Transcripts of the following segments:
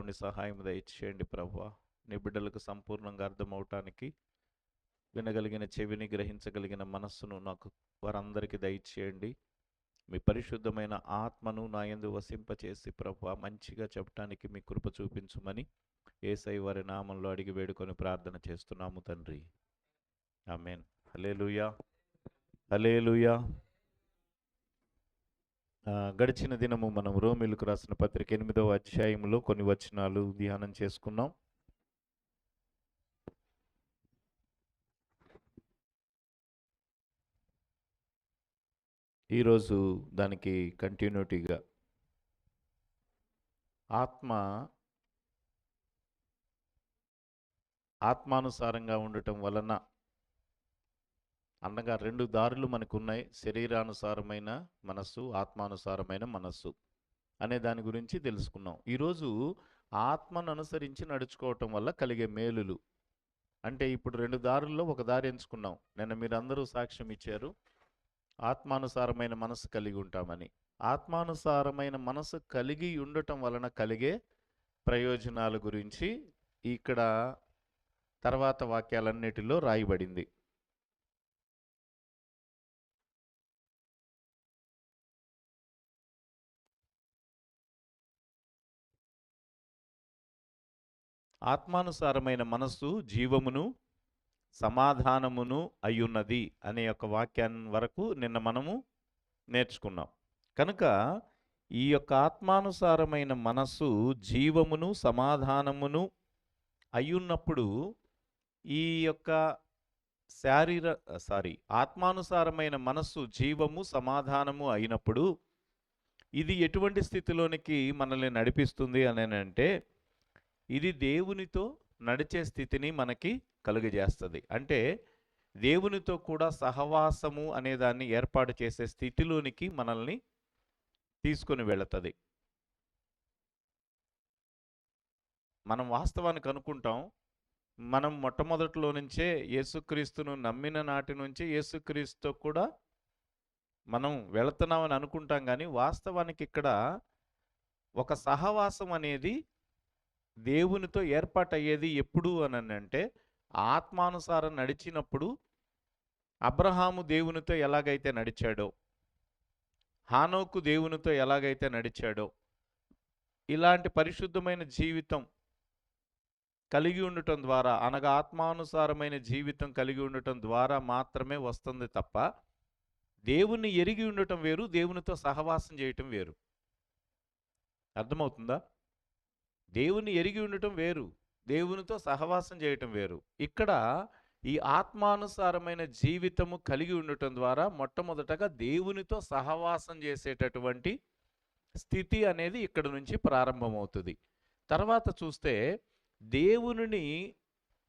ఉండి సహాయం దయచేయండి ప్రభువా. నీ బిడ్డలకు సంపూర్ణంగా అర్థమవటానికి వినగలిగిన చెవిని, గ్రహించగలిగిన మనస్సును నాకు వారందరికీ దయచేయండి. మీ పరిశుద్ధమైన ఆత్మను నా యందు వసింపచేసి ప్రభువా మంచిగా చెప్పటానికి మీ కృప చూపించుమని యేసయ్య వారి నామంలో అడిగి వేడుకొని ప్రార్థన చేస్తున్నాము తండ్రి. ఆమేన్. హల్లెలూయా, హల్లెలూయా. గడిచిన దినము మనం రోమీయులకు రాసిన పత్రిక 8వ అధ్యాయంలో కొన్ని వచనాలు ధ్యానం చేసుకున్నాం. ఈరోజు దానికి కంటిన్యూటీగా ఆత్మానుసారంగా ఉండటం వలన, అనగా రెండు దారులు మనకున్నాయి. శరీరానుసారమైన మనస్సు, ఆత్మానుసారమైన మనస్సు అనే దాని గురించి తెలుసుకున్నాం. ఈరోజు ఆత్మను అనుసరించి నడుచుకోవటం వల్ల కలిగే మేలులు, అంటే ఇప్పుడు రెండు దారుల్లో ఒక దారి ఎంచుకున్నాం. నిన్న మీరందరూ సాక్ష్యం ఇచ్చారు, ఆత్మానుసారమైన మనసు కలిగి ఉంటామని. ఆత్మానుసారమైన మనసు కలిగి ఉండటం వలన కలిగే ప్రయోజనాల గురించి ఇక్కడ తర్వాత వాక్యాలన్నిటిలో రాయబడింది. ఆత్మానుసారమైన మనస్సు జీవమును సమాధానమును అయ్యున్నది అనే యొక్క వాక్యాన్ని వరకు నిన్న మనము నేర్చుకున్నాం. కనుక ఈ యొక్క ఆత్మానుసారమైన మనస్సు జీవమును సమాధానమును అయ్యున్నప్పుడు, ఈ యొక్క ఆత్మానుసారమైన మనస్సు జీవము సమాధానము అయినప్పుడు ఇది ఎటువంటి స్థితిలోనికి మనల్ని నడిపిస్తుంది అని అంటే, ఇది దేవునితో నడిచే స్థితిని మనకి కలుగజేస్తుంది. అంటే దేవునితో కూడా సహవాసము అనే దాన్ని ఏర్పాటు చేసే స్థితిలోనికి మనల్ని తీసుకొని వెళుతుంది. మనం వాస్తవానికి అనుకుంటాం, మనం మొట్టమొదటిలో నుంచే యేసుక్రీస్తును నమ్మిన నాటి నుంచి యేసుక్రీస్తుతో కూడా మనం వెళుతున్నామని అనుకుంటాం. కానీ వాస్తవానికి ఇక్కడ ఒక సహవాసం అనేది దేవునితో ఏర్పాటయ్యేది ఎప్పుడు అని అంటే, ఆత్మానుసారం నడిచినప్పుడు. అబ్రహాము దేవునితో ఎలాగైతే నడిచాడో, హానోకు దేవునితో ఎలాగైతే నడిచాడో, ఇలాంటి పరిశుద్ధమైన జీవితం కలిగి ఉండటం ద్వారా, అనగా ఆత్మానుసారమైన జీవితం కలిగి ఉండటం ద్వారా మాత్రమే వస్తుంది తప్ప, దేవుణ్ణి ఎరిగి ఉండటం వేరు, దేవునితో సహవాసం చేయటం వేరు. అర్థమవుతుందా? దేవుని ఎరిగి ఉండటం వేరు, దేవునితో సహవాసం చేయటం వేరు. ఇక్కడ ఈ ఆత్మానుసారమైన జీవితము కలిగి ఉండటం ద్వారా మొట్టమొదటగా దేవునితో సహవాసం చేసేటటువంటి స్థితి అనేది ఇక్కడ నుంచి ప్రారంభమవుతుంది. తర్వాత చూస్తే దేవునిని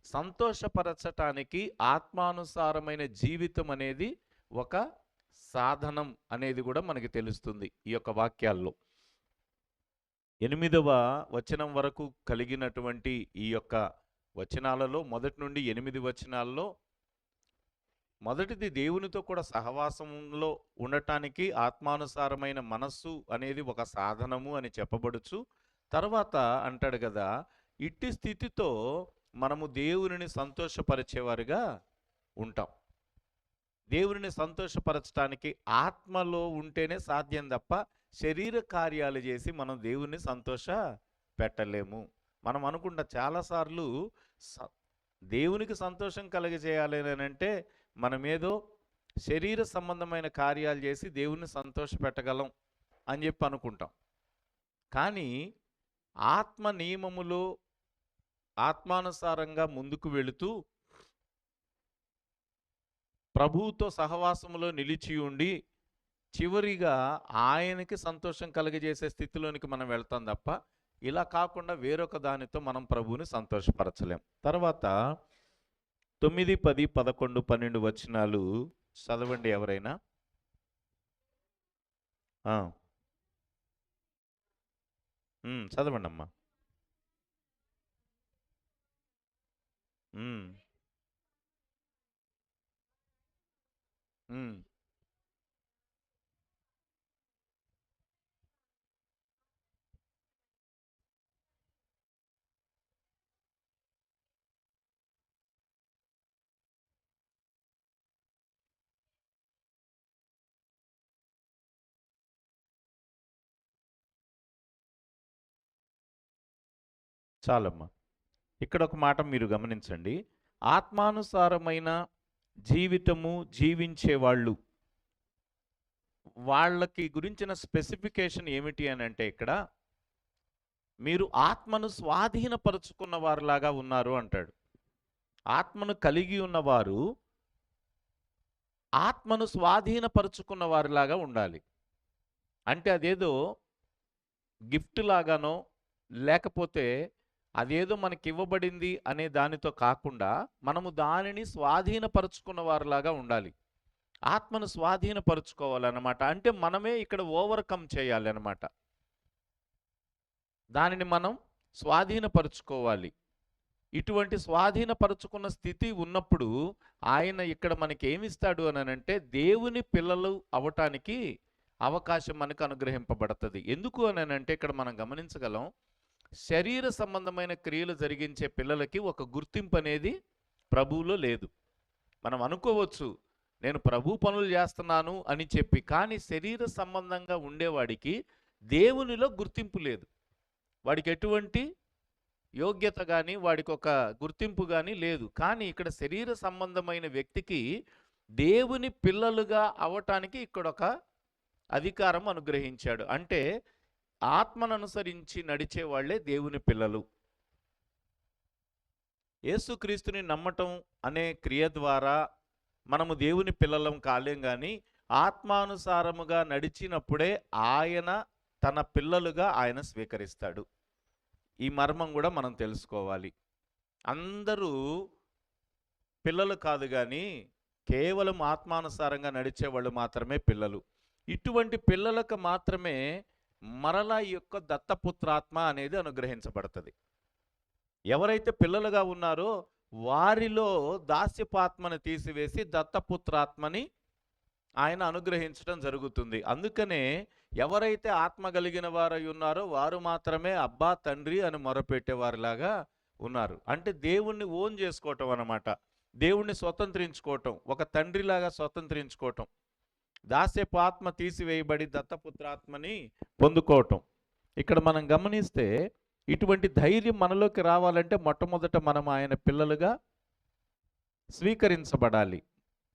సంతోషపరచటానికి ఆత్మానుసారమైన జీవితం అనేది ఒక సాధనం అనేది కూడా మనకి తెలుస్తుంది ఈ యొక్క వాక్యాల్లో. 8వ వచనం వరకు కలిగినటువంటి ఈ యొక్క వచనాలలో, మొదటి నుండి 8 వచనాల్లో, మొదటిది దేవునితో కూడా సహవాసంలో ఉండటానికి ఆత్మానుసారమైన మనస్సు అనేది ఒక సాధనము అని చెప్పబడుచు, తర్వాత అంటాడు కదా, ఇట్టి స్థితితో మనము దేవునిని సంతోషపరిచేవారుగా ఉంటాం. దేవునిని సంతోషపరచడానికి ఆత్మలో ఉంటేనే సాధ్యం తప్ప శరీర కార్యాలు చేసి మనం దేవుణ్ణి సంతోష పెట్టలేము. మనం అనుకుంటా చాలాసార్లు దేవునికి సంతోషం కలగజేయాలి అని అంటే మనమేదో శరీర సంబంధమైన కార్యాలు చేసి దేవుణ్ణి సంతోష పెట్టగలం అని చెప్పి అనుకుంటాం. కానీ ఆత్మ నియమములో ఆత్మానుసారంగా ముందుకు వెళుతూ ప్రభువుతో సహవాసములో నిలిచి ఉండి చివరిగా ఆయనకి సంతోషం కలుగజేసే స్థితిలోనికి మనం వెళ్తాం తప్ప, ఇలా కాకుండా వేరొక దానితో మనం ప్రభువుని సంతోషపరచలేం. తర్వాత 9, 10, 11, 12 వచనాలు చదవండి ఎవరైనా. చదవండి అమ్మా. చాలమ్మా. ఇక్కడ ఒక మాట మీరు గమనించండి. ఆత్మానుసారమైన జీవితము జీవించేవాళ్ళు, వాళ్ళకి గురించిన స్పెసిఫికేషన్ ఏమిటి అని అంటే ఇక్కడ మీరు ఆత్మను స్వాధీనపరుచుకున్న వారిలాగా ఉన్నారు అంటాడు. ఆత్మను కలిగి ఉన్నవారు ఆత్మను స్వాధీనపరుచుకున్న వారిలాగా ఉండాలి. అంటే అదేదో గిఫ్ట్ లాగానో లేకపోతే అదేదో మనకి ఇవ్వబడింది అనే దానితో కాకుండా మనము దానిని స్వాధీనపరుచుకున్న వారిలాగా ఉండాలి. ఆత్మను స్వాధీనపరుచుకోవాలన్నమాట. అంటే మనమే ఇక్కడ ఓవర్కమ్ చేయాలన్నమాట. దానిని మనం స్వాధీనపరుచుకోవాలి. ఇటువంటి స్వాధీనపరుచుకున్న స్థితి ఉన్నప్పుడు ఆయన ఇక్కడ మనకి ఏమిస్తాడు అని అంటే దేవుని పిల్లలు అవటానికి అవకాశం మనకు అనుగ్రహింపబడుతుంది. ఎందుకు అని అంటే ఇక్కడ మనం గమనించగలం, శరీర సంబంధమైన క్రియలు జరిగించే పిల్లలకి ఒక గుర్తింపు అనేది ప్రభువులో లేదు. మనం అనుకోవచ్చు నేను ప్రభు పనులు చేస్తున్నాను అని చెప్పి, కానీ శరీర సంబంధంగా ఉండేవాడికి దేవునిలో గుర్తింపు లేదు. వాడికి ఎటువంటి యోగ్యత కానీ వాడికి ఒక గుర్తింపు కానీ లేదు. కానీ ఇక్కడ శరీర సంబంధమైన వ్యక్తికి దేవుని పిల్లలుగా అవటానికి ఇక్కడ ఒక అధికారం అనుగ్రహించాడు. అంటే ఆత్మను అనుసరించి నడిచే వాళ్ళే దేవుని పిల్లలు. యేసుక్రీస్తుని నమ్మటం అనే క్రియ ద్వారా మనము దేవుని పిల్లలం కాలేం, కానీ ఆత్మానుసారముగా నడిచినప్పుడే ఆయన తన పిల్లలుగా ఆయన స్వీకరిస్తాడు. ఈ మర్మం కూడా మనం తెలుసుకోవాలి. అందరూ పిల్లలు కాదు, కానీ కేవలం ఆత్మానుసారంగా నడిచే వాళ్ళు మాత్రమే పిల్లలు. ఇటువంటి పిల్లలకు మాత్రమే మరలా ఈ యొక్క దత్తపుత్రాత్మ అనేది అనుగ్రహించబడుతుంది. ఎవరైతే పిల్లలుగా ఉన్నారో వారిలో దాస్యపాత్మని తీసివేసి దత్తపుత్రాత్మని ఆయన అనుగ్రహించడం జరుగుతుంది. అందుకనే ఎవరైతే ఆత్మ కలిగిన వారై ఉన్నారో వారు మాత్రమే అబ్బా తండ్రి అని మొరపెట్టేవారిలాగా ఉన్నారు. అంటే దేవుణ్ణి ఓన్ చేసుకోవటం అన్నమాట. దేవుణ్ణి స్వతంత్రించుకోవటం, ఒక తండ్రిలాగా స్వతంత్రించుకోవటం, దాస్యపాత్మ తీసివేయబడి దత్తపుత్రాత్మని పొందుకోవటం. ఇక్కడ మనం గమనిస్తే ఇటువంటి ధైర్యం మనలోకి రావాలంటే మొట్టమొదట మనం ఆయన పిల్లలుగా స్వీకరించబడాలి.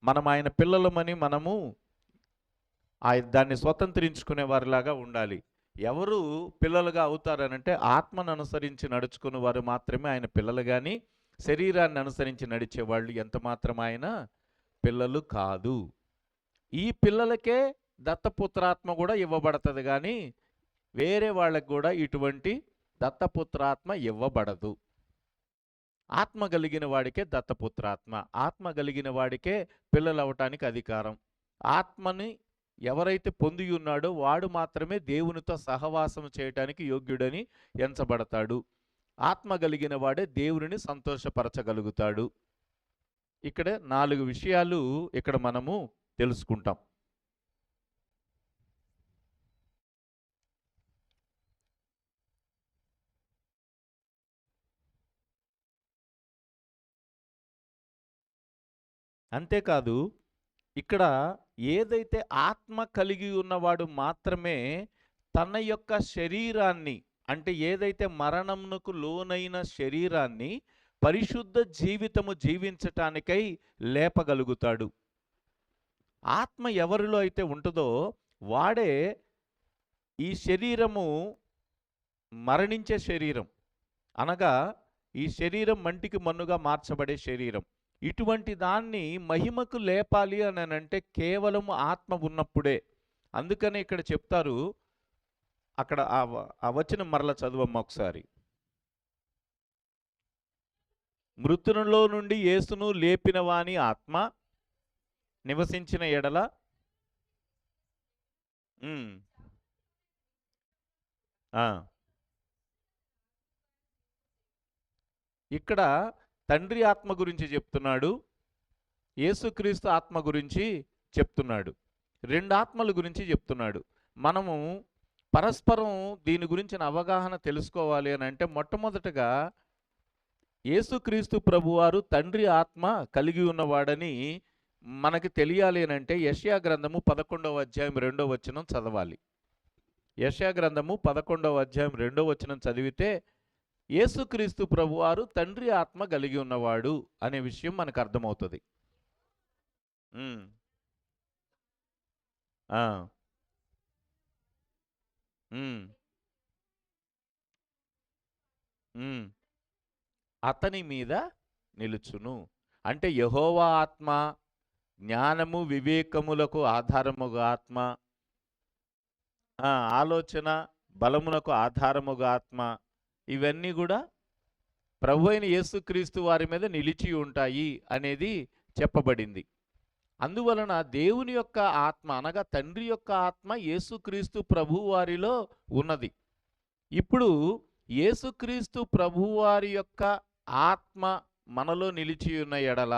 మనం ఆయన పిల్లలమని మనము దాన్ని స్వతంత్రించుకునే వారిలాగా ఉండాలి. ఎవరు పిల్లలుగా అవుతారనంటే ఆత్మను అనుసరించి నడుచుకునే వారు మాత్రమే ఆయన పిల్లలు, కానీ శరీరాన్ని అనుసరించి నడిచేవాళ్ళు ఎంత మాత్రం ఆయన పిల్లలు కాదు. ఈ పిల్లలకే దత్తపుత్రాత్మ కూడా ఇవ్వబడుతుంది, కానీ వేరే వాళ్ళకు కూడా ఇటువంటి దత్తపుత్రాత్మ ఇవ్వబడదు. ఆత్మ కలిగిన వాడికే దత్తపుత్రాత్మ, ఆత్మ కలిగిన వాడికే పిల్లలు అవటానికి అధికారం. ఆత్మని ఎవరైతే పొంది ఉన్నాడో వాడు మాత్రమే దేవునితో సహవాసం చేయటానికి యోగ్యుడని ఎంచబడతాడు. ఆత్మ కలిగిన వాడే దేవుని సంతోషపరచగలుగుతాడు. ఇక్కడ 4 విషయాలు ఇక్కడ మనము తెలుసుకుంటాం. అంతేకాదు ఇక్కడ ఏదైతే ఆత్మ కలిగి ఉన్నవాడు మాత్రమే తన యొక్క శరీరాన్ని, అంటే ఏదైతే మరణమునకు లోనైన శరీరాన్ని పరిశుద్ధ జీవితము జీవించటానికై లేపగలుగుతాడు. ఆత్మ ఎవరిలో అయితే ఉంటుందో వాడే ఈ శరీరము మరణించే శరీరం, అనగా ఈ శరీరం మంటికి మన్నుగా మార్చబడే శరీరం. ఇటువంటి దాన్ని మహిమకు లేపాలి అని అంటే కేవలం ఆత్మ ఉన్నప్పుడే. అందుకనే ఇక్కడ చెప్తారు, అక్కడ ఆ వచనం మరల చదువమ్మ ఒకసారి. మృతులలో నుండి యేసును లేపిన వాని ఆత్మ నివసించిన ఎడల ఇక్కడ తండ్రి ఆత్మ గురించి చెప్తున్నాడు, యేసుక్రీస్తు ఆత్మ గురించి చెప్తున్నాడు, 2 ఆత్మల గురించి చెప్తున్నాడు. మనము పరస్పరం దీని గురించిన అవగాహన తెలుసుకోవాలి అని అంటే మొట్టమొదటగా యేసుక్రీస్తు ప్రభువారు తండ్రి ఆత్మ కలిగి ఉన్నవాడని మనకి తెలియాలి అని అంటే యెషయా గ్రంథము 11వ అధ్యాయం 2వ వచనం చదవాలి. యెషయా గ్రంథము 11వ అధ్యాయం 2వ వచనం చదివితే యేసుక్రీస్తు ప్రభువారు తండ్రి ఆత్మ కలిగి ఉన్నవాడు అనే విషయం మనకు అర్థమవుతుంది. ఉమ్, ఆ, ఉమ్, ఉమ్. అతని మీద నిలుచును. అంటే యెహోవా ఆత్మ, జ్ఞానము వివేకములకు ఆధారముగా ఆత్మ, ఆ, ఆలోచన బలమునకు ఆధారముగా ఆత్మ, ఇవన్నీ కూడా ప్రభు అయిన యేసుక్రీస్తు వారి మీద నిలిచి ఉంటాయి అనేది చెప్పబడింది. అందువలన దేవుని యొక్క ఆత్మ అనగా తండ్రి యొక్క ఆత్మ యేసుక్రీస్తు ప్రభు వారిలో ఉన్నది. ఇప్పుడు యేసుక్రీస్తు ప్రభువారి యొక్క ఆత్మ మనలో నిలిచి ఉన్న ఎడల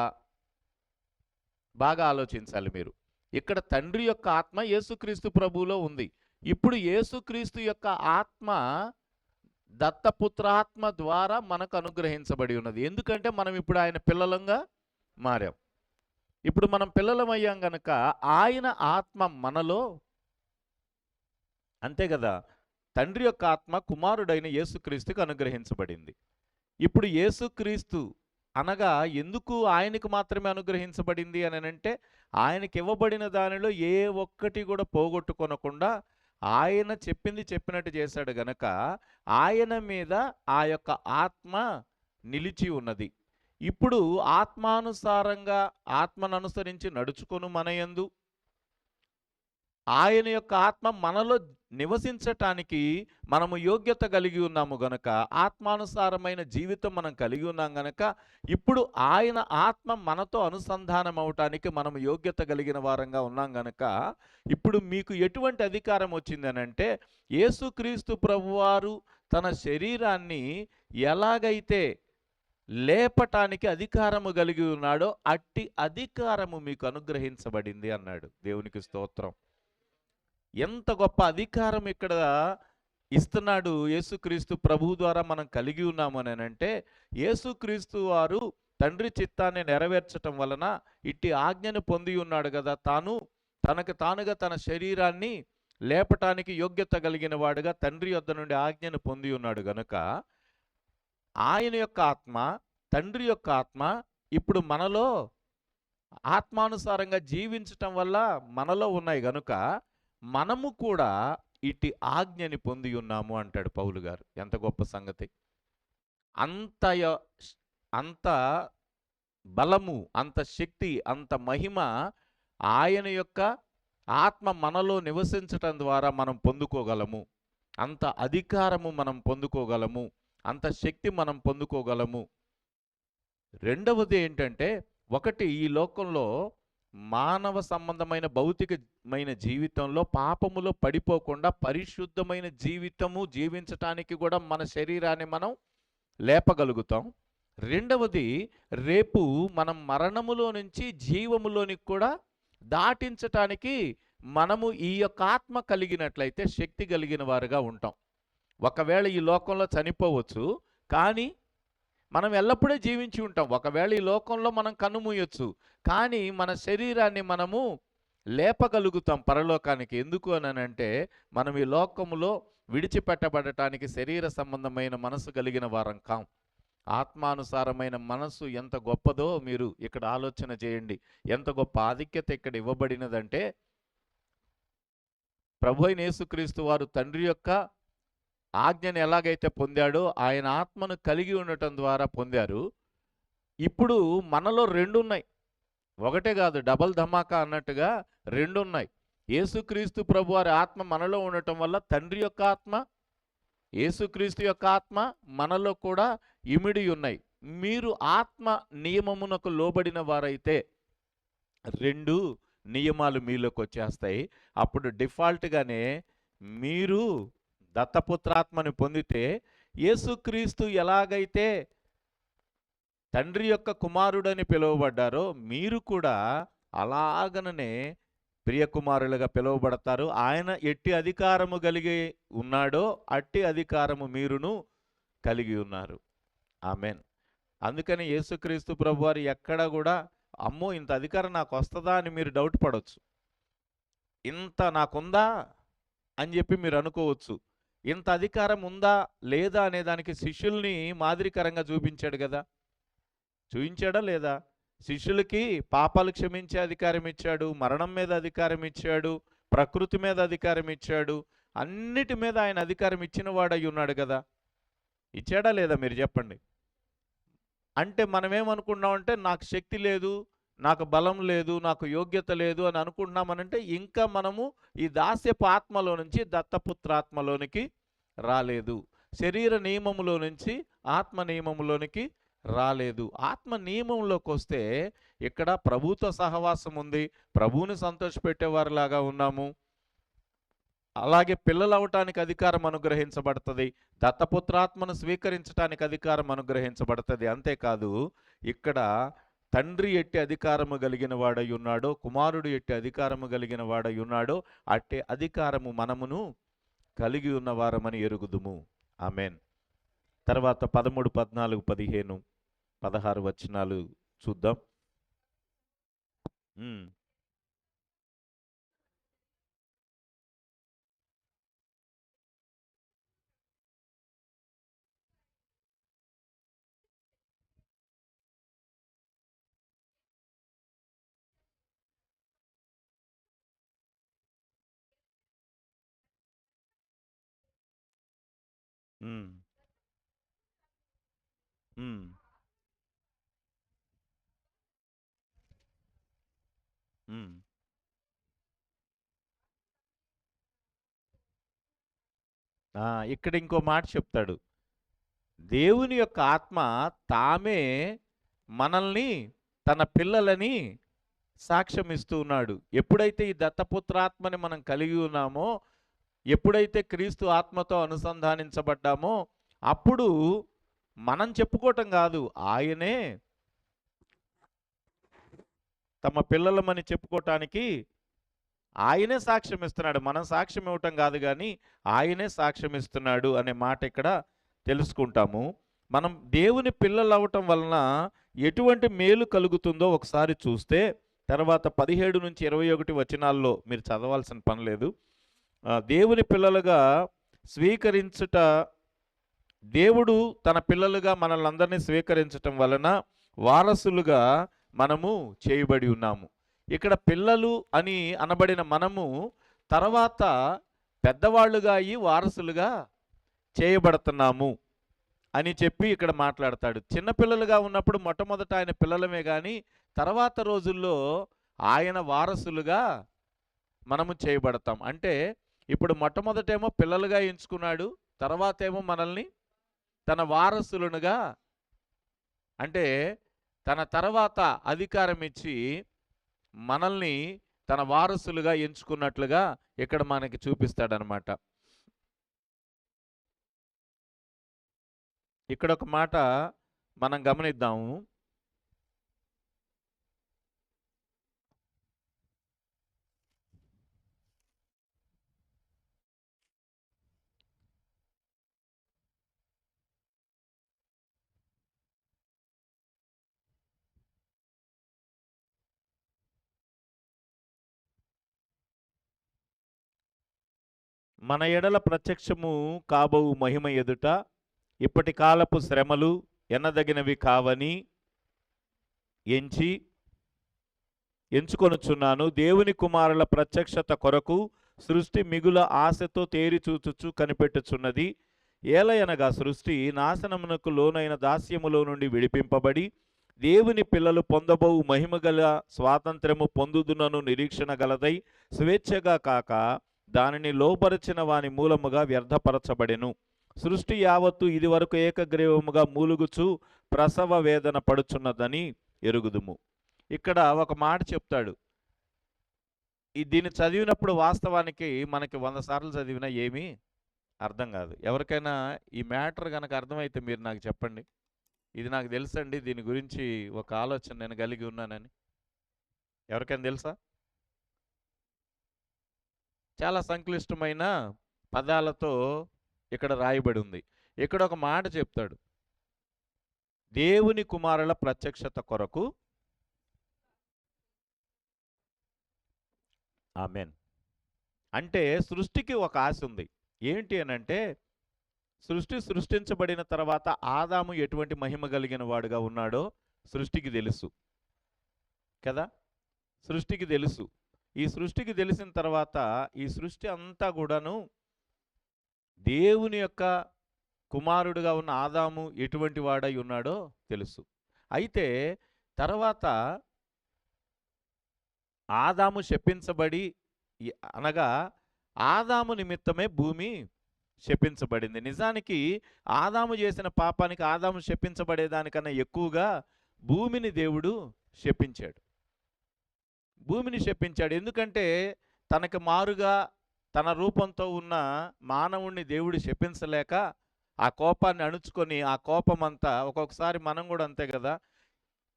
బాగా ఆలోచించాలి మీరు. ఇక్కడ తండ్రి యొక్క ఆత్మ యేసుక్రీస్తు ప్రభువులో ఉంది. ఇప్పుడు యేసుక్రీస్తు యొక్క ఆత్మ దత్తపుత్రాత్మ ద్వారా మనకు అనుగ్రహించబడి ఉన్నది. ఎందుకంటే మనం ఇప్పుడు ఆయన పిల్లలంగా మారాం. ఇప్పుడు మనం పిల్లలమయ్యాం గనక ఆయన ఆత్మ మనలో, అంతే కదా, తండ్రి యొక్క ఆత్మ కుమారుడైన యేసుక్రీస్తుకు అనుగ్రహించబడింది. ఇప్పుడు యేసుక్రీస్తు అనగా ఎందుకు ఆయనకు మాత్రమే అనుగ్రహించబడింది అని అంటే, ఆయనకి ఇవ్వబడిన దానిలో ఏ ఒక్కటి కూడా పోగొట్టుకొనకుండా ఆయన చెప్పింది చెప్పినట్టు చేశాడు గనక ఆయన మీద ఆ యొక్క ఆత్మ నిలిచి ఉన్నది. ఇప్పుడు ఆత్మానుసారంగా ఆత్మను అనుసరించి నడుచుకొను మనయందు ఆయన యొక్క ఆత్మ మనలో నివసించటానికి మనము యోగ్యత కలిగి ఉన్నాము గనక, ఆత్మానుసారమైన జీవితం మనం కలిగి ఉన్నాం గనక ఇప్పుడు ఆయన ఆత్మ మనతో అనుసంధానం అవటానికి మనం యోగ్యత కలిగిన వారంగా ఉన్నాం గనక ఇప్పుడు మీకు ఎటువంటి అధికారం వచ్చిందనంటే, యేసుక్రీస్తు ప్రభువారు తన శరీరాన్ని ఎలాగైతే లేపటానికి అధికారము కలిగి ఉన్నాడో అట్టి అధికారము మీకు అనుగ్రహించబడింది అన్నాడు. దేవునికి స్తోత్రం. ఎంత గొప్ప అధికారం ఇక్కడ ఇస్తున్నాడు యేసుక్రీస్తు ప్రభువు ద్వారా మనం కలిగి ఉన్నాము అని అంటే, యేసుక్రీస్తు వారు తండ్రి చిత్తాన్ని నెరవేర్చటం వలన ఇట్టి ఆజ్ఞను పొంది ఉన్నాడు కదా, తనకు తానుగా తన శరీరాన్ని లేపటానికి యోగ్యత కలిగిన వాడుగా తండ్రి యొద్ద నుండి ఆజ్ఞను పొంది ఉన్నాడు గనుక ఆయన యొక్క ఆత్మ, తండ్రి యొక్క ఆత్మ ఇప్పుడు మనలో ఆత్మానుసారంగా జీవించటం వల్ల మనలో ఉన్నాయి గనుక మనము కూడా ఇటు ఆజ్ఞని పొంది ఉన్నాము అంటాడు పౌలు గారు. ఎంత గొప్ప సంగతి! అంత అంత బలము, అంత శక్తి, అంత మహిమ ఆయన యొక్క ఆత్మ మనలో నివసించటం ద్వారా మనం పొందుకోగలము. అంత అధికారము మనం పొందుకోగలము, అంత శక్తి మనం పొందుకోగలము. రెండవది ఏంటంటే, ఒకటి, ఈ లోకంలో మానవ సంబంధమైన భౌతికమైన జీవితంలో పాపములో పడిపోకుండా పరిశుద్ధమైన జీవితము జీవించటానికి కూడా మన శరీరాన్ని మనం లేపగలుగుతాం. రెండవది, రేపు మనం మరణములో నుంచి జీవములోనికి కూడా దాటించటానికి మనము ఈ యొక్క ఆత్మ కలిగినట్లయితే శక్తి కలిగిన వారుగా ఉంటాం. ఒకవేళ ఈ లోకంలో చనిపోవచ్చు, కానీ మనం ఎల్లప్పుడూ జీవించి ఉంటాం. ఒకవేళ ఈ లోకంలో మనం కన్నుమూయొచ్చు, కానీ మన శరీరాన్ని మనము లేపగలుగుతాం పరలోకానికి. ఎందుకు అని అంటే, మనం ఈ లోకములో విడిచిపెట్టబడటానికి శరీర సంబంధమైన మనసు కలిగిన వారం కాం. ఆత్మానుసారమైన మనసు ఎంత గొప్పదో మీరు ఇక్కడ ఆలోచన చేయండి. ఎంత గొప్ప ఆధిక్యత ఇక్కడ ఇవ్వబడినదంటే, ప్రభు అయిన యేసుక్రీస్తు వారు తండ్రి యొక్క ఆజ్ఞను ఎలాగైతే పొందాడో ఆయన ఆత్మను కలిగి ఉండటం ద్వారా పొందారు. ఇప్పుడు మనలో రెండు ఉన్నాయి, ఒకటే కాదు, డబల్ ధమాకా అన్నట్టుగా రెండు ఉన్నాయి. యేసుక్రీస్తు ప్రభు వారి ఆత్మ మనలో ఉండటం వల్ల తండ్రి యొక్క ఆత్మ, యేసుక్రీస్తు యొక్క ఆత్మ మనలో కూడా ఇమిడి ఉన్నాయి. మీరు ఆత్మ నియమమునకు లోబడిన వారైతే రెండు నియమాలు మీలోకి వచ్చేస్తాయి. అప్పుడు డిఫాల్ట్గానే మీరు దత్తపుత్రాత్మని పొందితే, యేసుక్రీస్తు ఎలాగైతే తండ్రి యొక్క కుమారుడని పిలువబడ్డారో మీరు కూడా అలాగనే ప్రియకుమారులుగా పిలువబడతారు. ఆయన ఎట్టి అధికారము కలిగి ఉన్నాడో అట్టి అధికారము మీరును కలిగి ఉన్నారు. ఆమెన్. అందుకని యేసుక్రీస్తు ప్రభువారు ఎక్కడ కూడా అమ్మో ఇంత అధికారం నాకు వస్తుందా అని మీరు డౌట్ పడవచ్చు. ఇంత నాకుందా అని చెప్పి మీరు అనుకోవచ్చు. ఇంత అధికారం ఉందా లేదా అనే దానికి శిష్యుల్ని మాదిరికరంగా చూపించాడు కదా. చూపించాడా లేదా? శిష్యులకి పాపాలు క్షమించే అధికారం ఇచ్చాడు, మరణం మీద అధికారం ఇచ్చాడు, ప్రకృతి మీద అధికారం ఇచ్చాడు, అన్నిటి మీద ఆయన అధికారం ఇచ్చిన వాడై ఉన్నాడు కదా. ఇచ్చాడా లేదా మీరు చెప్పండి. అంటే మనమేమనుకున్నామంటే నాకు శక్తి లేదు, నాకు బలం లేదు, నాకు యోగ్యత లేదు అని అనుకుంటున్నామనంటే ఇంకా మనము ఈ దాస్యపు ఆత్మలో నుంచి దత్తపుత్రాత్మలోనికి రాలేదు. శరీర నియమములో నుంచి ఆత్మ నియమములోనికి రాలేదు. ఆత్మ నియమంలోకి వస్తే ఇక్కడ ప్రభుతో సహవాసం ఉంది, ప్రభువుని సంతోషపెట్టేవారిలాగా ఉన్నాము. అలాగే పిల్లలు అవటానికి అధికారం అనుగ్రహించబడుతుంది, దత్తపుత్రాత్మను స్వీకరించడానికి అధికారం అనుగ్రహించబడుతుంది. అంతేకాదు ఇక్కడ తండ్రి ఎట్టి అధికారము కలిగిన వాడై ఉన్నాడో, కుమారుడు ఎట్టి అధికారము కలిగిన వాడై ఉన్నాడో అట్టి అధికారము మనమును కలిగి ఉన్నవారమని ఎరుగుదుము. ఆమెన్. తర్వాత 13, 14, 15, 16 వచనాలు చూద్దాం. ఉమ్, ఉమ్, ఉమ్, ఉమ్. ఇక్కడ ఇంకో మాట చెప్తాడు. దేవుని యొక్క ఆత్మ తామే మనల్ని తన పిల్లలని సాక్ష్యం ఇస్తూ ఉన్నాడు. ఎప్పుడైతే ఈ దత్తపుత్రాత్మని మనం కలిగి ఉన్నామో, ఎప్పుడైతే క్రీస్తు ఆత్మతో అనుసంధానించబడ్డామో అప్పుడు మనం చెప్పుకోవటం కాదు, ఆయనే తమ పిల్లలమని చెప్పుకోవటానికి ఆయనే సాక్ష్యం ఇస్తున్నాడు. మనం సాక్ష్యం ఇవ్వటం కాదు, కానీ ఆయనే సాక్ష్యం ఇస్తున్నాడు అనే మాట ఇక్కడ తెలుసుకుంటాము. మనం దేవుని పిల్లలు అవ్వటం వలన ఎటువంటి మేలు కలుగుతుందో ఒకసారి చూస్తే తర్వాత 17 నుంచి 21 వచనాల్లో మీరు చదవాల్సిన పని లేదు. దేవుని పిల్లలుగా స్వీకరించుట, దేవుడు తన పిల్లలుగా మనల్ని అందరినీ స్వీకరించటం వలన వారసులుగా మనము చేయబడి ఉన్నాము. ఇక్కడ పిల్లలు అని అనబడిన మనము తర్వాత పెద్దవాళ్ళుగా అయ్యి వారసులుగా చేయబడుతున్నాము అని చెప్పి ఇక్కడ మాట్లాడతాడు. చిన్నపిల్లలుగా ఉన్నప్పుడు మొట్టమొదట ఆయన పిల్లలమే, కానీ తర్వాత రోజుల్లో ఆయన వారసులుగా మనము చేయబడతాం. అంటే ఇప్పుడు మొట్టమొదటేమో పిల్లలుగా ఎంచుకున్నాడు, తర్వాత ఏమో మనల్ని తన వారసులుగా, అంటే తన తర్వాత అధికారం ఇచ్చి మనల్ని తన వారసులుగా ఎంచుకున్నట్లుగా ఇక్కడ మనకి చూపిస్తాడనమాట. ఇక్కడ ఒక మాట మనం గమనిద్దాము. మన ఎడల ప్రత్యక్షము కాబోవు మహిమ ఎదుట ఇప్పటి కాలపు శ్రమలు ఎన్నదగినవి కావని ఎంచుకొనుచున్నాను. దేవుని కుమారుల ప్రత్యక్షత కొరకు సృష్టి మిగుల ఆశతో తేరి చూచుచు కనిపెట్టుచున్నది. ఏలయనగా సృష్టి నాశనమునకు లోనైన దాస్యములో నుండి విడిపింపబడి దేవుని పిల్లలు పొందబోవు మహిమగల స్వాతంత్రము పొందుదునను నిరీక్షణ గలదై స్వేచ్ఛగా కాక దానిని లోపరిచిన వాని మూలముగా వ్యర్థపరచబడెను. సృష్టి యావత్తు ఇది వరకు ఏకగ్రీవముగా మూలుగుచు ప్రసవ వేదన పడుచున్నదని ఎరుగుదుము. ఇక్కడ ఒక మాట చెప్తాడు. దీన్ని చదివినప్పుడు వాస్తవానికి మనకి 100 సార్లు చదివినా ఏమీ అర్థం కాదు. ఎవరికైనా ఈ మ్యాటర్ కనుక అర్థమైతే మీరు నాకు చెప్పండి. ఇది నాకు తెలుసండి, దీని గురించి ఒక ఆలోచన నేను కలిగి ఉన్నానని. ఎవరికైనా తెలుసా? చాలా సంక్లిష్టమైన పదాలతో ఇక్కడ రాయబడి ఉంది. ఇక్కడ ఒక మాట చెప్తాడు, దేవుని కుమారుల ప్రత్యక్షత కొరకు. ఆమెన్. అంటే సృష్టికి ఒక ఆశ ఉంది. ఏంటి అనంటే సృష్టించబడిన తర్వాత ఆదాము ఎటువంటి మహిమ కలిగిన వాడుగా ఉన్నాడో సృష్టికి తెలుసు కదా. సృష్టికి తెలుసు. ఈ సృష్టికి తెలిసిన తర్వాత ఈ సృష్టి అంతా కూడాను దేవుని యొక్క కుమారుడుగా ఉన్న ఆదాము ఎటువంటి వాడై ఉన్నాడో తెలుసు. అయితే తర్వాత ఆదాము శపించబడి అనగా ఆదాము నిమిత్తమే భూమి శపించబడింది. నిజానికి ఆదాము చేసిన పాపానికి ఆదాము శపించబడేదానికన్నా ఎక్కువగా భూమిని దేవుడు శపించాడు. భూమిని శపించాడు. ఎందుకంటే తనకు మారుగా తన రూపంతో ఉన్న మానవుణ్ణి దేవుడు శపించలేక ఆ కోపాన్ని అణుచుకొని ఆ కోపమంతా ఒక్కొక్కసారి మనం కూడా అంతే కదా.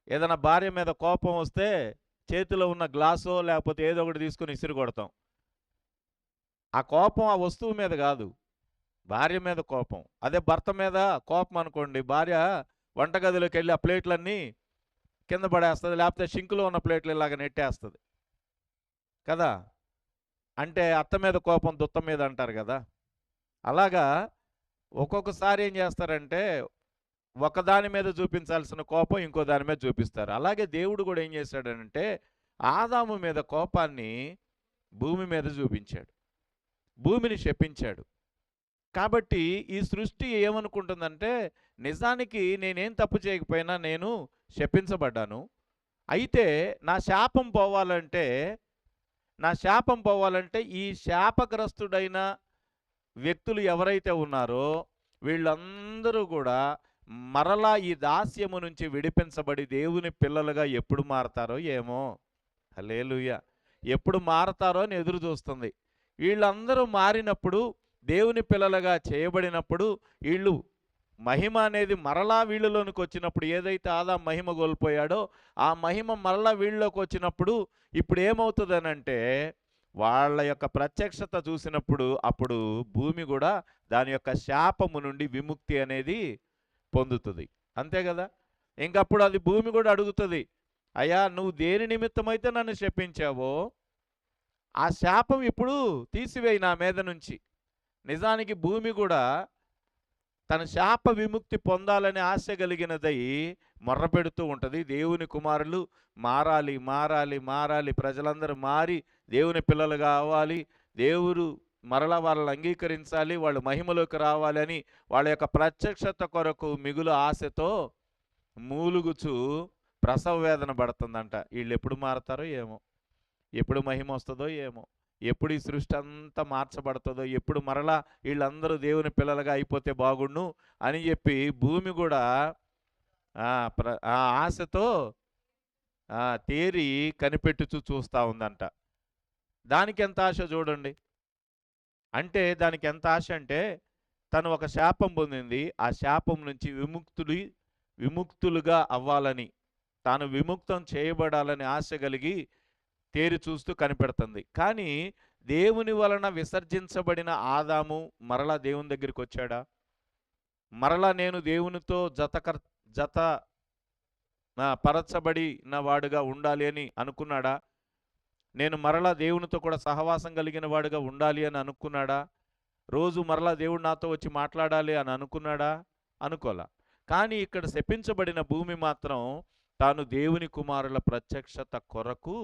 ఏదైనా భార్య మీద కోపం వస్తే చేతిలో ఉన్న గ్లాసో లేకపోతే ఏదో ఒకటి తీసుకొని ఇసిరి కొడతాం. ఆ కోపం ఆ వస్తువు మీద కాదు, భార్య మీద కోపం. అదే భర్త మీద కోపం అనుకోండి, భార్య వంటగదిలోకి వెళ్ళి ఆ ప్లేట్లన్నీ కింద పడేస్తుంది, లేకపోతే షింకులో ఉన్న ప్లేట్లు ఇలాగ నెట్టేస్తుంది కదా. అంటే అత్త మీద కోపం దుత్త మీద అంటారు కదా. అలాగా ఒక్కొక్కసారి ఏం చేస్తారంటే ఒకదాని మీద చూపించాల్సిన కోపం ఇంకో దాని మీద చూపిస్తారు. అలాగే దేవుడు కూడా ఏం చేశాడనంటే ఆదాము మీద కోపాన్ని భూమి మీద చూపించాడు, భూమిని శపించాడు. కాబట్టి ఈ సృష్టి ఏమనుకుంటుందంటే నిజానికి నేనేం తప్పు చేయకపోయినా నేను శపించబడ్డాను. అయితే నా శాపం పోవాలంటే ఈ శాపగ్రస్తుడైన వ్యక్తులు ఎవరైతే ఉన్నారో వీళ్ళందరూ కూడా మరలా ఈ దాస్యము నుంచి విడిపించబడి దేవుని పిల్లలుగా ఎప్పుడు మారతారో ఏమో. హల్లెలూయా. ఎప్పుడు మారతారో అని ఎదురు చూస్తుంది. వీళ్ళందరూ మారినప్పుడు, దేవుని పిల్లలుగా చేయబడినప్పుడు, వీళ్ళు మహిమ అనేది మరలా వీళ్ళలోనికి వచ్చినప్పుడు, ఏదైతే ఆదాము మహిమ కోల్పోయాడో ఆ మహిమ మరలా వీళ్ళలోకి వచ్చినప్పుడు ఇప్పుడు ఏమవుతుందనంటే వాళ్ళ యొక్క ప్రత్యక్షత చూసినప్పుడు అప్పుడు భూమి కూడా దాని యొక్క శాపము నుండి విముక్తి అనేది పొందుతుంది. అంతే కదా. ఇంకప్పుడు అది భూమి కూడా అడుగుతుంది, అయ్యా నువ్వు దేని నిమిత్తమైతే నన్ను శపించావో ఆ శాపం ఇప్పుడు తీసివేయి నా మీద నుంచి. నిజానికి భూమి కూడా తన శాప విముక్తి పొందాలని ఆశ కలిగినదై మొర్రపెడుతూ ఉంటుంది. దేవుని కుమారులు మారాలి మారాలి మారాలి, ప్రజలందరూ మారి దేవుని పిల్లలు కావాలి, దేవుడు మరలా వాళ్ళని అంగీకరించాలి, వాళ్ళు మహిమలోకి రావాలి అని వాళ్ళ యొక్క ప్రత్యక్షత కొరకు మిగులు ఆశతో మూలుగుచు ప్రసవ వేదన పడుతుందంట. వీళ్ళు ఎప్పుడు మారతారో ఏమో, ఎప్పుడు మహిమ వస్తుందో ఏమో, ఎప్పుడు ఈ సృష్టి అంతా మార్చబడుతుందో, ఎప్పుడు మరలా వీళ్ళందరూ దేవుని పిల్లలుగా అయిపోతే బాగుండు అని చెప్పి భూమి కూడా ఆశతో తేరి కనిపెట్టుచూ చూస్తూ ఉందంట. దానికి ఎంత ఆశ చూడండి. అంటే దానికి ఎంత ఆశ అంటే తను ఒక శాపం పొందింది, ఆ శాపం నుంచి విముక్తులుగా అవ్వాలని, తాను విముక్తం చేయబడాలని ఆశ కలిగి తేరి చూస్తూ కనిపెడుతుంది. కానీ దేవుని వలన విసర్జించబడిన ఆదాము మరలా దేవుని దగ్గరికి వచ్చాడా? మరలా నేను దేవునితో జత పరచబడిన వాడుగా ఉండాలి అని అనుకున్నాడా? నేను మరలా దేవునితో కూడా సహవాసం కలిగిన వాడుగా ఉండాలి అని అనుకున్నాడా? రోజు మరలా దేవుడు నాతో వచ్చి మాట్లాడాలి అని అనుకున్నాడా? అనుకోలా. కానీ ఇక్కడ శపించబడిన భూమి మాత్రం తాను దేవుని కుమారుల ప్రత్యక్షత కొరకు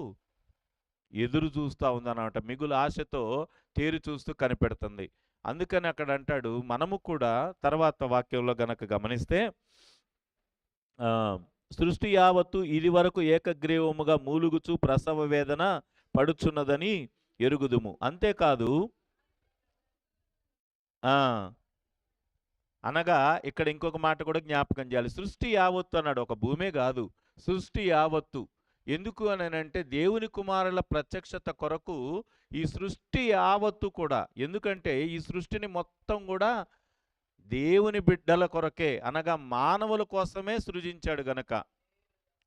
ఎదురు చూస్తూ ఉందన్నమాట. మిగులు ఆశతో తేరి చూస్తూ కనిపెడుతుంది. అందుకని అక్కడ అంటాడు, మనము కూడా తర్వాత వాక్యంలో గనక గమనిస్తే సృష్టి యావత్తు ఇది వరకు ఏకగ్రీవముగా మూలుగుచు ప్రసవ వేదన పడుచున్నదని ఎరుగుదుము. అంతేకాదు అనగా ఇక్కడ ఇంకొక మాట కూడా జ్ఞాపకం చేయాలి. సృష్టి యావత్తు అన్నాడు, ఒక భూమే కాదు, సృష్టి యావత్తు. ఎందుకు అని అంటే దేవుని కుమారుల ప్రత్యక్షత కొరకు ఈ సృష్టి యావత్తు కూడా. ఎందుకంటే ఈ సృష్టిని మొత్తం కూడా దేవుని బిడ్డల కొరకే అనగా మానవుల కోసమే సృజించాడు గనక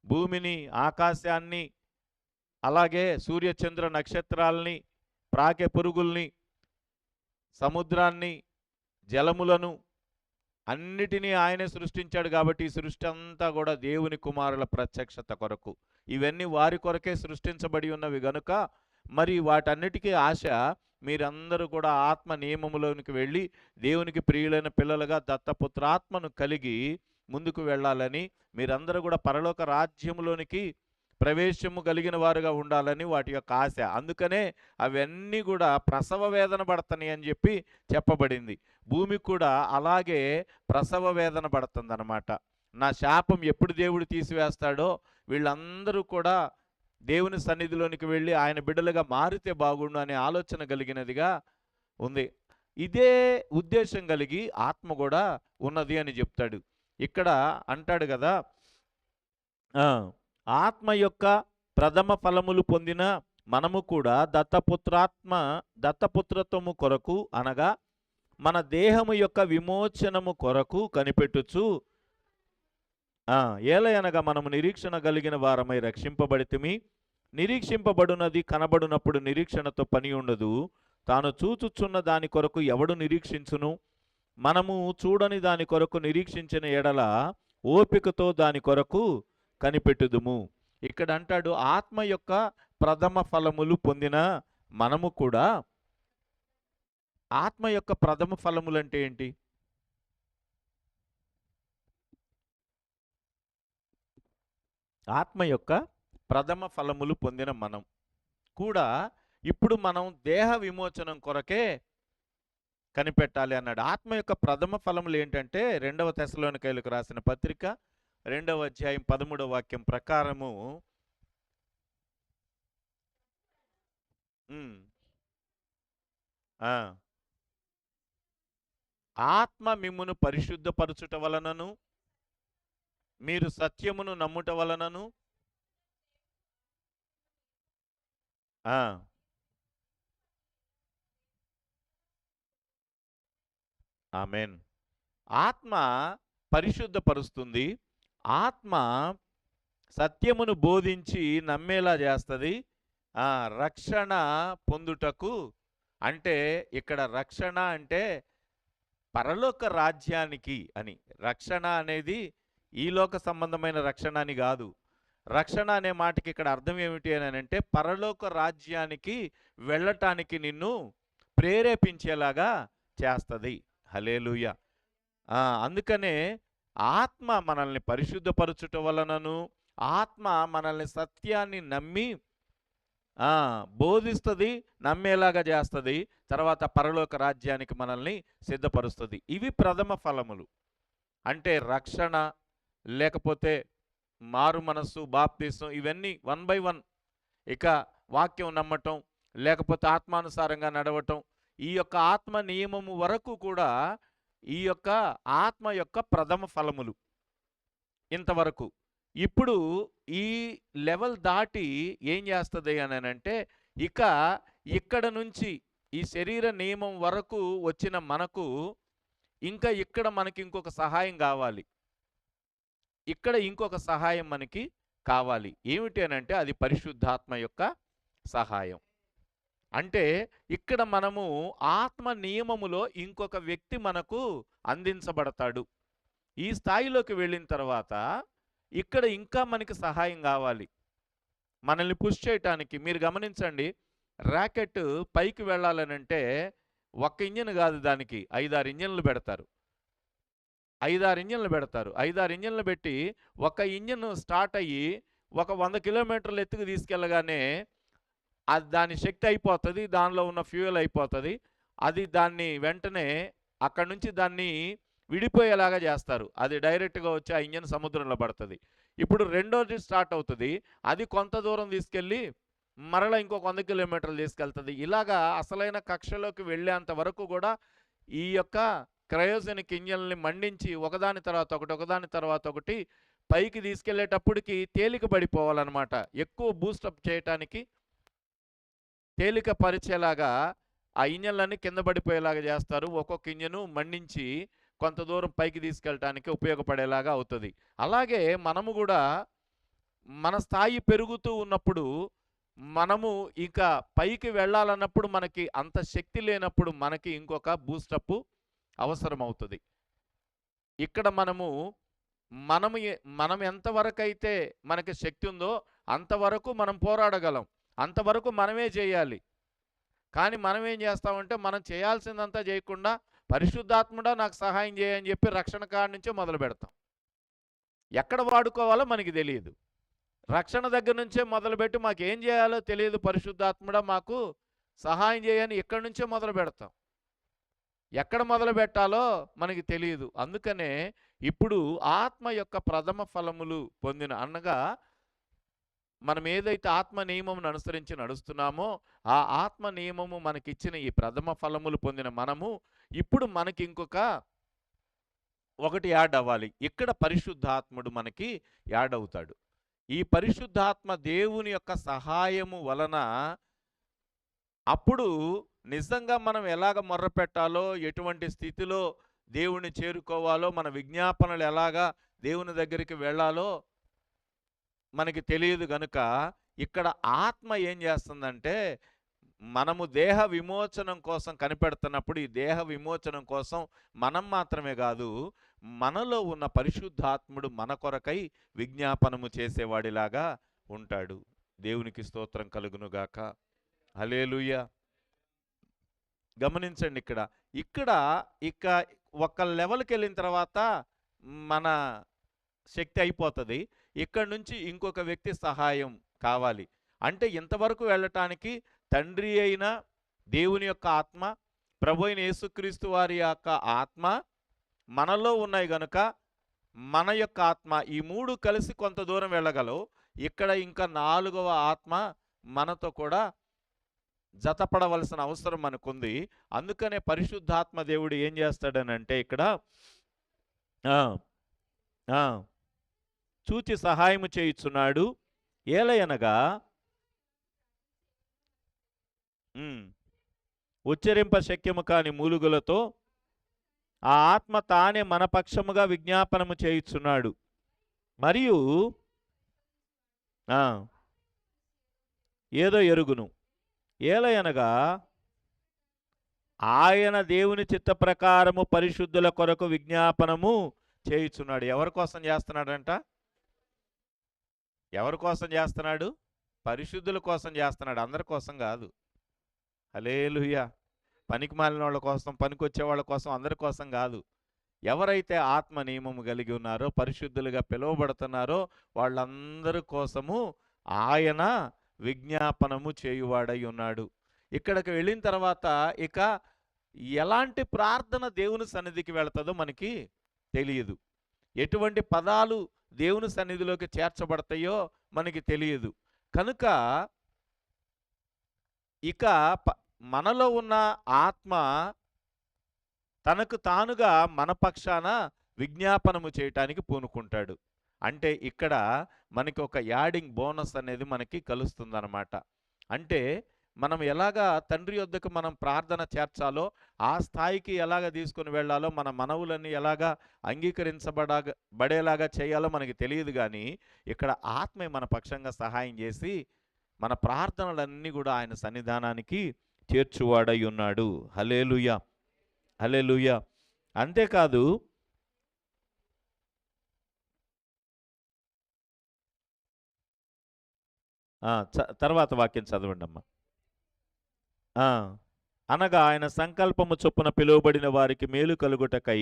భూమిని, ఆకాశాన్ని, అలాగే సూర్యచంద్ర నక్షత్రాలని, ప్రాకే పురుగుల్ని, సముద్రాన్ని, జలములను అన్నిటినీ ఆయనే సృష్టించాడు. కాబట్టి ఈ సృష్టి అంతా కూడా దేవుని కుమారుల ప్రత్యక్షత కొరకు, ఇవన్నీ వారి కొరకే సృష్టించబడి ఉన్నవి గనుక మరి వాటన్నిటికీ ఆశ మీరందరూ కూడా ఆత్మ నియమములోనికి వెళ్ళి దేవునికి ప్రియులైన పిల్లలుగా దత్తపుత్రాత్మను కలిగి ముందుకు వెళ్ళాలని, మీరందరూ కూడా పరలోక రాజ్యములోనికి ప్రవేశము కలిగిన వారుగా ఉండాలని వాటి యొక్క ఆశ. అందుకనే అవన్నీ కూడా ప్రసవ వేదన పడతాయి అని చెప్పి చెప్పబడింది. భూమి కూడా అలాగే ప్రసవ వేదన పడుతుందన్నమాట. నా శాపం ఎప్పుడు దేవుడు తీసివేస్తాడో, వీళ్ళందరూ కూడా దేవుని సన్నిధిలోనికి వెళ్ళి ఆయన బిడ్డలుగా మారితే బాగుండు అనే ఆలోచన కలిగినదిగా ఉంది. ఇదే ఉద్దేశం కలిగి ఆత్మ కూడా ఉన్నది అని చెప్తాడు. ఇక్కడ అంటాడు కదా, ఆత్మ యొక్క ప్రథమ ఫలములు పొందిన మనము కూడా దత్తపుత్రత్వము కొరకు అనగా మన దేహము యొక్క విమోచనము కొరకు కనిపెట్టుచు ఏలయనగా మనము నిరీక్షణ కలిగిన వారమై రక్షింపబడితిమి. నిరీక్షింపబడునది కనబడునప్పుడు నిరీక్షణతో పని ఉండదు. తాను చూచుచున్న దాని కొరకు ఎవడు నిరీక్షించును? మనము చూడని దాని కొరకు నిరీక్షించిన ఎడల ఓపికతో దాని కొరకు కనిపెట్టుదుము. ఇక్కడ అంటాడు, ఆత్మ యొక్క ప్రథమ ఫలములు పొందిన మనము కూడా. ఆత్మ యొక్క ప్రథమ ఫలములు అంటే ఏంటి? ఆత్మ యొక్క ప్రథమ ఫలములు పొందిన మనం కూడా ఇప్పుడు మనం దేహ విమోచనం కొరకే కనిపెట్టాలి అన్నాడు. ఆత్మ యొక్క ప్రథమ ఫలములు ఏంటంటే 2వ తెస్సలోనికైలకు రాసిన పత్రిక 2వ అధ్యాయం 13వ వాక్యం ప్రకారము ఆత్మ మిమ్మును పరిశుద్ధపరచుట వలనను మీరు సత్యమును నమ్ముట వలనను ఆమేన్. ఆత్మ పరిశుద్ధపరుస్తుంది. ఆత్మ సత్యమును బోధించి నమ్మేలా చేస్తుంది. రక్షణ పొందుటకు అంటే ఇక్కడ రక్షణ అంటే పరలోక రాజ్యానికి అని. రక్షణ అనేది ఈ లోక సంబంధమైన రక్షణ అని కాదు. రక్షణ అనే మాటకి ఇక్కడ అర్థం ఏమిటి అని అంటే పరలోక రాజ్యానికి వెళ్ళటానికి నిన్ను ప్రేరేపించేలాగా చేస్తుంది. హల్లెలూయా. అందుకనే ఆత్మ మనల్ని పరిశుద్ధపరచుట వలనను, ఆత్మ మనల్ని సత్యాన్ని నమ్మి బోధిస్తుంది, నమ్మేలాగా చేస్తుంది, తర్వాత పరలోక రాజ్యానికి మనల్ని సిద్ధపరుస్తుంది. ఇవి ప్రథమ ఫలములు. అంటే రక్షణ, లేకపోతే మారు మనస్సు, బాప్తిసం, ఇవన్నీ 1 by 1. ఇక వాక్యం నమ్మటం, లేకపోతే ఆత్మానుసారంగా నడవటం, ఈ యొక్క ఆత్మ నియమము వరకు కూడా ఈ యొక్క ఆత్మ యొక్క ప్రథమ ఫలములు ఇంతవరకు. ఇప్పుడు ఈ లెవెల్ దాటి ఏం చేస్తుంది అని అంటే ఇక ఇక్కడ నుంచి ఈ శరీర నియమం వరకు వచ్చిన మనకు ఇంకా ఇక్కడ మనకి ఇంకొక సహాయం కావాలి. ఇక్కడ ఇంకొక సహాయం మనకి కావాలి. ఏమిటి అని అంటే అది పరిశుద్ధాత్మ యొక్క సహాయం. అంటే ఇక్కడ మనము ఆత్మ నియమములో ఇంకొక వ్యక్తి మనకు అందించబడతాడు. ఈ స్థాయిలోకి వెళ్ళిన తర్వాత ఇక్కడ ఇంకా మనకి సహాయం కావాలి, మనల్ని పుష్ చేయటానికి. మీరు గమనించండి, ర్యాకెట్ పైకి వెళ్ళాలనంటే ఒక్క ఇంజన్ కాదు, దానికి 5-6 ఇంజన్లు పెడతారు. 5-6 ఇంజన్లు పెడతారు. 5-6 ఇంజన్లు పెట్టి ఒక ఇంజన్ స్టార్ట్ అయ్యి ఒక 100 కిలోమీటర్లు ఎత్తుకు తీసుకెళ్ళగానే అది దాని శక్తి అయిపోతుంది, దానిలో ఉన్న ఫ్యూయల్ అయిపోతుంది. అది దాన్ని వెంటనే అక్కడి నుంచి దాన్ని విడిపోయేలాగా చేస్తారు. అది డైరెక్ట్గా వచ్చి ఆ ఇంజన్ సముద్రంలో పడుతుంది. ఇప్పుడు రెండోది స్టార్ట్ అవుతుంది, అది కొంత దూరం తీసుకెళ్ళి మరలా ఇంకొక 100 కిలోమీటర్లు తీసుకెళ్తుంది. ఇలాగా అసలైన కక్షలోకి వెళ్ళేంత వరకు కూడా ఈ యొక్క క్రయోజనిక్ ఇంజన్ని మండించి ఒకదాని తర్వాత ఒకటి ఒకదాని తర్వాత ఒకటి పైకి తీసుకెళ్లేటప్పటికి తేలిక పడిపోవాలన్నమాట. ఎక్కువ బూస్టప్ చేయటానికి, తేలిక పరిచేలాగా ఆ ఇంజన్లన్నీ కింద పడిపోయేలాగా చేస్తారు. ఒక్కొక్క ఇంజను మండించి కొంత దూరం పైకి తీసుకెళ్ళటానికి ఉపయోగపడేలాగా అవుతుంది. అలాగే మనము కూడా మన స్థాయి పెరుగుతూ ఉన్నప్పుడు, మనము ఇంకా పైకి వెళ్ళాలన్నప్పుడు మనకి అంత శక్తి లేనప్పుడు మనకి ఇంకొక బూస్టప్ అవసరం అవుతుంది. ఇక్కడ మనం ఎంతవరకు అయితే మనకి శక్తి ఉందో అంతవరకు మనం పోరాడగలం, అంతవరకు మనమే చేయాలి. కానీ మనం ఏం చేస్తామంటే మనం చేయాల్సిందంతా చేయకుండా పరిశుద్ధాత్ముడా నాకు సహాయం చేయని చెప్పి రక్షణ కాడి నుంచే మొదలు పెడతాం. ఎక్కడ వాడుకోవాలో మనకి తెలియదు. రక్షణ దగ్గర నుంచే మొదలుపెట్టి మాకేం చేయాలో తెలియదు, పరిశుద్ధాత్ముడా మాకు సహాయం చేయని ఇక్కడి నుంచే మొదలు పెడతాం. ఎక్కడ మొదలు పెట్టాలో మనకి తెలియదు. అందుకనే ఇప్పుడు ఆత్మ యొక్క ప్రథమ ఫలములు పొందిన అనగా మనం ఏదైతే ఆత్మ నియమమును అనుసరించి నడుస్తున్నామో ఆ ఆత్మ నియమము మనకిచ్చిన ఈ ప్రథమ ఫలములు పొందిన మనము ఇప్పుడు మనకి ఇంకొక ఒకటి యాడ్ అవ్వాలి. ఇక్కడ పరిశుద్ధాత్ముడు మనకి యాడ్ అవుతాడు. ఈ పరిశుద్ధాత్మ దేవుని యొక్క సహాయము వలన అప్పుడు నిజంగా మనం ఎలాగ మొర్ర పెట్టాలో, ఎటువంటి స్థితిలో దేవుని చేరుకోవాలో, మన విజ్ఞాపనలు ఎలాగా దేవుని దగ్గరికి వెళ్ళాలో మనకి తెలియదు గనుక ఇక్కడ ఆత్మ ఏం చేస్తుందంటే మనము దేహ విమోచనం కోసం కనిపెడుతున్నప్పుడు ఈ దేహ విమోచనం కోసం మనం మాత్రమే కాదు, మనలో ఉన్న పరిశుద్ధాత్ముడు మన కొరకై విజ్ఞాపనము చేసేవాడిలాగా ఉంటాడు. దేవునికి స్తోత్రం కలుగునుగాక. హల్లెలూయా. గమనించండి, ఇక్కడ ఇక ఒక లెవెల్కి వెళ్ళిన తర్వాత మన శక్తి అయిపోతుంది. ఇక్కడ నుంచి ఇంకొక వ్యక్తి సహాయం కావాలి. అంటే ఇంతవరకు వెళ్ళటానికి తండ్రి అయిన దేవుని యొక్క ఆత్మ, ప్రభు అయిన యేసుక్రీస్తు వారి యొక్క ఆత్మ మనలో ఉన్నాయి గనుక మన యొక్క ఆత్మ, ఈ మూడు కలిసి కొంత దూరం వెళ్ళగలవు. ఇక్కడ ఇంకా నాలుగవ ఆత్మ మనతో కూడా జతపడవలసిన అవసరం మనకుంది. అందుకనే పరిశుద్ధాత్మ దేవుడు ఏం చేస్తాడనంటే ఇక్కడ చూచి సహాయము చేయుచున్నాడు. ఏలయనగా ఉచ్చరింప శక్యము కాని మూలుగులతో ఆ ఆత్మ తానే మన పక్షముగా విజ్ఞాపనము చేయుచున్నాడు. మరియు ఏదో ఎరుగును. ఏలయనగా ఆయన దేవుని చిత్త ప్రకారము పరిశుద్ధుల కొరకు విజ్ఞాపనము చేయుచున్నాడు. ఎవరి కోసం చేస్తున్నాడంట? ఎవరి కోసం చేస్తున్నాడు? పరిశుద్ధుల కోసం చేస్తున్నాడు, అందరి కోసం కాదు. హల్లెలూయా. పనికి మాలిన వాళ్ళ కోసం, పనికొచ్చే వాళ్ళ కోసం, అందరి కోసం కాదు. ఎవరైతే ఆత్మ నియమము కలిగి ఉన్నారో, పరిశుద్ధులుగా పిలువబడుతున్నారో వాళ్ళందరి కోసము ఆయన విజ్ఞాపనము చేయువాడై ఉన్నాడు. ఇక్కడికి వెళ్ళిన తర్వాత ఇక ఎలాంటి ప్రార్థన దేవుని సన్నిధికి వెళుతుందో మనకి తెలియదు. ఎటువంటి పదాలు దేవుని సన్నిధిలోకి చేర్చబడతాయో మనకి తెలియదు. కనుక ఇక మనలో ఉన్న ఆత్మ తనకు తానుగా మన పక్షాన విజ్ఞాపనము చేయటానికి పూనుకుంటాడు. అంటే ఇక్కడ మనకి ఒక యాడింగ్ బోనస్ అనేది మనకి కలుస్తుందన్నమాట. అంటే మనం ఎలాగా తండ్రి యొద్దకు మనం ప్రార్థన చేర్చాలో, ఆ స్థాయికి ఎలాగ తీసుకుని వెళ్ళాలో, మన మనవులన్నీ ఎలాగా అంగీకరించబడేలాగా చేయాలో మనకి తెలియదు. కానీ ఇక్కడ ఆత్మే మన పక్షంగా సహాయం చేసి మన ప్రార్థనలన్నీ కూడా ఆయన సన్నిధానానికి చేర్చువాడై ఉన్నాడు. హల్లెలూయా, హల్లెలూయా. అంతేకాదు తర్వాత వాక్యం చదవండి అమ్మా. అనగా ఆయన సంకల్పము చొప్పున పిలువబడిన వారికి మేలు కలుగుటకై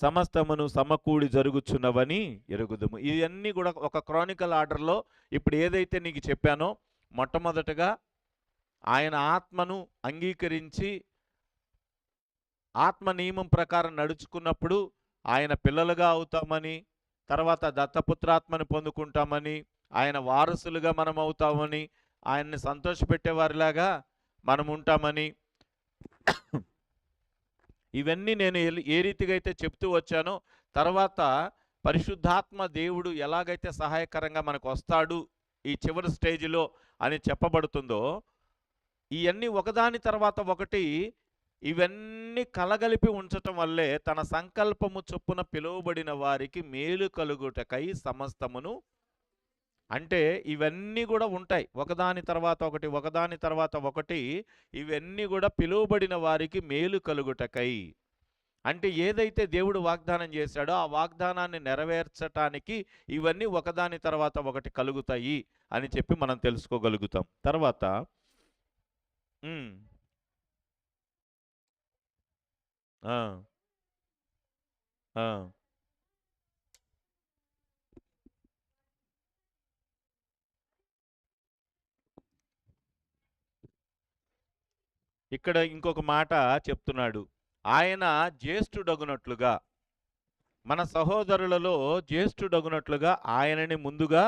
సమస్తమును సమకూడి జరుగుచున్నవని ఎరుగుదుము. ఇవన్నీ కూడా ఒక క్రానికల్ ఆర్డర్లో ఇప్పుడు ఏదైతే నీకు చెప్పానో, మొట్టమొదటగా ఆయన ఆత్మను అంగీకరించి ఆత్మ నియమం ప్రకారం నడుచుకున్నప్పుడు ఆయన పిల్లలుగా అవుతామని, తర్వాత దత్తపుత్రాత్మని పొందుకుంటామని, ఆయన వారసులుగా మనం అవుతామని, ఆయన్ని సంతోషపెట్టేవారిలాగా మనం ఉంటామని, ఇవన్నీ నేను ఏ రీతిగా అయితే చెప్తూ వచ్చానో, తర్వాత పరిశుద్ధాత్మ దేవుడు ఎలాగైతే సహాయకరంగా మనకు వస్తాడు ఈ చివరి స్టేజిలో అని చెప్పబడుతుందో, ఇవన్నీ ఒకదాని తర్వాత ఒకటి ఇవన్నీ కలగలిపి ఉంచటం వల్లే తన సంకల్పము చొప్పున పిలువబడిన వారికి మేలు కలుగుటకై సమస్తమును, అంటే ఇవన్నీ కూడా ఉంటాయి ఒకదాని తర్వాత ఒకటి, ఒకదాని తర్వాత ఒకటి. ఇవన్నీ కూడా పిలువబడిన వారికి మేలు కలుగుటకై, అంటే ఏదైతే దేవుడు వాగ్దానం చేశాడో ఆ వాగ్దానాన్ని నెరవేర్చటానికి ఇవన్నీ ఒకదాని తర్వాత ఒకటి కలుగుతాయి అని చెప్పి మనం తెలుసుకోగలుగుతాం. తర్వాత హ్మ్. ఆ! ఆ! ఇక్కడ ఇంకొక మాట చెప్తున్నాడు. ఆయన జ్యేష్ఠుడగునట్లుగా, మన సహోదరులలో జ్యేష్ఠుడగునట్లుగా ఆయనని ముందుగా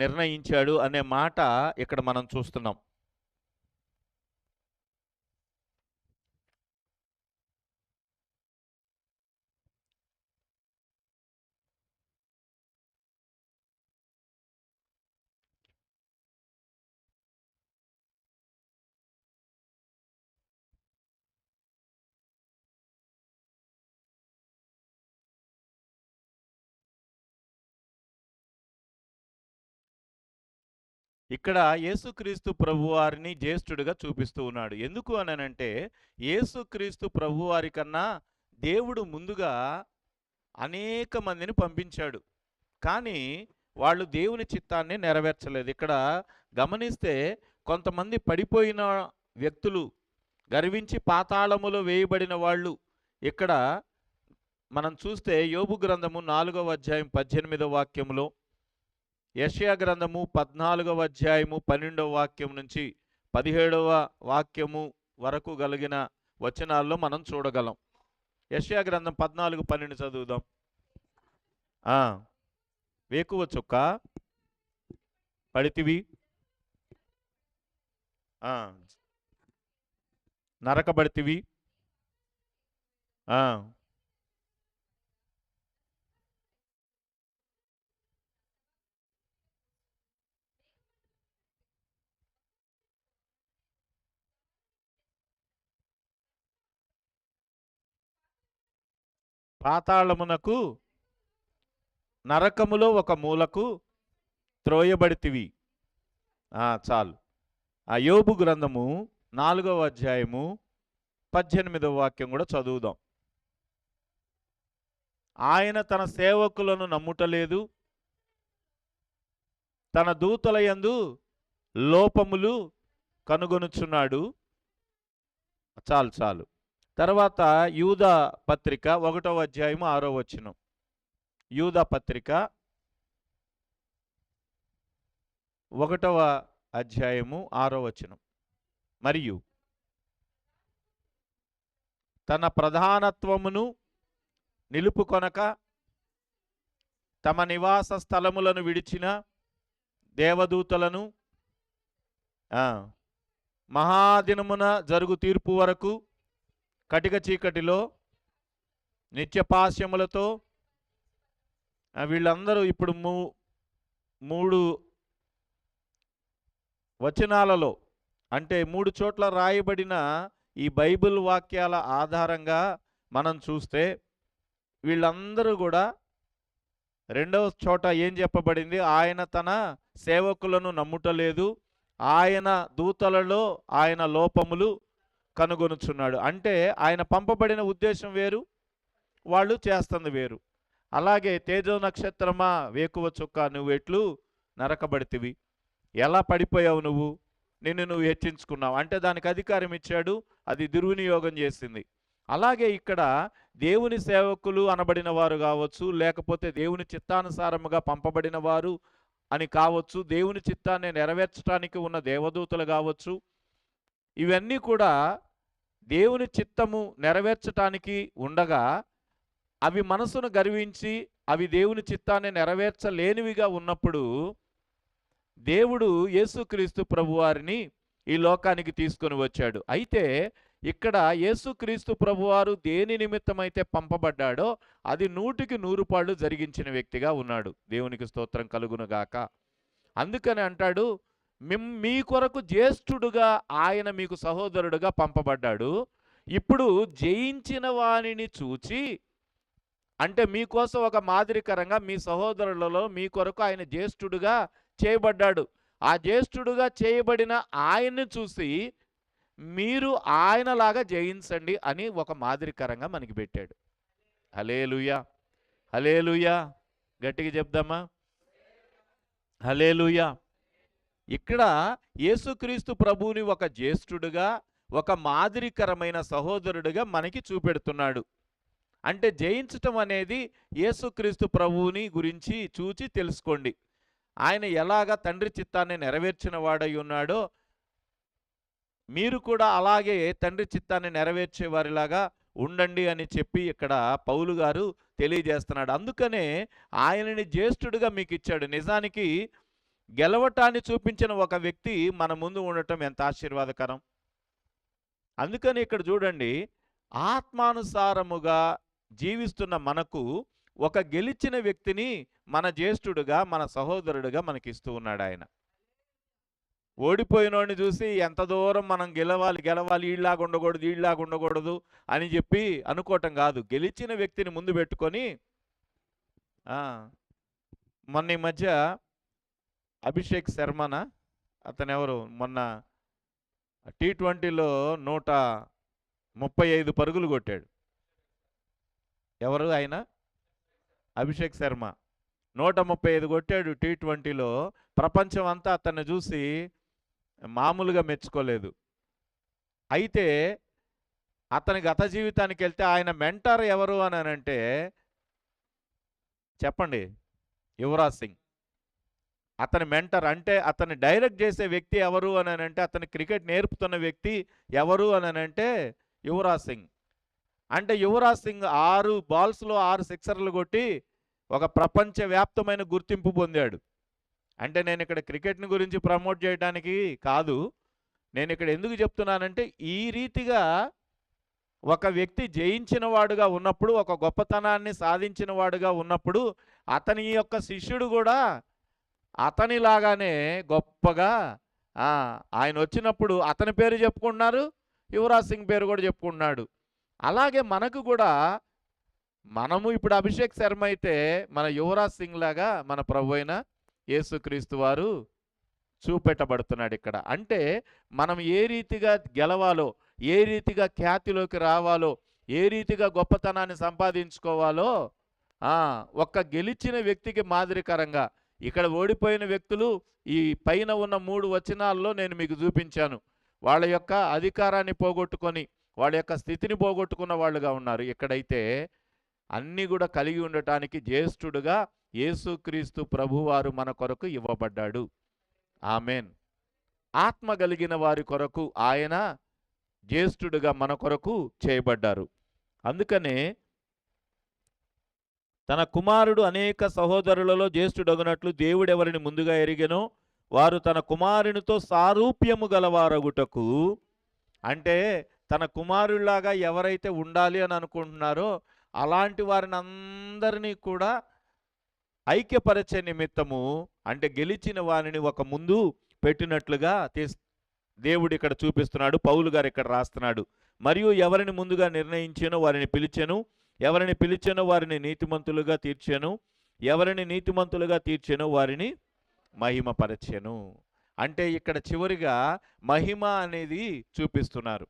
నిర్ణయించాడు అనే మాట ఇక్కడ మనం చూస్తున్నాం. ఇక్కడ యేసుక్రీస్తు ప్రభువారిని జ్యేష్ఠుడిగా చూపిస్తూ ఉన్నాడు. ఎందుకు అనంటే యేసుక్రీస్తు ప్రభువారి కన్నా దేవుడు ముందుగా అనేక మందిని పంపించాడు. కానీ వాళ్ళు దేవుని చిత్తాన్ని నెరవేర్చలేదు. ఇక్కడ గమనిస్తే కొంతమంది పడిపోయిన వ్యక్తులు, గర్వించి పాతాళములో వేయబడిన వాళ్ళు ఇక్కడ మనం చూస్తే యోబు గ్రంథము 4వ అధ్యాయం 18వ వాక్యములో, యెషయా గ్రంథము 14వ అధ్యాయము 12వ వాక్యం నుంచి 17వ వాక్యము వరకు కలిగిన వచనాల్లో మనం చూడగలం. యెషయా గ్రంథం 14:12 చదువుదాం. ఆ వేకువ చుక్క పడితివి, ఆ నరకబడితివి, ఆ పాతాళమునకు, నరకములో ఒక మూలకు త్రోయబడితివి. చాలు. ఆ యోబు గ్రంథము 4వ అధ్యాయము 18వ వాక్యం కూడా చదువుదాం. ఆయన తన సేవకులను నమ్ముటలేదు, తన దూతల యందు లోపములు కనుగొనుచున్నాడు. చాలు చాలు. తర్వాత యూదా పత్రిక 1వ అధ్యాయము 6వ వచనం. యూదా పత్రిక 1వ అధ్యాయము 6వ వచనం. మరియు తన ప్రధానత్వమును నిలుపుకొనక తమ నివాస స్థలములను విడిచిన దేవదూతలను మహాదినమున జరుగు తీర్పు వరకు కటిక చీకటిలో నిత్యపాశ్యములతో, వీళ్ళందరూ ఇప్పుడు 3 వచనాలలో, అంటే 3 చోట్ల రాయబడిన ఈ బైబిల్ వాక్యాల ఆధారంగా మనం చూస్తే వీళ్ళందరూ కూడా రెండవ చోట ఏం చెప్పబడింది? ఆయన తన సేవకులను నమ్ముటలేదు, ఆయన దూతలలో ఆయన లోపములు కనుగొనుచున్నాడు. అంటే ఆయన పంపబడిన ఉద్దేశం వేరు, వాళ్ళు చేస్తుంది వేరు. అలాగే తేజో నక్షత్రమా వేకువ చుక్క నువ్వు ఎట్లు నరకబడితివి, ఎలా పడిపోయావు నువ్వు, నిన్ను నువ్వు హెచ్చించుకున్నావు అంటే దానికి అధికారం ఇచ్చాడు, అది దుర్వినియోగం చేసింది. అలాగే ఇక్కడ దేవుని సేవకులు అనబడిన వారు కావచ్చు, లేకపోతే దేవుని చిత్తానుసారముగా పంపబడిన వారు అని కావచ్చు, దేవుని చిత్తాన్ని నెరవేర్చడానికి ఉన్న దేవదూతలు కావచ్చు, ఇవన్నీ కూడా దేవుని చిత్తము నెరవేర్చటానికి ఉండగా అవి మనసును గర్వించి అవి దేవుని చిత్తాన్ని నెరవేర్చలేనివిగా ఉన్నప్పుడు దేవుడు యేసుక్రీస్తు ప్రభువారిని ఈ లోకానికి తీసుకొని వచ్చాడు. అయితే ఇక్కడ యేసుక్రీస్తు ప్రభువారు దేని నిమిత్తమైతే పంపబడ్డాడో అది 100కి 100 పాళ్ళు జరిగించిన వ్యక్తిగా ఉన్నాడు. దేవునికి స్తోత్రం కలుగునుగాక. అందుకని అంటాడు, మీ కొరకు జ్యేష్ఠుడుగా ఆయన మీకు సహోదరుడుగా పంపబడ్డాడు. ఇప్పుడు జయించిన వానిని చూచి, అంటే మీకోసం ఒక మాదిరికరంగా మీ సహోదరులలో మీ కొరకు ఆయన జ్యేష్ఠుడుగా చేయబడ్డాడు. ఆ జ్యేష్ఠుడుగా చేయబడిన ఆయన్ని చూసి మీరు ఆయనలాగా జయించండి అని ఒక మాదిరికరంగా మనకి పెట్టాడు. హల్లెలూయా, హల్లెలూయా. గట్టిగా చెప్దామా? హల్లెలూయా. ఇక్కడ యేసుక్రీస్తు ప్రభువుని ఒక జ్యేష్ఠుడుగా, ఒక మాదిరికరమైన సహోదరుడిగా మనకి చూపెడుతున్నాడు. అంటే జయించటం అనేది యేసుక్రీస్తు ప్రభువుని గురించి చూచి తెలుసుకోండి. ఆయన ఎలాగా తండ్రి చిత్తాన్ని నెరవేర్చిన వాడై ఉన్నాడో మీరు కూడా అలాగే తండ్రి చిత్తాన్ని నెరవేర్చే వారిలాగా ఉండండి అని చెప్పి ఇక్కడ పౌలు గారు తెలియజేస్తున్నాడు. అందుకనే ఆయనని జ్యేష్ఠుడిగా మీకు ఇచ్చాడు. నిజానికి గెలవటాన్ని చూపించిన ఒక వ్యక్తి మన ముందు ఉండటం ఎంత ఆశీర్వాదకరం. అందుకని ఇక్కడ చూడండి, ఆత్మానుసారముగా జీవిస్తున్న మనకు ఒక గెలిచిన వ్యక్తిని మన జ్యేష్ఠుడుగా, మన సహోదరుడుగా మనకిస్తూ ఉన్నాడు ఆయన. ఓడిపోయినోడిని చూసి ఎంత దూరం మనం గెలవాలి గెలవాలి, ఈళ్ళలాగా ఉండకూడదు ఈళ్ళలాగా ఉండకూడదు అని చెప్పి అనుకోవటం కాదు. గెలిచిన వ్యక్తిని ముందు పెట్టుకొని మొన్న ఈ మధ్య అభిషేక్ శర్మన అతను ఎవరు మొన్న T20లో 135 పరుగులు కొట్టాడు. ఎవరు ఆయన? అభిషేక్ శర్మ 135 కొట్టాడు T20లో. ప్రపంచం అంతా అతన్ని చూసి మామూలుగా మెచ్చుకోలేదు. అయితే అతని గత జీవితానికి వెళ్తే ఆయన మెంటర్ ఎవరు అని అంటే చెప్పండి, యువరాజ్ సింగ్. అతని మెంటర్ అంటే అతన్ని డైరెక్ట్ చేసే వ్యక్తి ఎవరు అని అంటే, అతని క్రికెట్ నేర్పుతున్న వ్యక్తి ఎవరు అని అంటే యువరాజ్ సింగ్. అంటే యువరాజ్ సింగ్ 6 బాల్స్లో 6 సిక్సర్లు కొట్టి ఒక ప్రపంచవ్యాప్తమైన గుర్తింపు పొందాడు. అంటే నేను ఇక్కడ క్రికెట్ని గురించి ప్రమోట్ చేయడానికి కాదు, నేను ఇక్కడ ఎందుకు చెప్తున్నానంటే, ఈ రీతిగా ఒక వ్యక్తి జయించిన వాడుగా ఉన్నప్పుడు, ఒక గొప్పతనాన్ని సాధించిన వాడుగా ఉన్నప్పుడు, అతని యొక్క శిష్యుడు కూడా అతనిలాగానే గొప్పగా ఆయన వచ్చినప్పుడు అతని పేరు చెప్పుకుంటున్నారు, యువరాజ్ సింగ్ పేరు కూడా చెప్పుకుంటున్నాడు. అలాగే మనకు కూడా, మనము ఇప్పుడు అభిషేక్ శర్మ అయితే మన యువరాజ్ సింగ్ లాగా మన ప్రభు అయిన యేసుక్రీస్తు వారు చూపెట్టబడుతున్నాడు ఇక్కడ. అంటే మనం ఏ రీతిగా గెలవాలో, ఏ రీతిగా ఖ్యాతిలోకి రావాలో, ఏ రీతిగా గొప్పతనాన్ని సంపాదించుకోవాలో ఒక్క గెలిచిన వ్యక్తికి మాదిరికరంగా. ఇక్కడ ఓడిపోయిన వ్యక్తులు ఈ పైన ఉన్న 3 వచనాల్లో నేను మీకు చూపించాను. వాళ్ళ యొక్క అధికారాన్ని పోగొట్టుకొని, వాళ్ళ యొక్క స్థితిని పోగొట్టుకున్న వాళ్ళుగా ఉన్నారు. ఇక్కడైతే అన్నీ కూడా కలిగి ఉండటానికి జ్యేష్ఠుడుగా యేసుక్రీస్తు ప్రభువారు మన కొరకు ఇవ్వబడ్డాడు. ఆమెన్. ఆత్మ కలిగిన వారి కొరకు ఆయన జ్యేష్ఠుడుగా మన కొరకు చేయబడ్డారు. అందుకనే తన కుమారుడు అనేక సహోదరులలో జ్యేష్ఠుడగునట్లు దేవుడెవరిని ముందుగా ఎరిగెనో వారు తన కుమారునితో సారూప్యము గలవారగుటకు, అంటే తన కుమారుడిలాగా ఎవరైతే ఉండాలి అని అనుకుంటున్నారో అలాంటి వారిని అందరినీ కూడా ఐక్యపరచే నిమిత్తము, అంటే గెలిచిన వారిని ఒక ముందు పెట్టినట్లుగా దేవుడు ఇక్కడ చూపిస్తున్నాడు. పౌలు గారు ఇక్కడ రాస్తున్నాడు. మరియు ఎవరిని ముందుగా నిర్ణయించానో వారిని పిలిచెను, ఎవరిని పిలిచెనో వారిని నీతిమంతులుగా తీర్చెను, ఎవరిని నీతిమంతులుగా తీర్చెనో వారిని మహిమపరచెను. అంటే ఇక్కడ చివరిగా మహిమ అనేది చూపిస్తున్నారు.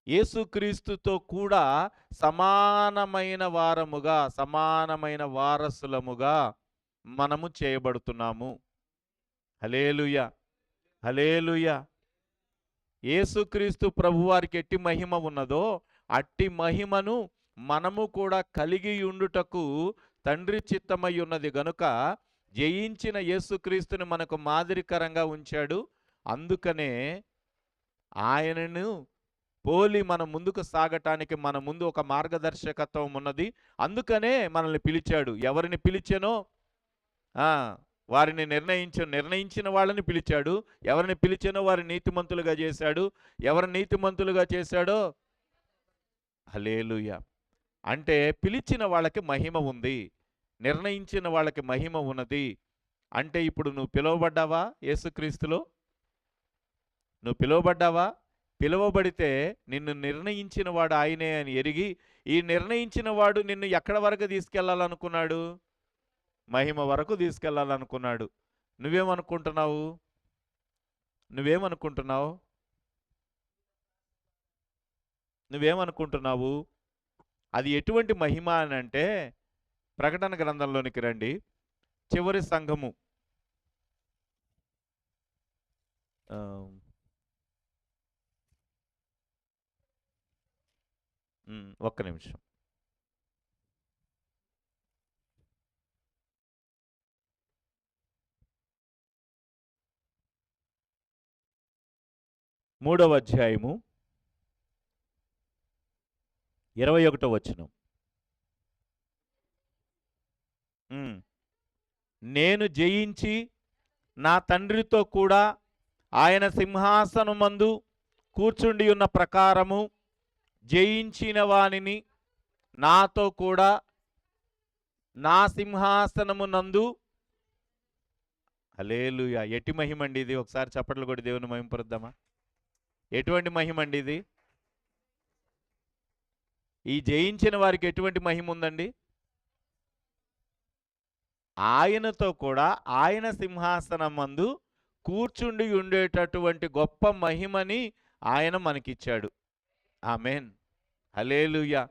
యేసుక్రీస్తుతో కూడా సమానమైన వారముగా, సమానమైన వారసులముగా మనము చేయబడుతున్నాము. హల్లెలూయా, హల్లెలూయా. యేసుక్రీస్తు ప్రభువారికి ఎట్టి మహిమ ఉన్నదో అట్టి మహిమను మనము కూడా కలిగి ఉండుటకు తండ్రి చిత్తమై ఉన్నది గనుక జయించిన యేసుక్రీస్తుని మనకు మాదిరికరంగా ఉంచాడు. అందుకనే ఆయనను పోలి మనం ముందుకు సాగటానికి మన ముందు ఒక మార్గదర్శకత్వం ఉన్నది. అందుకనే మనల్ని పిలిచాడు. ఎవరిని పిలిచానో వారిని నిర్ణయించిన వాళ్ళని పిలిచాడు. ఎవరిని పిలిచానో వారిని నీతిమంతులుగా చేశాడు. ఎవరిని నీతిమంతులుగా చేశాడో హల్లెలూయా. అంటే పిలిచిన వాళ్ళకి మహిమ ఉంది, నిర్ణయించిన వాళ్ళకి మహిమ ఉన్నది. అంటే ఇప్పుడు నువ్వు పిలువబడ్డావా? యేసుక్రీస్తులో నువ్వు పిలువబడ్డావా? పిలువబడితే నిన్ను నిర్ణయించిన వాడు ఆయనే అని ఎరిగి, ఈ నిర్ణయించిన వాడు నిన్ను ఎక్కడి వరకు తీసుకెళ్లాలనుకున్నాడు? మహిమ వరకు తీసుకెళ్లాలనుకున్నాడు. నువ్వేమనుకుంటున్నావు? నువ్వేమనుకుంటున్నావు? నువ్వేమనుకుంటున్నావు? అది ఎటువంటి మహిమ అని అంటే, ప్రకటన గ్రంథంలోనికి రండి. చివరి సంఘము ఆ, ఒక్క నిమిషం. మూడవ అధ్యాయము 21వ వచనం. ఉమ్. నేను జయించి నా తండ్రితో కూడా ఆయన సింహాసనమందు కూర్చుండి ఉన్న ప్రకారము జయించిన వానిని నాతో కూడా నా సింహాసనమునందు. హల్లెలూయా. ఎట్టి మహిమండి ఇది? ఒకసారి చప్పట్లు కొట్టి దేవుని మహిమపరుద్దామా? ఎటువంటి మహిమండి ఇది? ఈ జయించిన వారికి ఎటువంటి మహిమ ఉందండి? ఆయనతో కూడా ఆయన సింహాసనమందు కూర్చుండి ఉండేటటువంటి గొప్ప మహిమని ఆయన మనకిచ్చాడు. ఆమేన్. హల్లెలూయా.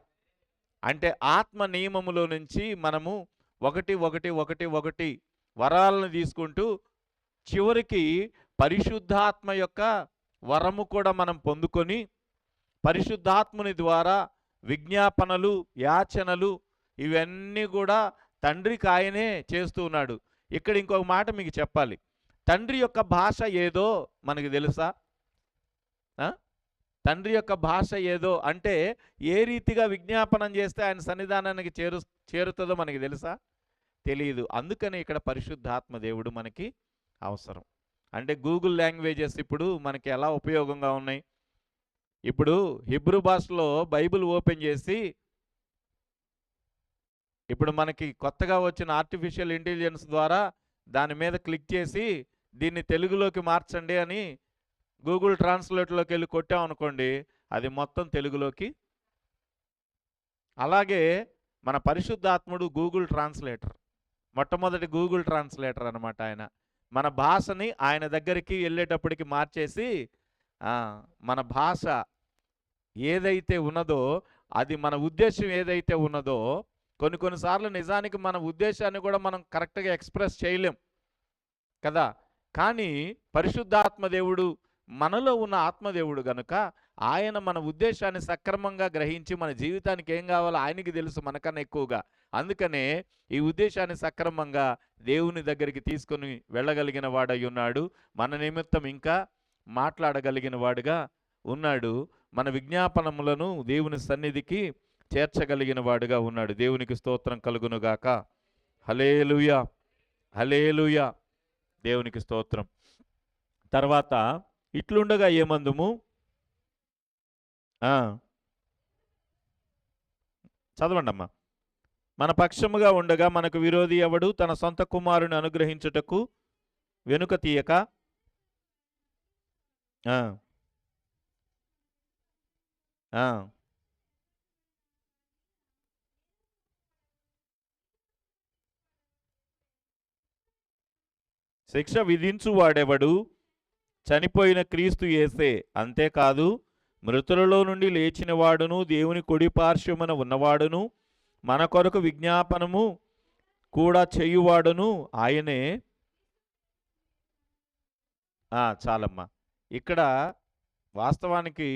అంటే ఆత్మ నియమములో నుంచి మనము ఒకటి ఒకటి ఒకటి ఒకటి వరాలను తీసుకుంటూ చివరికి పరిశుద్ధాత్మ యొక్క వరము కూడా మనం పొందుకొని పరిశుద్ధాత్ముని ద్వారా విజ్ఞాపనలు, యాచనలు ఇవన్నీ కూడా తండ్రికి ఆయనే చేస్తూ ఉన్నాడు. ఇక్కడ ఇంకొక మాట మీకు చెప్పాలి. తండ్రి యొక్క భాష ఏదో మనకు తెలుసా? తండ్రి యొక్క భాష ఏదో అంటే ఏ రీతిగా విజ్ఞాపనం చేస్తే ఆయన సన్నిధానానికి చేరుతుందో మనకి తెలుసా? తెలియదు. అందుకని ఇక్కడ పరిశుద్ధాత్మ దేవుడు మనకి అవసరం. అంటే గూగుల్ లాంగ్వేజెస్ ఇప్పుడు మనకి ఎలా ఉపయోగంగా ఉన్నాయి? ఇప్పుడు హిబ్రూ భాషలో బైబిల్ ఓపెన్ చేసి ఇప్పుడు మనకి కొత్తగా వచ్చిన ఆర్టిఫిషియల్ ఇంటెలిజెన్స్ ద్వారా దాని మీద క్లిక్ చేసి దీన్ని తెలుగులోకి మార్చండి అని గూగుల్ ట్రాన్స్లేట్లోకి వెళ్ళి కొట్టామనుకోండి, అది మొత్తం తెలుగులోకి. అలాగే మన పరిశుద్ధాత్ముడు గూగుల్ ట్రాన్స్లేటర్, మొట్టమొదటి గూగుల్ ట్రాన్స్లేటర్ అనమాట ఆయన. మన భాషని ఆయన దగ్గరికి వెళ్ళేటప్పటికి మార్చేసి మన భాష ఏదైతే ఉన్నదో అది మన ఉద్దేశం ఏదైతే ఉన్నదో కొన్నిసార్లు నిజానికి మన ఉద్దేశాన్ని కూడా మనం కరెక్ట్గా ఎక్స్ప్రెస్ చేయలేం కదా. కానీ పరిశుద్ధాత్మ దేవుడు మనలో ఉన్న ఆత్మదేవుడు గనుక ఆయన మన ఉద్దేశాన్ని సక్రమంగా గ్రహించి మన జీవితానికి ఏం కావాలో ఆయనకి తెలుసు మనకన్నా ఎక్కువగా. అందుకనే ఈ ఉద్దేశాన్ని సక్రమంగా దేవుని దగ్గరికి తీసుకొని వెళ్ళగలిగిన వాడై ఉన్నాడు. మన నిమిత్తం ఇంకా మాట్లాడగలిగిన వాడుగా ఉన్నాడు. మన విజ్ఞాపనములను దేవుని సన్నిధికి చేర్చగలిగిన వాడుగా ఉన్నాడు. దేవునికి స్తోత్రం కలుగునుగాక. హల్లెలూయా, హల్లెలూయా. దేవునికి స్తోత్రం. తర్వాత ఇట్లుండగా ఏమందుము? చదవండి అమ్మా. మన పక్షముగా ఉండగా మనకు విరోధి ఎవడు? తన సొంత కుమారుని అనుగ్రహించుటకు వెనుక తీయక శిక్ష విధించువాడెవడు? చనిపోయిన క్రీస్తు యేసే. అంతేకాదు మృతులలో నుండి లేచిన వాడును దేవుని కుడి పార్శ్వమున ఉన్నవాడును మన కొరకు విజ్ఞాపనము కూడా చేయువాడును ఆయనే. చాలమ్మా. ఇక్కడ వాస్తవానికి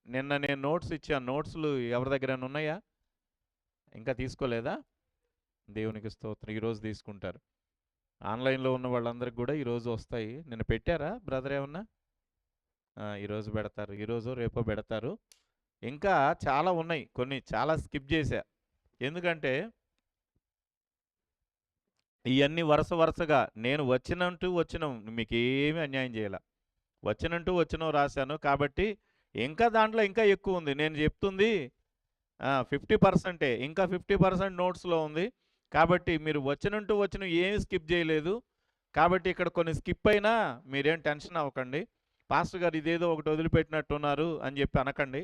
నిన్న నేను నోట్స్ ఇచ్చాను. నోట్స్లు ఎవరి దగ్గరైనా ఉన్నాయా? ఇంకా తీసుకోలేదా? దేవునికి స్తోత్రం. ఈరోజు తీసుకుంటారు. ఆన్లైన్లో ఉన్న వాళ్ళందరికీ కూడా ఈరోజు వస్తాయి. నిన్న పెట్టారా బ్రదర్ ఏమన్నా? ఈరోజు పెడతారు. ఈరోజు రేపో పెడతారు. ఇంకా చాలా ఉన్నాయి. కొన్ని చాలా స్కిప్ చేశా. ఎందుకంటే ఇవన్నీ వరుసగా నేను వచ్చిన మీకు ఏమీ అన్యాయం చేయాల. వచ్చినో రాశాను. కాబట్టి ఇంకా దాంట్లో ఇంకా ఎక్కువ ఉంది. నేను చెప్తుంది 50%. ఇంకా 50% నోట్స్లో ఉంది. కాబట్టి మీరు వచ్చిన ఏమి స్కిప్ చేయలేదు. కాబట్టి ఇక్కడ కొన్ని స్కిప్ అయినా మీరేం టెన్షన్ అవ్వకండి. పాస్టర్ గారు ఇదేదో ఒకటి వదిలిపెట్టినట్టున్నారు అని చెప్పి అనకండి.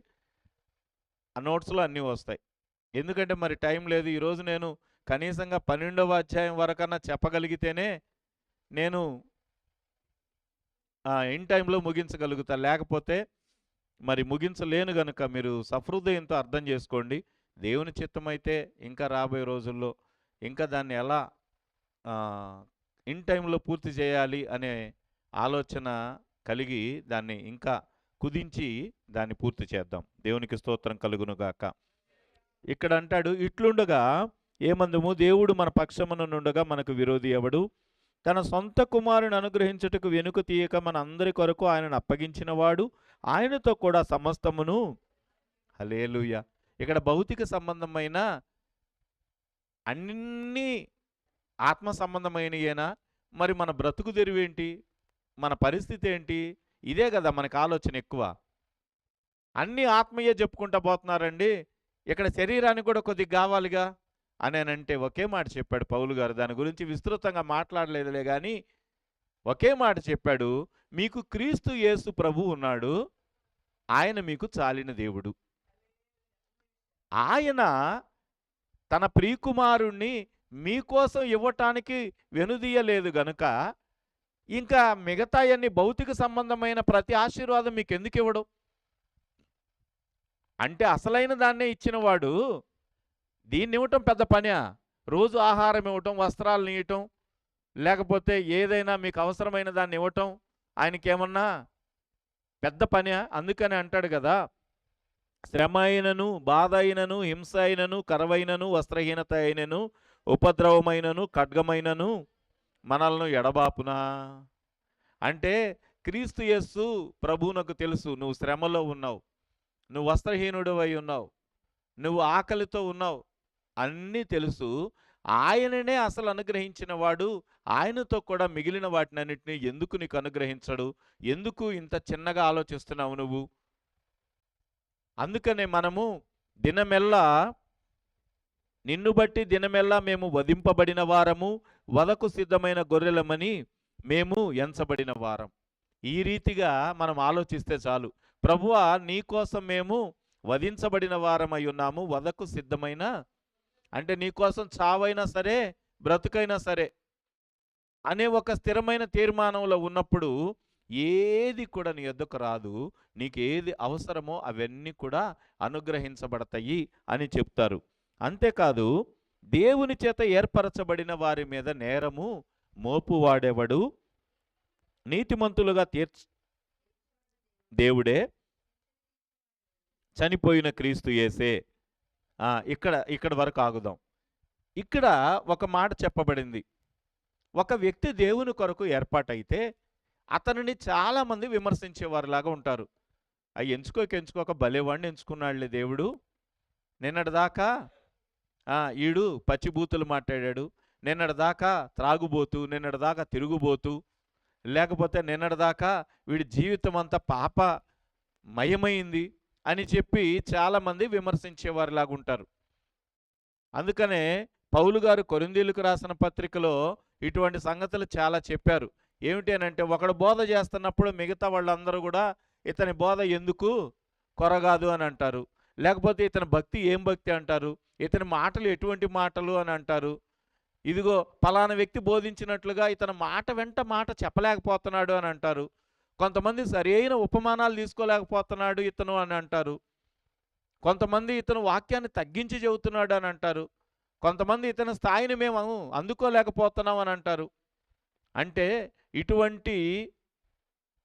ఆ నోట్స్లో అన్నీ వస్తాయి. ఎందుకంటే మరి టైం లేదు. ఈరోజు నేను కనీసంగా 12వ అధ్యాయం వరకన్నా చెప్పగలిగితేనే నేను ఇన్ టైంలో ముగించగలుగుతా. లేకపోతే మరి ముగించలేను గనుక మీరు సహృదయంతో అర్థం చేసుకోండి. దేవుని చిత్తమైతే ఇంకా రాబోయే రోజుల్లో ఇంకా దాన్ని ఎలా ఇన్ టైంలో పూర్తి చేయాలి అనే ఆలోచన కలిగి దాన్ని ఇంకా కుదించి దాన్ని పూర్తి చేద్దాం. దేవునికి స్తోత్రం కలుగునుగాక. ఇక్కడ అంటాడు, ఇట్లుండగా ఏమందుము, దేవుడు మన పక్షమునుండగా మనకు విరోధి ఎవడు? తన సొంత కుమారుని అనుగ్రహించుటకు వెనుక తీయక మన అందరి కొరకు ఆయనను అప్పగించినవాడు, ఆయనతో కూడా సమస్తమును. హల్లెలూయా. ఇక్కడ భౌతిక సంబంధమైన అన్ని ఆత్మ సంబంధమైనయేనా? మరి మన బ్రతుకు తెరువేంటి? మన పరిస్థితి ఏంటి? ఇదే కదా మనకు ఆలోచన ఎక్కువ. అన్నీ ఆత్మీయ చెప్పుకుంటా పోతున్నారండి. ఇక్కడ శరీరానికి కూడా కొద్దిగా కావాలిగా అని అంటే ఒకే మాట చెప్పాడు పౌలు గారు. దాని గురించి విస్తృతంగా మాట్లాడలేదులే కానీ ఒకే మాట చెప్పాడు, మీకు క్రీస్తు యేసు ప్రభు ఉన్నాడు, ఆయన మీకు చాలిన దేవుడు. ఆయన తన ప్రియకుమారుణ్ణి మీకోసం ఇవ్వటానికి వెనుదీయలేదు గనుక ఇంకా మిగతాయన్ని భౌతిక సంబంధమైన ప్రతి ఆశీర్వాదం మీకు ఎందుకు ఇవ్వడం? అంటే అసలైన దాన్నే ఇచ్చినవాడు దీన్ని ఇవ్వటం పెద్ద పనా? రోజు ఆహారం ఇవ్వటం, వస్త్రాలను ఇవ్వటం, లేకపోతే ఏదైనా మీకు అవసరమైన దాన్ని ఇవ్వటం ఆయనకేమన్నా పెద్ద పనా? అందుకని అంటాడు కదా, శ్రమ అయినను, బాధ అయినను, హింస అయినను, కరవైనను, వస్త్రహీనత అయినను, ఉపద్రవమైనను, ఖడ్గమైనను మనల్ని ఎడబాపునా. అంటే క్రీస్తు యేసు ప్రభువునకు తెలుసు నువ్వు శ్రమలో ఉన్నావు, నువ్వు వస్త్రహీనుడు అయి ఉన్నావు, నువ్వు ఆకలితో ఉన్నావు, అన్నీ తెలుసు. ఆయననే అసలు అనుగ్రహించిన వాడు, ఆయనతో కూడా మిగిలిన వాటినన్నిటినీ ఎందుకు నీకు అనుగ్రహించడు? ఎందుకు ఇంత చిన్నగా ఆలోచిస్తున్నావు నువ్వు? అందుకనే మనము దినమెల్లా నిన్ను బట్టి దినమెల్లా మేము వధింపబడిన వారము, వధకు సిద్ధమైన గొర్రెలమని మేము ఎంచబడిన వారం. ఈ రీతిగా మనం ఆలోచిస్తే చాలు. ప్రభువా, నీకోసం మేము వధించబడిన వారమై ఉన్నాము, వధకు సిద్ధమైన, అంటే నీకోసం చావైనా సరే బ్రతుకైనా సరే అనే ఒక స్థిరమైన తీర్మానంలో ఉన్నప్పుడు ఏది కూడా నీ యొద్దకు రాదు. నీకు ఏది అవసరమో అవన్నీ కూడా అనుగ్రహించబడతాయి అని చెప్తారు. అంతేకాదు, దేవుని చేత ఏర్పరచబడిన వారి మీద నేరము మోపువాడెవడు? నీతిమంతులుగా దేవుడే, చనిపోయిన క్రీస్తు యేసే. ఇక్కడ వరకు ఆగుదాం. ఇక్కడ ఒక మాట చెప్పబడింది. ఒక వ్యక్తి దేవుని కొరకు ఏర్పాటైతే అతనిని చాలామంది విమర్శించేవారిలాగా ఉంటారు. ఎంచుకోక భలేవాడిని ఎంచుకున్నాడులే దేవుడు, నిన్నటిదాకా ఈడు పచ్చిబూతులు మాట్లాడాడు, నిన్నటిదాకా త్రాగుబోతు, నిన్నటిదాకా తిరుగుబోతు, లేకపోతే నిన్నటిదాకా వీడి జీవితం అంతా పాప మయమైంది అని చెప్పి చాలామంది విమర్శించేవారిలాగా ఉంటారు. అందుకనే పౌలు గారు కొరింథీయులకు రాసిన పత్రికలో ఇటువంటి సంగతులు చాలా చెప్పారు. ఏమిటి అని అంటే, ఒకడు బోధ చేస్తున్నప్పుడు మిగతా వాళ్ళందరూ కూడా ఇతని బోధ ఎందుకు కొరగాదు అని అంటారు, లేకపోతే ఇతని భక్తి ఏం భక్తి అంటారు, ఇతని మాటలు ఎటువంటి మాటలు అని అంటారు. ఇదిగో పలానా వ్యక్తి బోధించినట్లుగా ఇతని మాట వెంట మాట చెప్పలేకపోతున్నాడు అని అంటారు. కొంతమంది సరైన ఉపమానాలు తీసుకోలేకపోతున్నాడు ఇతను అని అంటారు. కొంతమంది ఇతను వాక్యాన్ని తగ్గించి చెబుతున్నాడు అని అంటారు. కొంతమంది ఇతని స్థాయిని మేము అందుకోలేకపోతున్నాం అని అంటారు. అంటే ఇటువంటి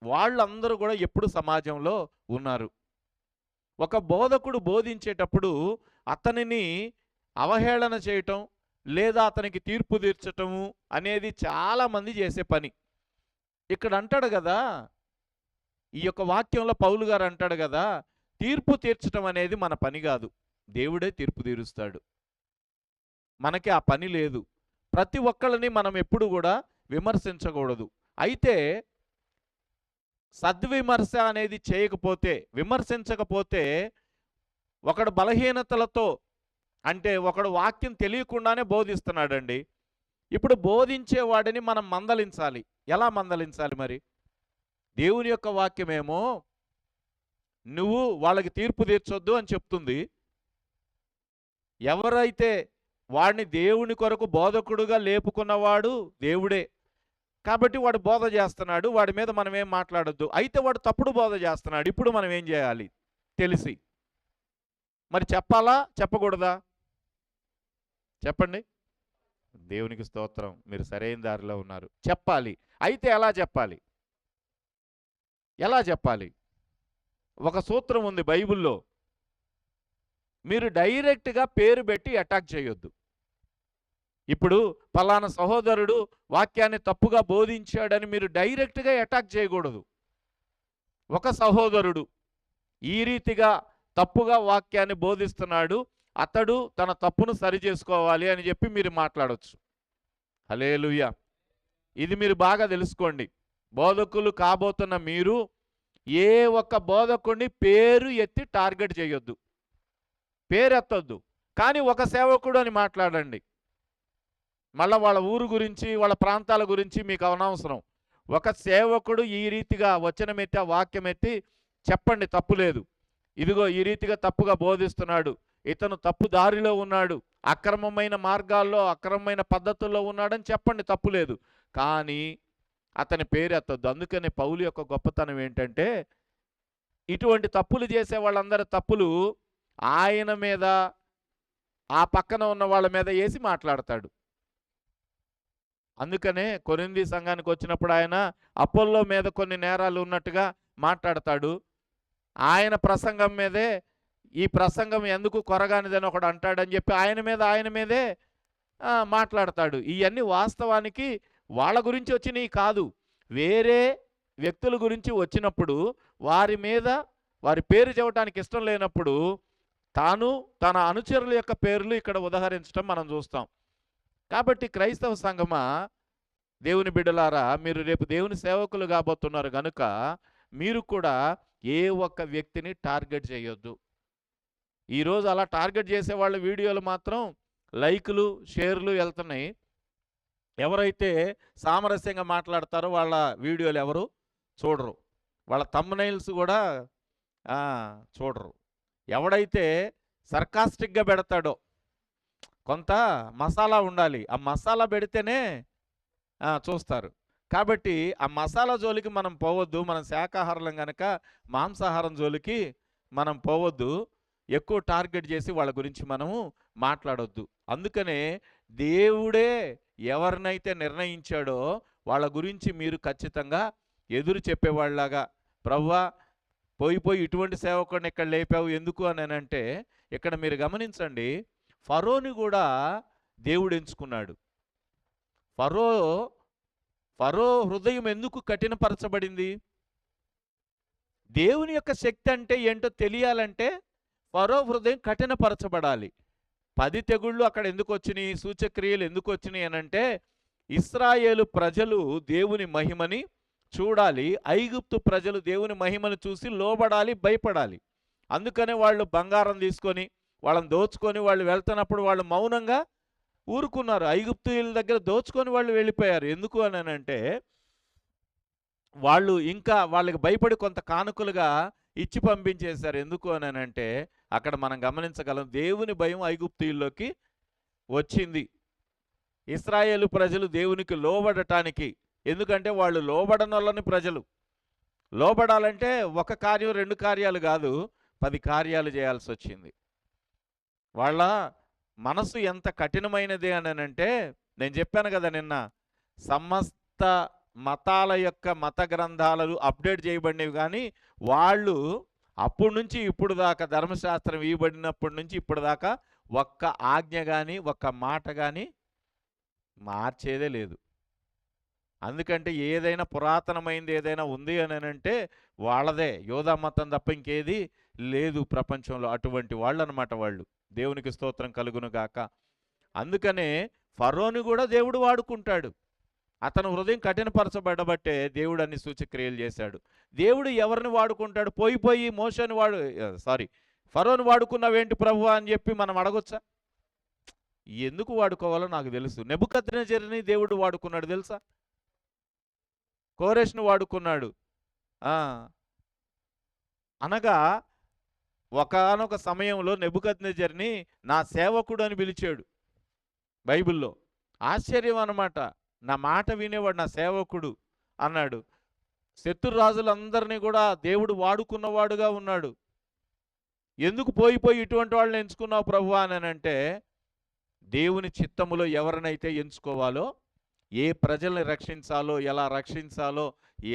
వాళ్ళందరూ కూడా ఎప్పుడు సమాజంలో ఉన్నారు. ఒక బోధకుడు బోధించేటప్పుడు అతనిని అవహేళన చేయటం లేదా అతనికి తీర్పు తీర్చటము అనేది చాలామంది చేసే పని. ఇక్కడ అంటాడు కదా, ఈ యొక్క వాక్యంలో పౌలు గారు అంటాడు కదా, తీర్పు తీర్చటం అనేది మన పని కాదు, దేవుడే తీర్పు తీరుస్తాడు. మనకి ఆ పని లేదు. ప్రతి ఒక్కళ్ళని మనం ఎప్పుడు కూడా విమర్శించకూడదు. అయితే సద్విమర్శ అనేది చేయకపోతే, విమర్శించకపోతే, ఒకడు బలహీనతలతో, అంటే ఒకడు వాక్యం తెలియకుండానే బోధిస్తున్నాడండి. ఇప్పుడు బోధించేవాడిని మనం మందలించాలి. ఎలా మందలించాలి మరి? దేవుని యొక్క వాక్యమేమో నువ్వు వాళ్ళకి తీర్పు తీర్చొద్దు అని చెప్తుంది. ఎవరైతే వాడిని దేవుని కొరకు బోధకుడుగా లేపుకున్నవాడు దేవుడే కాబట్టి వాడు బోధ చేస్తున్నాడు, వాడి మీద మనం ఏం మాట్లాడొద్దు. అయితే వాడు తప్పుడు బోధ చేస్తున్నాడు, ఇప్పుడు మనం ఏం చేయాలి తెలిసి? మరి చెప్పాలా చెప్పకూడదా? చెప్పండి. దేవునికి స్తోత్రం, మీరు సరైన దారిలో ఉన్నారు. చెప్పాలి. అయితే ఎలా చెప్పాలి? ఎలా చెప్పాలి? ఒక సూత్రం ఉంది బైబిల్లో. మీరు డైరెక్ట్‌గా పేరు పెట్టి అటాక్ చేయొద్దు. ఇప్పుడు పలానా సహోదరుడు వాక్యాన్ని తప్పుగా బోధించాడని మీరు డైరెక్ట్‌గా అటాక్ చేయకూడదు. ఒక సహోదరుడు ఈ రీతిగా తప్పుగా వాక్యాన్ని బోధిస్తున్నాడు, అతడు తన తప్పును సరిచేసుకోవాలి అని చెప్పి మీరు మాట్లాడొచ్చు. హల్లెలూయా! ఇది మీరు బాగా తెలుసుకోండి. బోధకులు కాబోతున్న మీరు ఏ ఒక్క బోధకుడిని పేరు ఎత్తి టార్గెట్ చేయొద్దు. పేరెత్తొద్దు. కానీ ఒక సేవకుడు అని మాట్లాడండి. మళ్ళా వాళ్ళ ఊరు గురించి, వాళ్ళ ప్రాంతాల గురించి మీకు అనవసరం. ఒక సేవకుడు ఈ రీతిగా వచనమెత్తి, ఆ వాక్యమెత్తి చెప్పండి, తప్పులేదు. ఇదిగో ఈ రీతిగా తప్పుగా బోధిస్తున్నాడు, ఇతను తప్పు దారిలో ఉన్నాడు, అక్రమమైన మార్గాల్లో, అక్రమమైన పద్ధతుల్లో ఉన్నాడని చెప్పండి, తప్పులేదు. కానీ అతని పేరు ఎత్తొద్దు. అందుకనే పౌలు యొక్క గొప్పతనం ఏంటంటే, ఇటువంటి తప్పులు చేసే వాళ్ళందరి తప్పులు ఆయన మీద, ఆ పక్కన ఉన్న వాళ్ళ మీద వేసి మాట్లాడతాడు. అందుకనే కొరింథీ సంఘానికి వచ్చినప్పుడు ఆయన అపోల్లో మీద కొన్ని నేరాలు ఉన్నట్టుగా మాట్లాడతాడు. ఆయన ప్రసంగం మీదే, ఈ ప్రసంగం ఎందుకు కొరగానిదని ఒకడు అంటాడని చెప్పి ఆయన మీదే మాట్లాడతాడు. ఇవన్నీ వాస్తవానికి వాళ్ళ గురించి వచ్చినవి కాదు, వేరే వ్యక్తుల గురించి వచ్చినప్పుడు వారి మీద, వారి పేరు చెప్పడానికి ఇష్టం లేనప్పుడు తాను తన అనుచరుల యొక్క పేర్లు ఇక్కడ ఉదహరించడం మనం చూస్తాం. కాబట్టి క్రైస్తవ సంఘమా, దేవుని బిడ్డలారా, మీరు రేపు దేవుని సేవకులు కాబోతున్నారు కనుక మీరు కూడా ఏ ఒక్క వ్యక్తిని టార్గెట్ చేయొద్దు. ఈరోజు అలా టార్గెట్ చేసే వాళ్ళ వీడియోలు మాత్రం లైకులు, షేర్లు వెళ్తున్నాయి. ఎవరైతే సామరస్యంగా మాట్లాడతారో వాళ్ళ వీడియోలు ఎవరు చూడరు, వాళ్ళ థంబ్నెయిల్స్ కూడా చూడరు. ఎవడైతే సర్కాస్టిక్గా పెడతాడో, కొంత మసాలా ఉండాలి, ఆ మసాలా పెడితేనే చూస్తారు. కాబట్టి ఆ మసాలా జోలికి మనం పోవద్దు. మనం శాకాహారం కనుక మాంసాహారం జోలికి మనం పోవద్దు. ఎక్కువ టార్గెట్ చేసి వాళ్ళ గురించి మనము మాట్లాడొద్దు. అందుకనే దేవుడే ఎవరినైతే నిర్ణయించాడో వాళ్ళ గురించి మీరు ఖచ్చితంగా ఎదురు చెప్పేవాళ్ళలాగా, ప్రభువా పోయి ఇటువంటి సేవకుడిని ఇక్కడ లేపావు ఎందుకు అని అంటే, ఇక్కడ మీరు గమనించండి, ఫరోని కూడా దేవుడు ఎంచుకున్నాడు. ఫరో హృదయం ఎందుకు కఠినపరచబడింది? దేవుని యొక్క శక్తి అంటే ఏంటో తెలియాలంటే ఫరో హృదయం కఠినపరచబడాలి. 10 తెగుళ్ళు అక్కడ ఎందుకు వచ్చినాయి, సూచక్రియలు ఎందుకు వచ్చినాయి అనంటే, ఇశ్రాయేలు ప్రజలు దేవుని మహిమని చూడాలి, ఐగుప్తు ప్రజలు దేవుని మహిమను చూసి లోబడాలి, భయపడాలి. అందుకనే వాళ్ళు బంగారం తీసుకొని వాళ్ళని దోచుకొని వాళ్ళు వెళ్తున్నప్పుడు వాళ్ళు మౌనంగా ఊరుకున్నారు. ఐగుప్తుల దగ్గర దోచుకొని వాళ్ళు వెళ్ళిపోయారు. ఎందుకు అని అంటే, వాళ్ళు ఇంకా వాళ్ళకి భయపడి కొంత కానుకలుగా ఇచ్చి పంపించేశారు. ఎందుకు అని అంటే, అక్కడ మనం గమనించగలం, దేవుని భయం ఐగుప్తీయుల్లోకి వచ్చింది. ఇశ్రాయేలు ప్రజలు దేవునికి లోబడటానికి, ఎందుకంటే వాళ్ళు లోబడనొల్లని ప్రజలు. లోబడాలంటే ఒక కార్యం 2 కార్యాలు కాదు, 10 కార్యాలు చేయాల్సి వచ్చింది. వాళ్ళ మనసు ఎంత కఠినమైనది అని అంటే, నేను చెప్పాను కదా నిన్న, సమస్త మతాల యొక్క మత గ్రంథాలు అప్డేట్ చేయబడినవి, కానీ వాళ్ళు అప్పటి నుంచి ఇప్పుడు దాకా, ధర్మశాస్త్రం ఇవ్వబడినప్పటి నుంచి ఇప్పుడు దాకా ఒక్క ఆజ్ఞ కానీ ఒక్క మాట కానీ మార్చేదే లేదు. అందుకంటే ఏదైనా పురాతనమైంది ఏదైనా ఉంది అని అంటే వాళ్ళదే, యోధా మతం తప్ప ఇంకేది లేదు ప్రపంచంలో. అటువంటి వాళ్ళు అనమాట వాళ్ళు. దేవునికి స్తోత్రం కలుగును గాక. అందుకనే ఫరోని కూడా దేవుడు వాడుకుంటాడు. అతను హృదయం కఠినపరచబడబట్టే దేవుడు అన్ని సూచక్రియలు చేశాడు. దేవుడు ఎవరిని వాడుకుంటాడు? పోయి మోషని ఫరోని వాడుకున్నావేంటి ప్రభువా అని చెప్పి మనం అడగొచ్చా? ఎందుకు వాడుకోవాలో నాకు తెలుసు. నెబుకద్నెజరుని దేవుడు వాడుకున్నాడు తెలుసా? కోరెష్ను వాడుకున్నాడు. అనగా ఒకానొక సమయంలో నెబుకద్నెజరుని నా సేవకుడు అని పిలిచాడు బైబిల్లో. ఆశ్చర్యం అన్నమాట. నా మాట వినేవాడు నా సేవకుడు అన్నాడు. శత్రు రాజులందరినీ కూడా దేవుడు వాడుకున్నవాడుగా ఉన్నాడు. ఎందుకు పోయి ఇటువంటి వాళ్ళని ఎంచుకున్నావు ప్రభువా అని అంటే, దేవుని చిత్తములో ఎవరినైతే ఎంచుకోవాలో, ఏ ప్రజల్ని రక్షించాలో, ఎలా రక్షించాలో,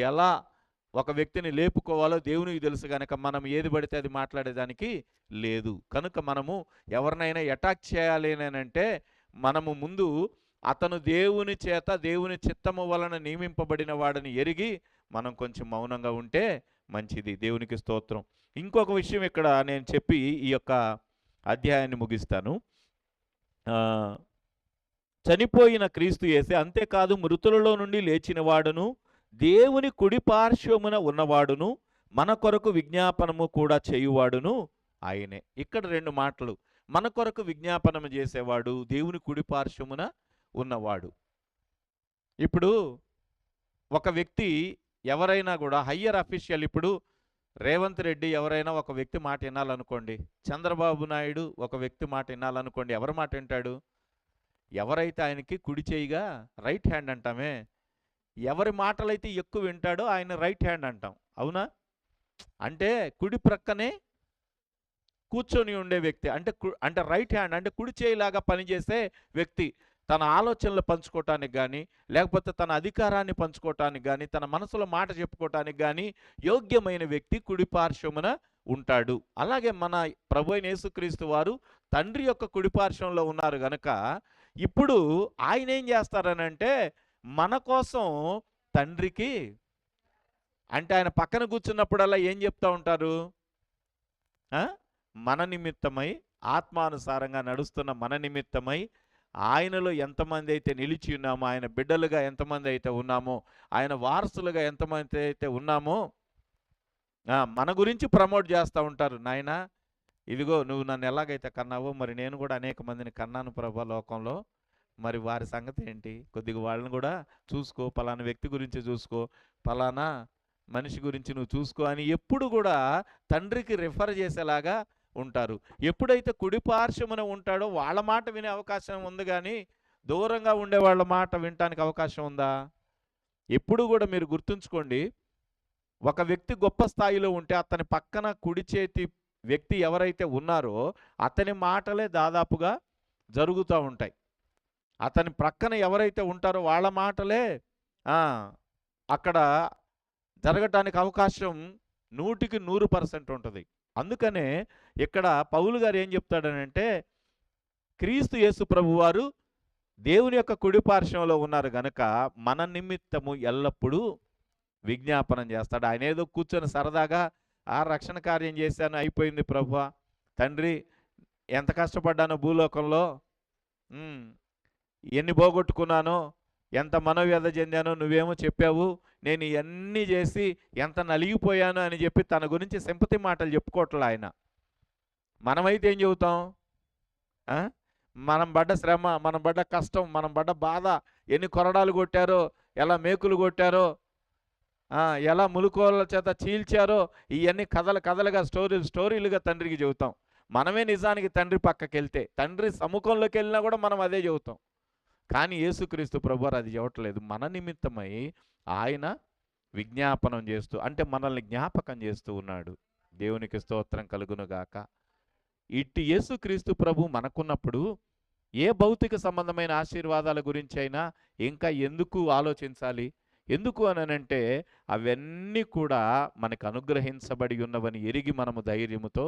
ఎలా ఒక వ్యక్తిని లేపుకోవాలో దేవునికి తెలుసు గనక మనం ఏది పడితే అది మాట్లాడేదానికి లేదు. కనుక మనము ఎవరినైనా అటాక్ చేయాలి అంటే మనము ముందు అతను దేవుని చేత దేవుని చిత్తము వలన నియమింపబడిన వాడని ఎరిగి మనం కొంచెం మౌనంగా ఉంటే మంచిది. దేవునికి స్తోత్రం. ఇంకొక విషయం ఇక్కడ నేను చెప్పి ఈ యొక్క అధ్యాయాన్ని ముగిస్తాను. చనిపోయిన క్రీస్తు యేసే, అంతేకాదు మృతులలో నుండి లేచిన వాడును దేవుని కుడి పార్శ్వమున ఉన్నవాడును మన కొరకు విజ్ఞాపనము కూడా చేయువాడును ఆయనే. ఇక్కడ రెండు మాటలు. మన కొరకు విజ్ఞాపనము చేసేవాడు, దేవుని కుడి పార్శ్వమున ఉన్నవాడు. ఇప్పుడు ఒక వ్యక్తి ఎవరైనా కూడా హయ్యర్ అఫీషియల్, ఇప్పుడు రేవంత్ రెడ్డి ఎవరైనా ఒక వ్యక్తి మాట వినాలనుకోండి, చంద్రబాబు నాయుడు ఒక వ్యక్తి మాట వినాలనుకోండి, ఎవరి మాట వింటాడు? ఎవరైతే ఆయనకి కుడి చేయిగా రైట్ హ్యాండ్ అంటామే, ఎవరి మాటలైతే ఎక్కువ వింటాడో ఆయన రైట్ హ్యాండ్ అంటాం. అవునా? అంటే కుడి ప్రక్కనే కూర్చొని ఉండే వ్యక్తి అంటే రైట్ హ్యాండ్, అంటే కుడి చేయిలాగా పనిచేసే వ్యక్తి. తన ఆలోచనలు పంచుకోవటానికి కానీ, లేకపోతే తన అధికారాన్ని పంచుకోవటానికి కానీ, తన మనసులో మాట చెప్పుకోవటానికి కానీ యోగ్యమైన వ్యక్తి కుడి పార్శ్వమున ఉంటాడు. అలాగే మన ప్రభువైన యేసుక్రీస్తు వారు తండ్రి యొక్క కుడి పార్శ్వంలో ఉన్నారు గనక ఇప్పుడు ఆయన ఏం చేస్తారనంటే మన కోసం తండ్రికి, అంటే ఆయన పక్కన కూర్చున్నప్పుడల్లా ఏం చెప్తూ ఉంటారు? మన నిమిత్తమై, ఆత్మానుసారంగా నడుస్తున్న మన నిమిత్తమై ఆయనలో ఎంతమంది అయితే నిలిచి ఉన్నామో, ఆయన బిడ్డలుగా ఎంతమంది అయితే ఉన్నామో, ఆయన వారసులుగా ఎంతమంది అయితే ఉన్నామో మన గురించి ప్రమోట్ చేస్తూ ఉంటారు. నాయనా, ఇదిగో నువ్వు నన్ను ఎలాగైతే కన్నావో మరి నేను కూడా అనేక మందిని కన్నాను ప్రభా లోకంలో, మరి వారి సంగతి ఏంటి? కొద్దిగా వాళ్ళని కూడా చూసుకో, పలానా వ్యక్తి గురించి చూసుకో, పలానా మనిషి గురించి నువ్వు చూసుకో అని ఎప్పుడు కూడా తండ్రికి రిఫర్ చేసేలాగా ఉంటారు. ఎప్పుడైతే కుడి పార్శ్వమున ఉంటాడో వాళ్ళ మాట వినే అవకాశం ఉంది, కానీ దూరంగా ఉండే వాళ్ళ మాట వినటానికి అవకాశం ఉందా? ఎప్పుడు కూడా మీరు గుర్తుంచుకోండి, ఒక వ్యక్తి గొప్ప స్థాయిలో ఉంటే అతని పక్కన కుడి చేతి వ్యక్తి ఎవరైతే ఉన్నారో అతని మాటలే దాదాపుగా జరుగుతూ ఉంటాయి. అతని ప్రక్కన ఎవరైతే ఉంటారో వాళ్ళ మాటలే అక్కడ జరగటానికి అవకాశం 100కి 100% ఉంటుంది. అందుకనే ఇక్కడ పౌలు గారు ఏం చెప్తాడనంటే, క్రీస్తు యేసు ప్రభువారు దేవుని యొక్క కుడి పార్శ్వంలో ఉన్నారు గనక మన నిమిత్తము ఎల్లప్పుడూ విజ్ఞాపనం చేస్తాడు. ఆయన ఏదో కూర్చొని సరదాగా రక్షణ కార్యం చేశాను, అయిపోయింది ప్రభువా, తండ్రి ఎంత కష్టపడ్డానో భూలోకంలో, ఎన్ని పోగొట్టుకున్నానో, ఎంత మనోవ్యధ చెందానో నువ్వేమో చెప్పావు, నేను ఇవన్నీ చేసి ఎంత నలిగిపోయాను అని చెప్పి తన గురించి సింపతి మాటలు చెప్పుకోవట్లే ఆయన. మనమైతే ఏం చెబుతాం? మనం పడ్డ శ్రమ, మనం పడ్డ కష్టం, మనం పడ్డ బాధ, ఎన్ని కొరడాలు కొట్టారో, ఎలా మేకులు కొట్టారో, ఎలా ములుకోళ్ళ చేత చీల్చారో, ఇవన్నీ కథలుగా స్టోరీలుగా తండ్రికి చెబుతాం. మనమే నిజానికి తండ్రి పక్కకి వెళ్తే, తండ్రి సముఖంలోకి వెళ్ళినా కూడా మనం అదే చెబుతాం. కానీ యేసుక్రీస్తు ప్రభువారు అది చెప్పట్లేదు. మన నిమిత్తమై ఆయన విజ్ఞాపనం చేస్తూ, అంటే మనల్ని జ్ఞాపకం చేస్తూ ఉన్నాడు. దేవునికి స్తోత్రం కలుగునుగాక. ఇట్టి యేసుక్రీస్తు ప్రభు మనకున్నప్పుడు ఏ భౌతిక సంబంధమైన ఆశీర్వాదాల గురించి అయినా ఇంకా ఎందుకు ఆలోచించాలి? ఎందుకు అనంటే అవన్నీ కూడా మనకు అనుగ్రహించబడి ఉన్నవని ఎరిగి మనము ధైర్యముతో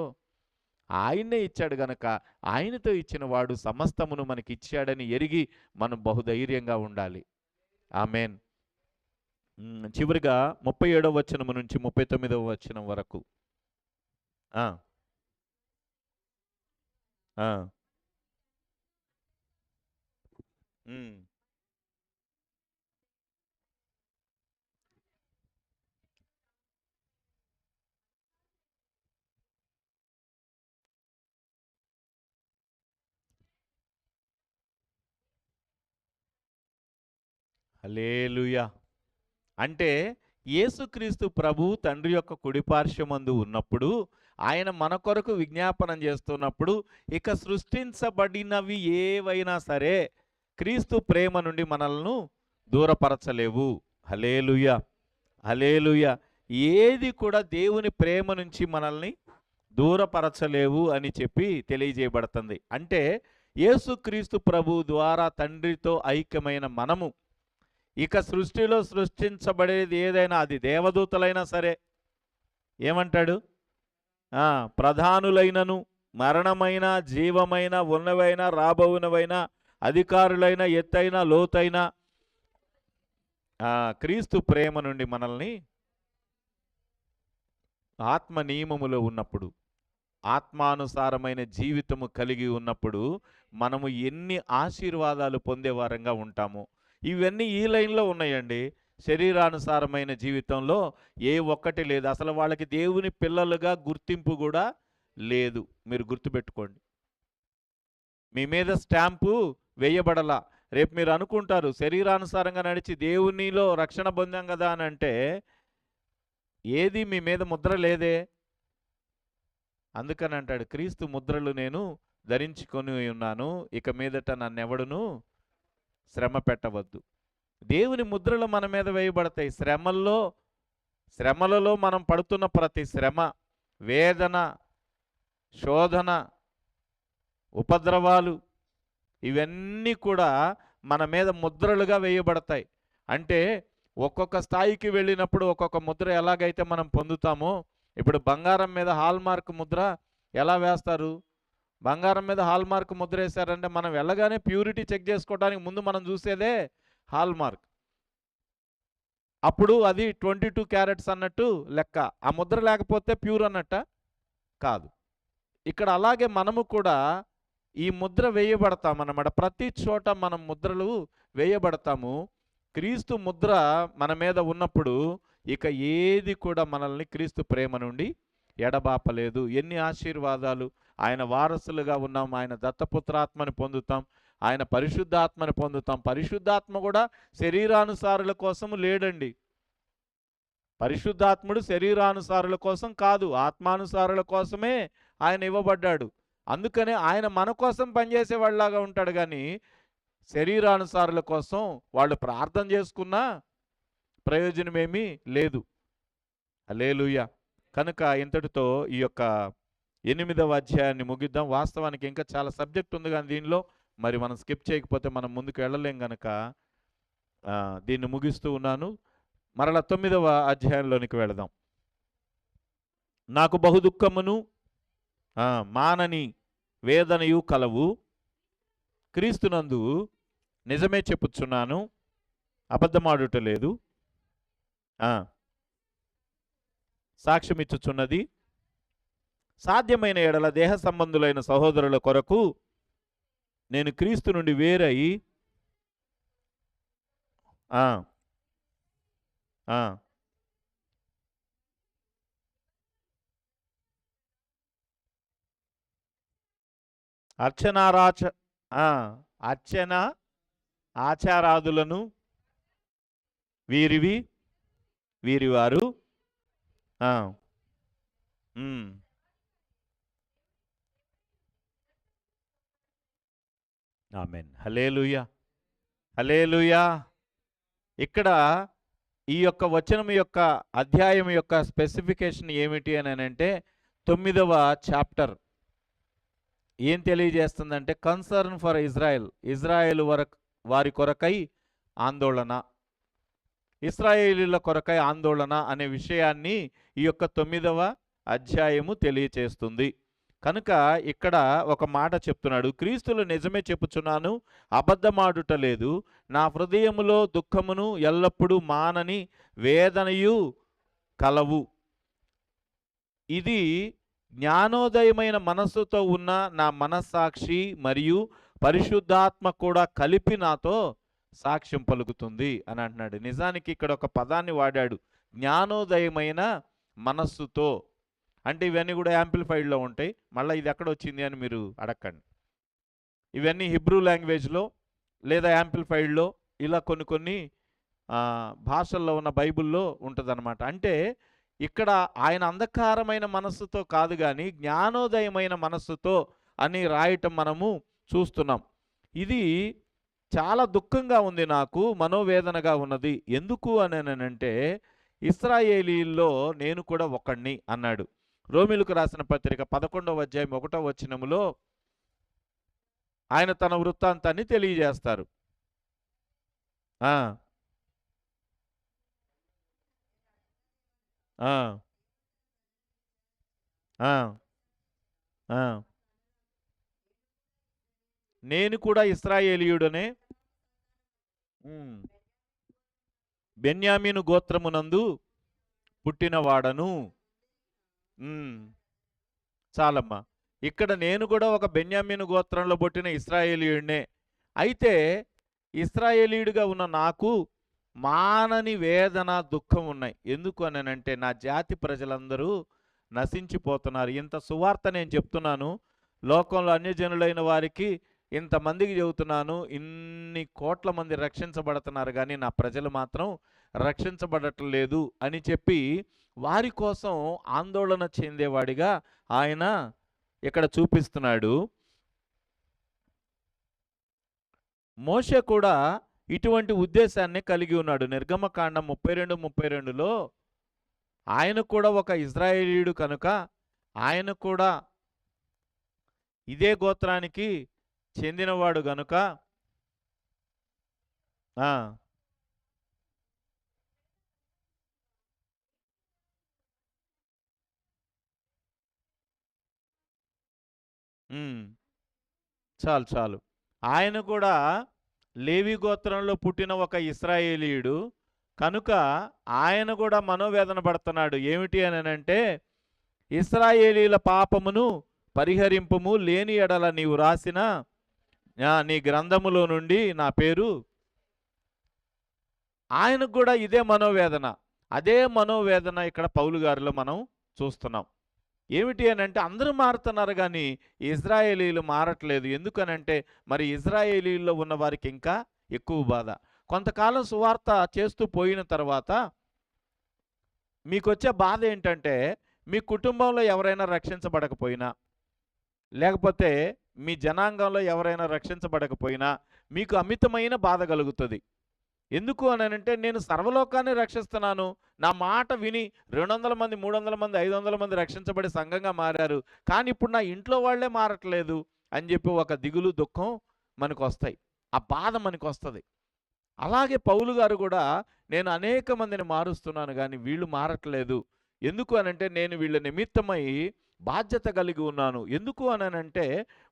ఆయన్నే ఇచ్చాడు గనక ఆయనతో ఇచ్చిన వాడు సమస్తమును మనకి ఇచ్చాడని ఎరిగి మనం బహుధైర్యంగా ఉండాలి. ఆమేన్. చివరిగా 37వ వచనము నుంచి 39వ వచనం వరకు. హల్లెలూయా. అంటే యేసుక్రీస్తు ప్రభు తండ్రి యొక్క కుడిపార్శ్వమందు ఉన్నప్పుడు, ఆయన మన కొరకు విజ్ఞాపనం చేస్తున్నప్పుడు, ఇక సృష్టించబడినవి ఏవైనా సరే క్రీస్తు ప్రేమ నుండి మనల్ని దూరపరచలేవు. హల్లెలూయా, హల్లెలూయా. ఏది కూడా దేవుని ప్రేమ నుంచి మనల్ని దూరపరచలేవు అని చెప్పి తెలియజేయబడుతుంది. అంటే యేసుక్రీస్తు ప్రభు ద్వారా తండ్రితో ఐక్యమైన మనము ఇక సృష్టిలో సృష్టించబడేది ఏదైనా, అది దేవదూతలైనా సరే ఏమంటాడు? ప్రధానులైనను, మరణమైన, జీవమైన, ఉన్నవైన, రాబోవునవైన, అధికారులైన, ఎత్తైన, లోతైన క్రీస్తు ప్రేమ నుండి మనల్ని ఆత్మ నియమములో ఉన్నప్పుడు, ఆత్మానుసారమైన జీవితము కలిగి ఉన్నప్పుడు మనము ఎన్ని ఆశీర్వాదాలు పొందేవారంగా ఉంటాము. ఇవన్నీ ఈ లైన్లో ఉన్నాయండి. శరీరానుసారమైన జీవితంలో ఏ ఒక్కటి లేదు. అసలు వాళ్ళకి దేవుని పిల్లలుగా గుర్తింపు కూడా లేదు. మీరు గుర్తుపెట్టుకోండి. మీ మీద స్టాంపు వేయబడలా. రేపు మీరు అనుకుంటారు శరీరానుసారంగా నడిచి దేవునిలో రక్షణ పొందాం కదా అని అంటే, ఏది మీ మీద ముద్ర లేదే. అందుకని అంటాడు, క్రీస్తు ముద్రలు నేను ధరించుకొని ఉన్నాను, ఇక మీదట నన్నెవడును శ్రమ పెట్టవద్దు. దేవుని ముద్రలు మన మీద వేయబడతాయి. శ్రమలలో మనం పడుతున్న ప్రతి శ్రమ, వేదన, శోధన, ఉపద్రవాలు ఇవన్నీ కూడా మన మీద ముద్రలుగా వేయబడతాయి. అంటే ఒక్కొక్క స్థాయికి వెళ్ళినప్పుడు ఒక్కొక్క ముద్ర ఎలాగైతే మనం పొందుతామో, ఇప్పుడు బంగారం మీద హాల్మార్క్ ముద్ర ఎలా వేస్తారు? బంగారం మీద హాల్మార్క్ ముద్ర వేశారంటే మనం వెళ్ళగానే ప్యూరిటీ చెక్ చేసుకోవడానికి ముందు మనం చూసేదే హాల్మార్క్. అప్పుడు అది 22 క్యారెట్స్ అన్నట్టు లెక్క. ఆ ముద్ర లేకపోతే ప్యూర్ అన్నట్ట కాదు. ఇక్కడ అలాగే మనము కూడా ఈ ముద్ర వేయబడతాం అన్నమాట. ప్రతి చోట మనం ముద్రలు వేయబడతాము. క్రీస్తు ముద్ర మన మీద ఉన్నప్పుడు ఇక ఏది కూడా మనల్ని క్రీస్తు ప్రేమ నుండి ఎడబాపలేదు. ఎన్ని ఆశీర్వాదాలు! ఆయన వారసులుగా ఉన్నాం, ఆయన దత్తపుత్రాత్మని పొందుతాం, ఆయన పరిశుద్ధాత్మని పొందుతాం. పరిశుద్ధాత్మ కూడా శరీరానుసారుల కోసం లేడండి. పరిశుద్ధాత్ముడు శరీరానుసారుల కోసం కాదు, ఆత్మానుసారుల కోసమే ఆయన ఇవ్వబడ్డాడు. అందుకనే ఆయన మన కోసం పనిచేసేవాళ్ళలాగా ఉంటాడు, కానీ శరీరానుసారుల కోసం వాళ్ళు ప్రార్థన చేసుకున్నా ప్రయోజనమేమీ లేదు. హల్లెలూయా. కనుక ఇంతటితో ఈ యొక్క 8వ అధ్యాయాన్ని ముగిద్దాం. వాస్తవానికి ఇంకా చాలా సబ్జెక్ట్ ఉంది, కానీ దీనిలో మరి మనం స్కిప్ చేయకపోతే మనం ముందుకు వెళ్ళలేం కనుక దీన్ని ముగిస్తూ ఉన్నాను. మరలా 9వ అధ్యాయంలోనికి వెళదాం. నాకు బహుదుఃఖమును మానని వేదనయు కలవు, క్రీస్తునందు నిజమే చెప్పుచున్నాను, అబద్ధమాడుట లేదు, సాక్ష్యమిచ్చుచున్నది. సాధ్యమైన ఎడల దేహ సంబంధులైన సహోదరుల కొరకు నేను క్రీస్తు నుండి వేరై అర్చన ఆచారాదులను వీరివారు ఆమేన్. హల్లెలూయా, హల్లెలూయా. ఇక్కడ ఈ యొక్క వచనం యొక్క అధ్యాయం యొక్క స్పెసిఫికేషన్ ఏమిటి అని అంటే 9వ చాప్టర్ ఏం తెలియజేస్తుందంటే కన్సర్న్ ఫర్ ఇజ్రాయెల్ వారి కొరకై ఆందోళన, ఇశ్రాయేలీల కొరకై ఆందోళన అనే విషయాన్ని ఈ యొక్క 9వ అధ్యాయము తెలియచేస్తుంది. కనుక ఇక్కడ ఒక మాట చెప్తున్నాడు, క్రీస్తులు నిజమే చెప్పుచున్నాను, అబద్ధమాడుట లేదు, నా హృదయములో దుఃఖమును ఎల్లప్పుడూ మానని వేదనయు కలవు. ఇది జ్ఞానోదయమైన మనస్సుతో ఉన్న నా మనస్సాక్షి మరియు పరిశుద్ధాత్మ కూడా కలిపి నాతో సాక్ష్యం పలుకుతుంది అని అంటున్నాడు. నిజానికి ఇక్కడ ఒక పదాన్ని వాడాడు, జ్ఞానోదయమైన మనస్సుతో. అంటే ఇవన్నీ కూడా యాంప్లిఫైడ్లో ఉంటాయి. మళ్ళీ ఇది ఎక్కడ వచ్చింది అని మీరు అడగండి. ఇవన్నీ హిబ్రూ లాంగ్వేజ్లో లేదా యాంప్లిఫైడ్లో ఇలా కొన్ని భాషల్లో ఉన్న బైబిల్లో ఉంటుందన్నమాట. అంటే ఇక్కడ ఆయన అంధకారమైన మనస్సుతో కాదు, కానీ జ్ఞానోదయమైన మనస్సుతో అని రాయటం మనము చూస్తున్నాం. ఇది చాలా దుఃఖంగా ఉంది, నాకు మనోవేదనగా ఉన్నది. ఎందుకు అని అంటే ఇశ్రాయేలీల్లో నేను కూడా ఒకణ్ణి అన్నాడు. రోమీయులకు రాసిన పత్రిక 11వ అధ్యాయం 1వ వచనములో ఆయన తన వృత్తాంతాన్ని తెలియజేస్తారు. ఆ, ఆ, ఆ. నేను కూడా ఇశ్రాయేలీయుడనే ఉమ్, బెన్యామీను గోత్రమునందు పుట్టినవాడను. ఉమ్, చాలమ్మా. ఇక్కడ నేను కూడా ఒక బెన్యామీను గోత్రంలో పుట్టిన ఇశ్రాయేలీయుడినే. అయితే ఇశ్రాయేలీయుడిగా ఉన్న నాకు మానని వేదన, దుఃఖం ఉన్నాయి. ఎందుకు అనంటే నా జాతి ప్రజలందరూ నశించిపోతున్నారు. ఇంత సువార్త నేను చెప్తున్నాను, లోకంలో అన్యజనులైన వారికి ఇంతమందికి చెబుతున్నాను, ఇన్ని కోట్ల మంది రక్షించబడుతున్నారు, కానీ నా ప్రజలు మాత్రం రక్షించబడట్లేదు అని చెప్పి వారి కోసం ఆందోళన చెందేవాడిగా ఆయన ఇక్కడ చూపిస్తున్నాడు. మోషే కూడా ఇటువంటి ఉద్దేశాన్ని కలిగి ఉన్నాడు. నిర్గమకాండం 32:32లో ఆయన కూడా ఒక ఇజ్రాయేలీయుడు కనుక ఆయన కూడా ఇదే గోత్రానికి చెందినవాడు గనుక ఆ, ఉమ్, చాలు చాలు. ఆయన కూడా లేవి గోత్రంలో పుట్టిన ఒక ఇశ్రాయేలీయుడు కనుక ఆయన కూడా మనోవేదన పడుతున్నాడు. ఏమిటి అని అంటే, ఇశ్రాయేలీల పాపమును పరిహరింపుము, లేని ఎడల నీవు రాసిన నీ గ్రంథములో నుండి నా పేరు. ఆయనకు కూడా ఇదే మనోవేదన. అదే మనోవేదన ఇక్కడ పౌలు గారిలో మనం చూస్తున్నాం. ఏమిటి అని అంటే, అందరూ మారుతున్నారు కానీ ఇజ్రాయేలీలు మారట్లేదు. ఎందుకనంటే మరి ఇజ్రాయేలీల్లో ఉన్న వారికి ఇంకా ఎక్కువ బాధ. కొంతకాలం సువార్త చేస్తూ పోయిన తర్వాత మీకు వచ్చే బాధ ఏంటంటే, మీ కుటుంబంలో ఎవరైనా రక్షించబడకపోయినా, లేకపోతే మీ జనాంగంలో ఎవరైనా రక్షించబడకపోయినా మీకు అమితమైన బాధ కలుగుతుంది. ఎందుకు అని అంటే, నేను సర్వలోకాన్ని రక్షిస్తున్నాను, నా మాట విని 200 మంది, 300 మంది, 500 మంది రక్షించబడి సంఘంగా మారారు, కానీ ఇప్పుడు నా ఇంట్లో వాళ్ళే మారట్లేదు అని చెప్పి ఒక దిగులు, దుఃఖం మనకు వస్తాయి. ఆ బాధ మనకు వస్తుంది. అలాగే పౌలు గారు కూడా, నేను అనేక మందిని మారుస్తున్నాను కానీ వీళ్ళు మారట్లేదు. ఎందుకు అనంటే నేను వీళ్ళ నిమిత్తమై బాధ్యత కలిగి ఉన్నాను. ఎందుకు అనంటే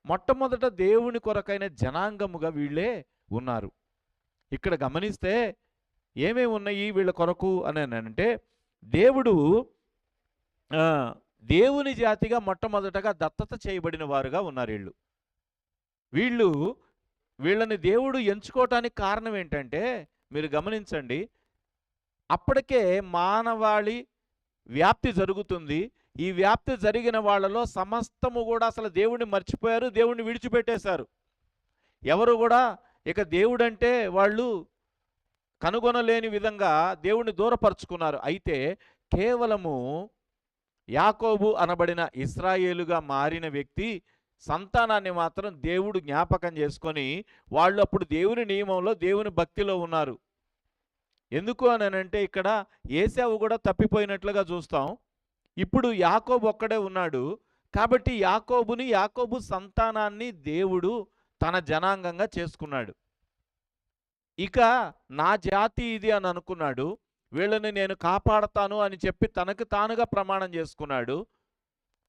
మొట్టమొదట దేవుని కొరకైన జనాంగముగా వీళ్ళే ఉన్నారు. ఇక్కడ గమనిస్తే ఏమేమి ఉన్నాయి వీళ్ళ కొరకు అని అంటే, దేవుడు దేవుని జాతిగా మొట్టమొదటగా దత్తత చేయబడిన వారుగా ఉన్నారు. వీళ్ళు వీళ్ళని దేవుడు ఎంచుకోవటానికి కారణం ఏంటంటే, మీరు గమనించండి, అప్పటికే మానవాళి వ్యాప్తి జరుగుతుంది. ఈ వ్యాప్తి జరిగిన వాళ్ళలో సమస్తము కూడా అసలు దేవుడిని మర్చిపోయారు, దేవుడిని విడిచిపెట్టేశారు. ఎవరు కూడా ఇక దేవుడంటే వాళ్ళు కనుగొనలేని విధంగా దేవుణ్ణి దూరపరుచుకున్నారు. అయితే కేవలము యాకోబు అనబడిన ఇశ్రాయేలుగా మారిన వ్యక్తి సంతానాన్ని మాత్రం దేవుడు జ్ఞాపకం చేసుకొని వాళ్ళు అప్పుడు దేవుని నియమంలో, దేవుని భక్తిలో ఉన్నారు. ఎందుకు అని అంటే ఇక్కడ ఏశావు కూడా తప్పిపోయినట్లుగా చూస్తాం. ఇప్పుడు యాకోబు ఒక్కడే ఉన్నాడు కాబట్టి యాకోబుని, యాకోబు సంతానాన్ని దేవుడు తన జనాంగంగా చేసుకున్నాడు. ఇక నా జాతి ఇది అని అనుకున్నాడు. వీళ్ళని నేను కాపాడతాను అని చెప్పి తనకు తానుగా ప్రమాణం చేసుకున్నాడు.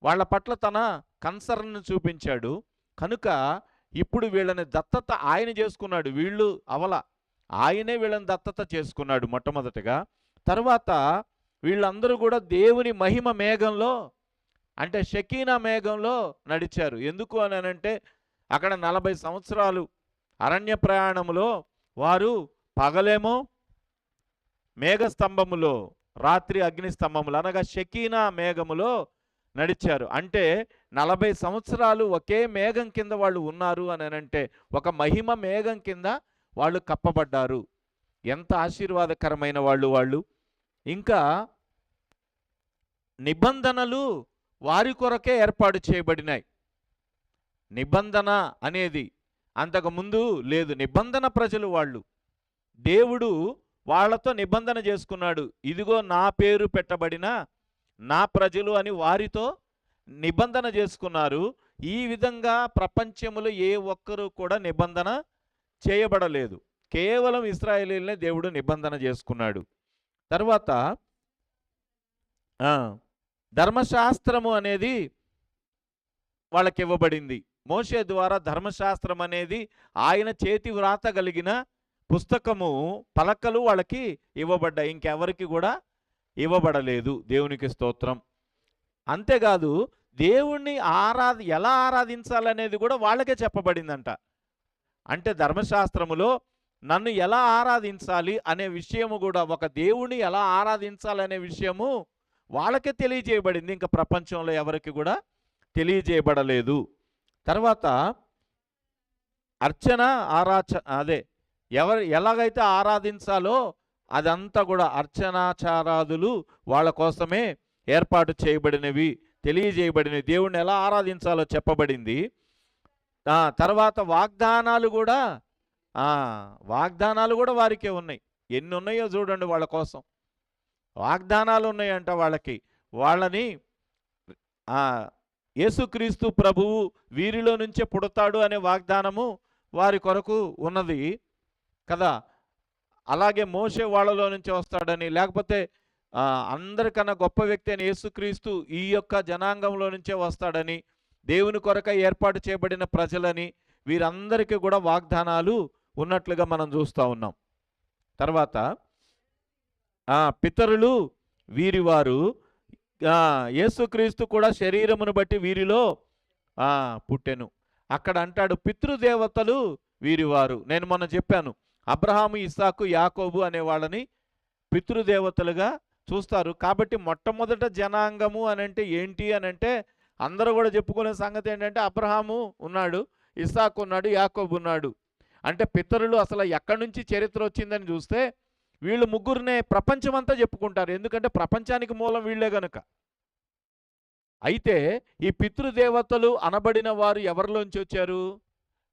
వాళ్ళ పట్ల తన కన్సర్న్ చూపించాడు. కనుక ఇప్పుడు వీళ్ళని దత్తత ఆయన చేసుకున్నాడు. వీళ్ళు అవల, ఆయనే వీళ్ళని దత్తత చేసుకున్నాడు మొట్టమొదటిగా. తర్వాత వీళ్ళందరూ కూడా దేవుని మహిమ మేఘంలో, అంటే షకీనా మేఘంలో నడిచారు. ఎందుకు అని అంటే అక్కడ 40 సంవత్సరాలు అరణ్య ప్రయాణములో వారు పగలేమో మేఘస్తంభములో, రాత్రి అగ్నిస్తంభములు అనగా షకీనా మేఘములో నడిచారు. అంటే 40 సంవత్సరాలు ఒకే మేఘం కింద వాళ్ళు ఉన్నారు అని అంటే ఒక మహిమ మేఘం కింద వాళ్ళు కప్పబడ్డారు. ఎంత ఆశీర్వాదకరమైన వాళ్ళు. ఇంకా నిబంధనలు వారి కొరకే ఏర్పాటు చేయబడినాయి. నిబంధన అనేది అంతకుముందు లేదు. నిబంధన ప్రజలు వాళ్ళు. దేవుడు వాళ్ళతో నిబంధన చేసుకున్నాడు. ఇదిగో నా పేరు పెట్టబడిన నా ప్రజలు అని వారితో నిబంధన చేసుకున్నారు. ఈ విధంగా ప్రపంచములో ఏ ఒక్కరూ కూడా నిబంధన చేయబడలేదు. కేవలం ఇశ్రాయేలీయులనే దేవుడు నిబంధన చేసుకున్నాడు. తర్వాత ఆ, ధర్మశాస్త్రము అనేది వాళ్ళకి ఇవ్వబడింది. మోషే ద్వారా ధర్మశాస్త్రం అనేది ఆయన చేతి వ్రాత కలిగిన పుస్తకము, పలకలు వాళ్ళకి ఇవ్వబడ్డాయి. ఇంకెవరికి కూడా ఇవ్వబడలేదు. దేవునికి స్తోత్రం. అంతేకాదు దేవుణ్ణి ఎలా ఆరాధించాలనేది కూడా వాళ్ళకే చెప్పబడిందంట. అంటే ధర్మశాస్త్రములో నన్ను ఎలా ఆరాధించాలి అనే విషయము కూడా, ఒక దేవుణ్ణి ఎలా ఆరాధించాలనే విషయము వాళ్ళకే తెలియజేయబడింది. ఇంకా ప్రపంచంలో ఎవరికి కూడా తెలియజేయబడలేదు. తర్వాత అర్చన అదే ఎలాగైతే ఆరాధించాలో అదంతా కూడా అర్చనాచారాదులు వాళ్ళ కోసమే ఏర్పాటు చేయబడినవి, తెలియజేయబడినవి. దేవుణ్ణి ఎలా ఆరాధించాలో చెప్పబడింది. తర్వాత వాగ్దానాలు కూడా వారికే ఉన్నాయి. ఎన్ని ఉన్నాయో చూడండి వాళ్ళ కోసం. వాగ్దానాలు ఉన్నాయంట వాళ్ళకి. వాళ్ళని యేసుక్రీస్తు ప్రభువు వీరిలో నుంచే పుడతాడు అనే వాగ్దానము వారి కొరకు ఉన్నది కదా. అలాగే మోషే వాళ్ళలో నుంచి వస్తాడని, లేకపోతే అందరికన్నా గొప్ప వ్యక్తి అయిన యేసుక్రీస్తు ఈ యొక్క జనాంగంలో నుంచే వస్తాడని, దేవుని కొరకై ఏర్పాటు చేయబడిన ప్రజలని, వీరందరికీ కూడా వాగ్దానాలు ఉన్నట్లుగా మనం చూస్తూ ఉన్నాం. తర్వాత పితరులు వీరివారు, యేసుక్రీస్తు కూడా శరీరమును బట్టి వీరిలో పుట్టెను. అక్కడ అంటాడు పితృదేవతలు వీరివారు. నేను మొన్న చెప్పాను, అబ్రహాము, ఇస్సాకు, యాకోబు అనే వాళ్ళని పితృదేవతలుగా చూస్తారు. కాబట్టి మొట్టమొదట జనాంగము అనంటే ఏంటి అనంటే అందరూ కూడా చెప్పుకునే సంగతి ఏంటంటే అబ్రహాము ఉన్నాడు, ఇస్సాకు ఉన్నాడు, యాకోబు ఉన్నాడు. అంటే పితరులు అసలు ఎక్కడి నుంచి చరిత్ర వచ్చిందని చూస్తే వీళ్ళు ముగ్గురునే ప్రపంచమంతా చెప్పుకుంటారు. ఎందుకంటే ప్రపంచానికి మూలం వీళ్ళే గనుక. అయితే ఈ పితృదేవతలు అనబడిన వారు ఎవరిలోంచి వచ్చారు?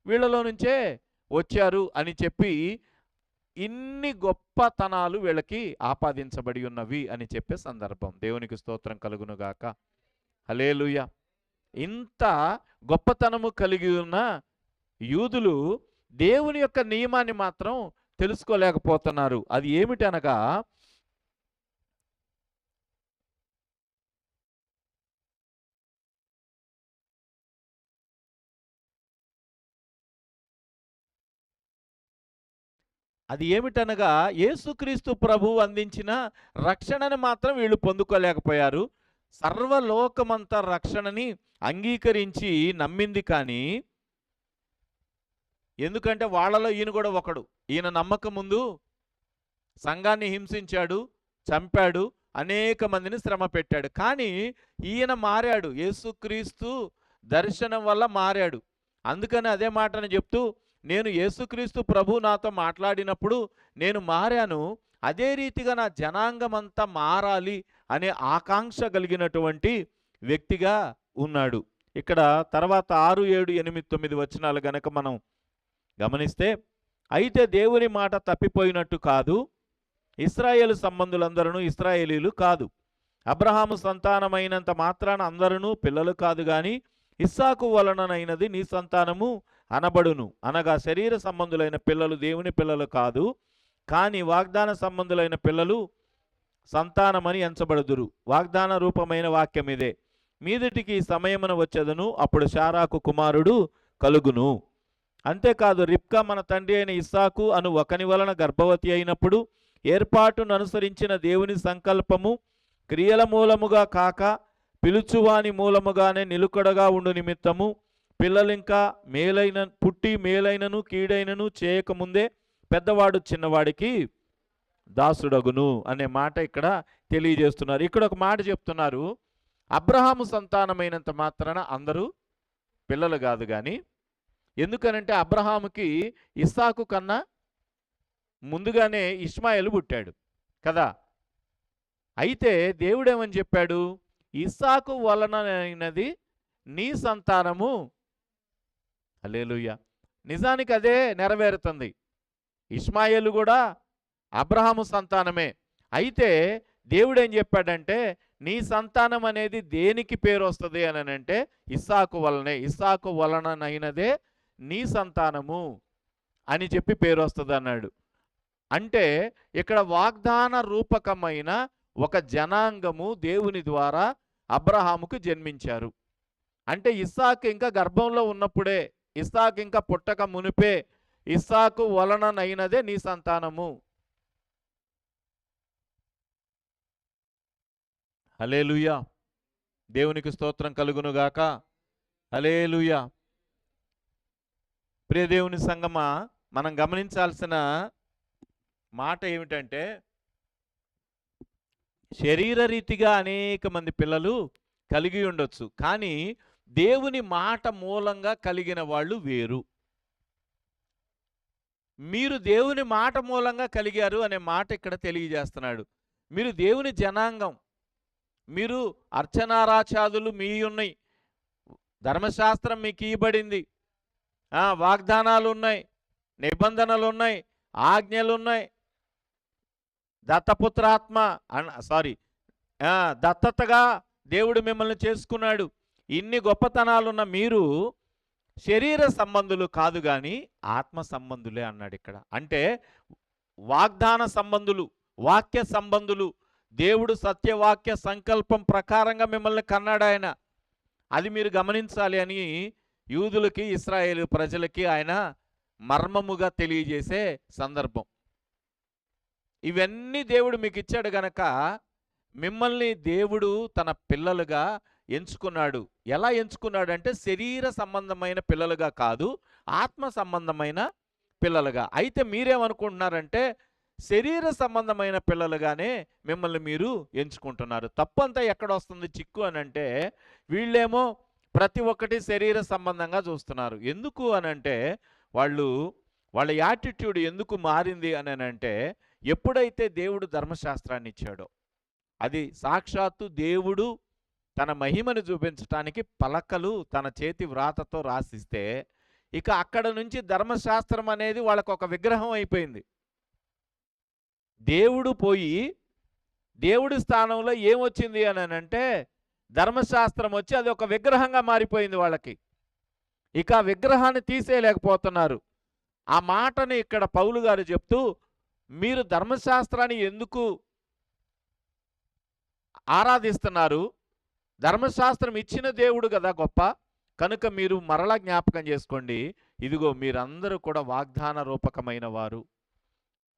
వీళ్ళలో నుంచే వచ్చారు అని చెప్పి ఇన్ని గొప్పతనాలు వీళ్ళకి ఆపాదించబడి ఉన్నవి అని చెప్పే సందర్భం. దేవునికి స్తోత్రం కలుగునుగాక. హల్లెలూయా. ఇంత గొప్పతనము కలిగి ఉన్న యూదులు దేవుని యొక్క నియమాన్ని మాత్రం తెలుసుకోలేకపోతున్నారు. అది ఏమిటనగా యేసుక్రీస్తు ప్రభువు అందించిన రక్షణని మాత్రం వీళ్ళు పొందుకోలేకపోయారు. సర్వలోకమంతా రక్షణని అంగీకరించి నమ్మింది. కానీ ఎందుకంటే వాళ్ళలో ఈయన కూడా ఒకడు. ఈయన నమ్మకం ముందు సంఘాన్ని హింసించాడు, చంపాడు, అనేక మందిని శ్రమ పెట్టాడు. కానీ ఈయన మారాడు, యేసుక్రీస్తు దర్శనం వల్ల మారాడు. అందుకని అదే మాటని చెప్తూ, నేను యేసుక్రీస్తు ప్రభు నాతో మాట్లాడినప్పుడు నేను మారాను, అదే రీతిగా నా జనాంగమంతా మారాలి అనే ఆకాంక్ష కలిగినటువంటి వ్యక్తిగా ఉన్నాడు. ఇక్కడ తర్వాత 6, 7, 8, 9 వచనాలు గనక మనం గమనిస్తే, అయితే దేవుని మాట తప్పిపోయినట్టు కాదు, ఇశ్రాయేలు సంబంధులందరూ ఇశ్రాయేలీలు కాదు. అబ్రహాము సంతానమైనంత మాత్రాన అందరూ పిల్లలు కాదు, గాని ఇస్సాకు వలననైనది నీ సంతానము అనబడును. అనగా శరీర సంబంధులైన పిల్లలు దేవుని పిల్లలు కాదు, కానీ వాగ్దాన సంబంధులైన పిల్లలు సంతానమని ఎంచబడుదురు. వాగ్దాన రూపమైన వాక్యం ఇదే, మీదటికి సమయమున వచ్చేదను, అప్పుడు శారాకు కుమారుడు కలుగును. అంతేకాదు రిబ్కా మన తండ్రి అయిన ఇస్సాకు అను ఒకని వలన గర్భవతి అయినప్పుడు ఏర్పాటును అనుసరించిన దేవుని సంకల్పము క్రియల మూలముగా కాక పిలుచువాని మూలముగానే నిలుకడగా ఉండు నిమిత్తము పిల్లలింకా పుట్టి మేలైనను కీడైనను చేయకముందే పెద్దవాడు చిన్నవాడికి దాసుడగును అనే మాట ఇక్కడ తెలియజేస్తున్నారు. ఇక్కడ ఒక మాట చెప్తున్నారు, అబ్రహాము సంతానమైనంత మాత్రాన అందరూ పిల్లలు కాదు. కానీ ఎందుకనంటే అబ్రహాముకి ఇస్సాకు కన్నా ముందుగానే ఇష్మాయేలు పుట్టాడు కదా. అయితే దేవుడేమని చెప్పాడు, ఇస్సాకు వలనైనది నీ సంతానము. హల్లెలూయా. నిజానికి అదే నెరవేరుతుంది. ఇష్మాయేలు కూడా అబ్రహాము సంతానమే. అయితే దేవుడేం చెప్పాడంటే, నీ సంతానం అనేది దేనికి పేరు వస్తుంది అని అంటే ఇస్సాకు వలనే, ఇస్సాకు వలననైనదే నీ సంతానము అని చెప్పి పేరు వస్తుంది అన్నాడు. అంటే ఇక్కడ వాగ్దాన రూపకమైన ఒక జనాంగము దేవుని ద్వారా అబ్రహాముకు జన్మించారు. అంటే ఇస్సాకు ఇంకా గర్భంలో ఉన్నప్పుడే, ఇస్సాకు ఇంకా పుట్టక మునిపే, ఇస్సాకు వలననైనదే నీ సంతానము. హల్లెలూయా. దేవునికి స్తోత్రం కలుగునుగాక. హల్లెలూయా. ప్రియ దేవుని సంగమా, మనం గమనించాల్సిన మాట ఏమిటంటే, శరీరరీతిగా అనేక మంది పిల్లలు కలిగి ఉండొచ్చు, కానీ దేవుని మాట మూలంగా కలిగిన వాళ్ళు వేరు. మీరు దేవుని మాట మూలంగా కలిగారు అనే మాట ఇక్కడ తెలియజేస్తున్నాడు. మీరు దేవుని జనాంగం, మీరు అర్చనారాచాదులు మీ ఉన్నాయి, ధర్మశాస్త్రం మీకు ఇవ్వబడింది, వాగ్దానాలు ఉన్నాయి, నిబంధనలు ఉన్నాయి, ఆజ్ఞలు ఉన్నాయి, దత్తపుత్రాత్మ దత్తతగా దేవుడు మిమ్మల్ని చేసుకున్నాడు. ఇన్ని గొప్పతనాలున్న మీరు శరీర సంబంధులు కాదు కానీ ఆత్మ సంబంధులే అన్నాడు ఇక్కడ. అంటే వాగ్దాన సంబంధులు, వాక్య సంబంధులు. దేవుడు సత్యవాక్య సంకల్పం ప్రకారంగా మిమ్మల్ని కన్నాడు ఆయన. అది మీరు గమనించాలి అని యూదులకి, ఇశ్రాయేలు ప్రజలకి ఆయన మర్మముగా తెలియజేసే సందర్భం. ఇవన్నీ దేవుడు మీకు ఇచ్చాడు గనక మిమ్మల్ని దేవుడు తన పిల్లలుగా ఎంచుకున్నాడు. ఎలా ఎంచుకున్నాడు అంటే శరీర సంబంధమైన పిల్లలుగా కాదు, ఆత్మ సంబంధమైన పిల్లలుగా. అయితే మీరేమనుకుంటున్నారంటే శరీర సంబంధమైన పిల్లలుగానే మిమ్మల్ని మీరు ఎంచుకుంటున్నారు. తప్పంతా ఎక్కడ వస్తుంది చిక్కు అని అంటే, వీళ్ళేమో ప్రతి ఒక్కటి శరీర సంబంధంగా చూస్తున్నారు. ఎందుకు అనంటే వాళ్ళ యాటిట్యూడ్ ఎందుకు మారింది అని అంటే, ఎప్పుడైతే దేవుడు ధర్మశాస్త్రాన్ని ఇచ్చాడో, అది సాక్షాత్తు దేవుడు తన మహిమను చూపించటానికి పలకలు తన చేతి వ్రాతతో రాసిస్తే, ఇక అక్కడ నుంచి ధర్మశాస్త్రం అనేది వాళ్ళకు ఒక విగ్రహం అయిపోయింది. దేవుడు పోయి దేవుడి స్థానంలో ఏమొచ్చింది అని అంటే ధర్మశాస్త్రం వచ్చి అది ఒక విగ్రహంగా మారిపోయింది వాళ్ళకి. ఇక ఆ విగ్రహాన్ని తీసేయలేకపోతున్నారు. ఆ మాటని ఇక్కడ పౌలు గారు చెప్తూ, మీరు ధర్మశాస్త్రాన్ని ఎందుకు ఆరాధిస్తున్నారు? ధర్మశాస్త్రం ఇచ్చిన దేవుడు కదా గొప్ప, కనుక మీరు మరలా జ్ఞాపకం చేసుకోండి, ఇదిగో మీరందరూ కూడా వాగ్దాన రూపకమైన వారు,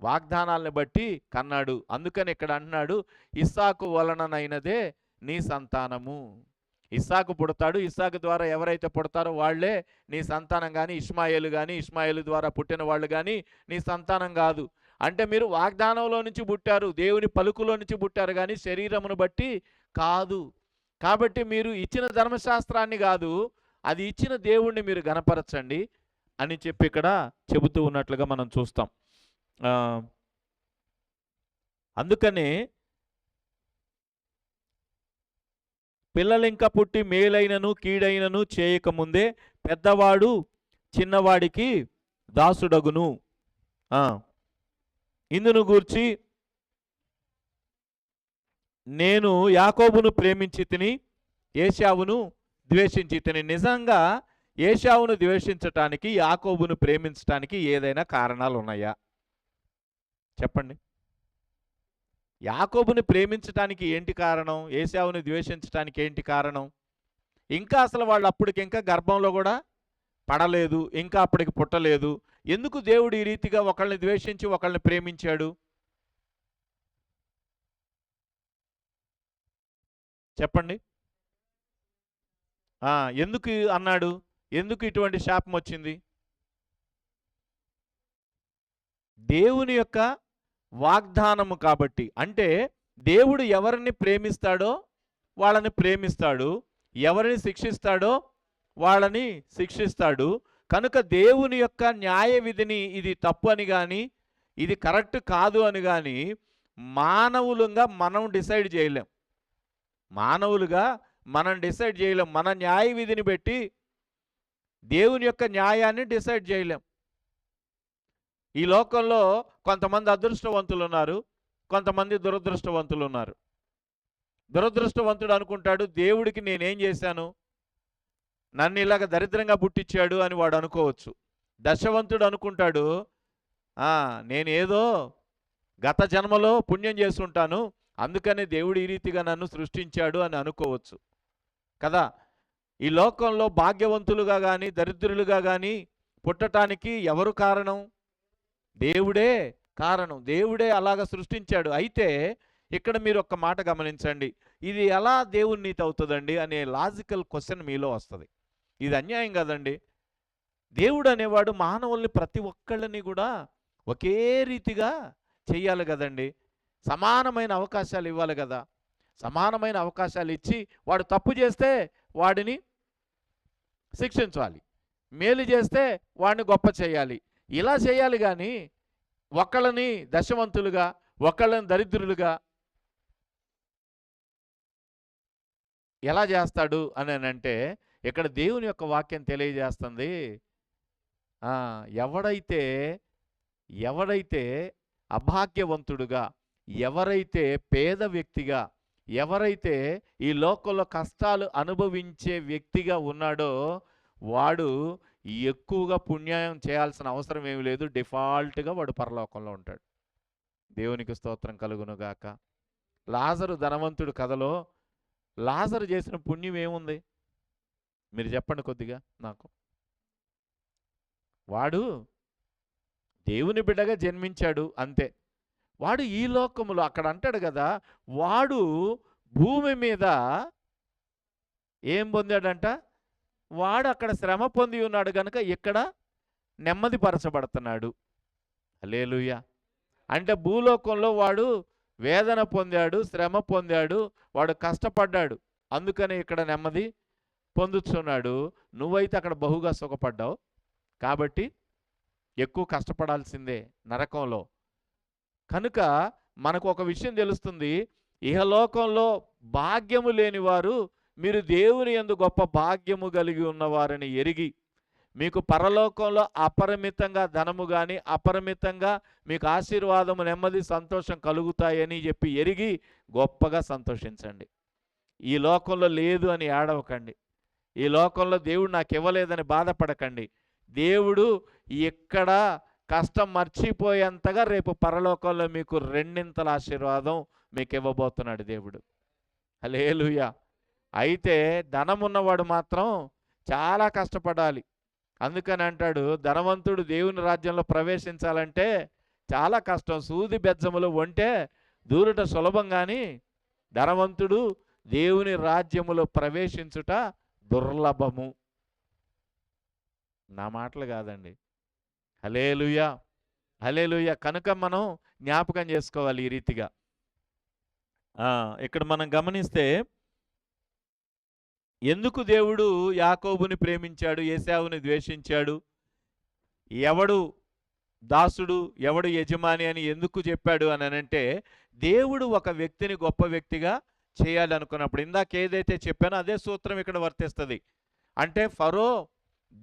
వాగ్దానాలను బట్టి కన్నాడు. అందుకని ఇక్కడ అంటున్నాడు, ఇస్సాకు వలననైనదే నీ సంతానము. ఇస్సాకు పుడతాడు, ఇస్సాకు ద్వారా ఎవరైతే పుడతారో వాళ్లే నీ సంతానం, కానీ ఇష్మాయేలు కానీ ఇష్మాయేలు ద్వారా పుట్టిన వాళ్ళు కానీ నీ సంతానం కాదు. అంటే మీరు వాగ్దానంలో నుంచి పుట్టారు, దేవుని పలుకులో నుంచి పుట్టారు, కానీ శరీరమును బట్టి కాదు. కాబట్టి మీరు ఇచ్చిన ధర్మశాస్త్రాన్ని కాదు, అది ఇచ్చిన దేవుణ్ణి మీరు గణపరచండి అని చెప్పి ఇక్కడ చెబుతూ ఉన్నట్లుగా మనం చూస్తాం. అందుకనే పిల్లలు ఇంకా పుట్టి మేలైనను కీడైనను చేయకముందే పెద్దవాడు చిన్నవాడికి దాసుడగును. ఇందును గూర్చి నేను యాకోబును ప్రేమించి తిని ఏశావును ద్వేషించి తిని. నిజంగా ఏశావును ద్వేషించటానికి, యాకోబును ప్రేమించటానికి ఏదైనా కారణాలు ఉన్నాయా చెప్పండి? యాకోబుని ప్రేమించటానికి ఏంటి కారణం? ఏశావుని ద్వేషించటానికి ఏంటి కారణం? ఇంకా అసలు వాళ్ళు అప్పటికి ఇంకా గర్భంలో కూడా పడలేదు, ఇంకా అప్పటికి పుట్టలేదు. ఎందుకు దేవుడు ఈ రీతిగా ఒకళ్ళని ద్వేషించి ఒకళ్ళని ప్రేమించాడు చెప్పండి? ఎందుకు అన్నాడు? ఎందుకు ఇటువంటి శాపం వచ్చింది? దేవుని యొక్క వాగ్దానము కాబట్టి. అంటే దేవుడు ఎవరిని ప్రేమిస్తాడో వాళ్ళని ప్రేమిస్తాడు, ఎవరిని శిక్షిస్తాడో వాళ్ళని శిక్షిస్తాడు. కనుక దేవుని యొక్క న్యాయ విధిని ఇది తప్పు అని కానీ ఇది కరెక్ట్ కాదు అని కానీ మానవులుగా మనం డిసైడ్ చేయలేం. మానవులుగా మనం డిసైడ్ చేయలేం. మన న్యాయ విధిని పెట్టి దేవుని యొక్క న్యాయాన్ని డిసైడ్ చేయలేం. ఈ లోకంలో కొంతమంది అదృష్టవంతులు ఉన్నారు, కొంతమంది దురదృష్టవంతులు ఉన్నారు. దురదృష్టవంతుడు అనుకుంటాడు, దేవుడికి నేనేం చేశాను, నన్ను ఇలాగ దరిద్రంగా పుట్టించాడు అని వాడు అనుకోవచ్చు. దశవంతుడు అనుకుంటాడు, నేనేదో గత జన్మలో పుణ్యం చేస్తుంటాను, అందుకనే దేవుడు ఈ రీతిగా నన్ను సృష్టించాడు అని అనుకోవచ్చు కదా. ఈ లోకంలో భాగ్యవంతులుగా కానీ దరిద్రులుగా కానీ పుట్టటానికి ఎవరు కారణం? దేవుడే కారణం. దేవుడే అలాగ సృష్టించాడు. అయితే ఇక్కడ మీరు ఒక్క మాట గమనించండి. ఇది ఎలా దేవుని నీతి అవుతుందండి అనే లాజికల్ క్వశ్చన్ మీలో వస్తుంది. ఇది అన్యాయం కదండి. దేవుడు అనేవాడు మానవుల్ని ప్రతి ఒక్కళ్ళని కూడా ఒకే రీతిగా చెయ్యాలి కదండి. సమానమైన అవకాశాలు ఇవ్వాలి కదా. సమానమైన అవకాశాలు ఇచ్చి వాడు తప్పు చేస్తే వాడిని శిక్షించాలి, మేలు చేస్తే వాడిని గొప్ప చేయాలి. ఇలా చేయాలి కానీ ఒకళ్ళని దశవంతులుగా ఒకళ్ళని దరిద్రులుగా ఎలా చేస్తాడు అని అంటే ఇక్కడ దేవుని యొక్క వాక్యం తెలియజేస్తుంది. ఎవడైతే ఎవడైతే అభాగ్యవంతుడుగా, ఎవరైతే పేద వ్యక్తిగా, ఎవరైతే ఈ లోకంలో కష్టాలు అనుభవించే వ్యక్తిగా ఉన్నాడో వాడు ఎక్కువగా పుణ్యం చేయాల్సిన అవసరం ఏమి లేదు. డిఫాల్ట్గా వాడు పరలోకంలో ఉంటాడు. దేవునికి స్తోత్రం కలుగునుగాక. లాజరు ధనవంతుడు కథలో లాజరు చేసిన పుణ్యం ఏముంది? మీరు చెప్పండి కొద్దిగా నాకు. వాడు దేవుని బిడ్డగా జన్మించాడు అంతే. వాడు ఈ లోకములో అక్కడ అంటాడు కదా, వాడు భూమి మీద ఏం పొందాడంట? వాడు అక్కడ శ్రమ పొంది ఉన్నాడు కనుక ఇక్కడ నెమ్మది పరచబడుతున్నాడు. హల్లెలూయా. అంటే భూలోకంలో వాడు వేదన పొందాడు, శ్రమ పొందాడు, వాడు కష్టపడ్డాడు, అందుకని ఇక్కడ నెమ్మది పొందుతున్నాడు. నువ్వైతే అక్కడ బహుగా సుఖపడ్డావు కాబట్టి ఎక్కువ కష్టపడాల్సిందే నరకంలో. కనుక మనకు ఒక విషయం తెలుస్తుంది, ఇహలోకంలో భాగ్యము లేని వారు మీరు దేవుని యందు గొప్ప భాగ్యము కలిగి ఉన్నవారని ఎరిగి మీకు పరలోకంలో అపరిమితంగా ధనము కానీ అపరిమితంగా మీకు ఆశీర్వాదము, నెమ్మది, సంతోషం కలుగుతాయని చెప్పి ఎరిగి గొప్పగా సంతోషించండి. ఈ లోకంలో లేదు అని ఏడవకండి. ఈ లోకంలో దేవుడు నాకు ఇవ్వలేదని బాధపడకండి. దేవుడు ఎక్కడ కష్టం మర్చిపోయేంతగా రేపు పరలోకంలో మీకు రెండింతల ఆశీర్వాదం మీకు ఇవ్వబోతున్నాడు దేవుడు. హల్లెలూయా. అయితే ధనం ఉన్నవాడు మాత్రం చాలా కష్టపడాలి. అందుకని అంటాడు, ధనవంతుడు దేవుని రాజ్యంలో ప్రవేశించాలంటే చాలా కష్టం. సూది బెజ్జములు వంటే దూరుట సులభం కానీ ధనవంతుడు దేవుని రాజ్యములో ప్రవేశించుట దుర్లభము. నా మాటలు కాదండి. హల్లెలూయా, హల్లెలూయా. కనుక మనం జ్ఞాపకం చేసుకోవాలి ఈ రీతిగా. ఇక్కడ మనం గమనిస్తే ఎందుకు దేవుడు యాకోబుని ప్రేమించాడు, ఏశావుని ద్వేషించాడు, ఎవడు దాసుడు ఎవడు యజమాని అని ఎందుకు చెప్పాడు అని అంటే దేవుడు ఒక వ్యక్తిని గొప్ప వ్యక్తిగా చేయాలనుకున్నప్పుడు ఇందాక ఏదైతే చెప్పానో అదే సూత్రం ఇక్కడ వర్తిస్తుంది. అంటే ఫరో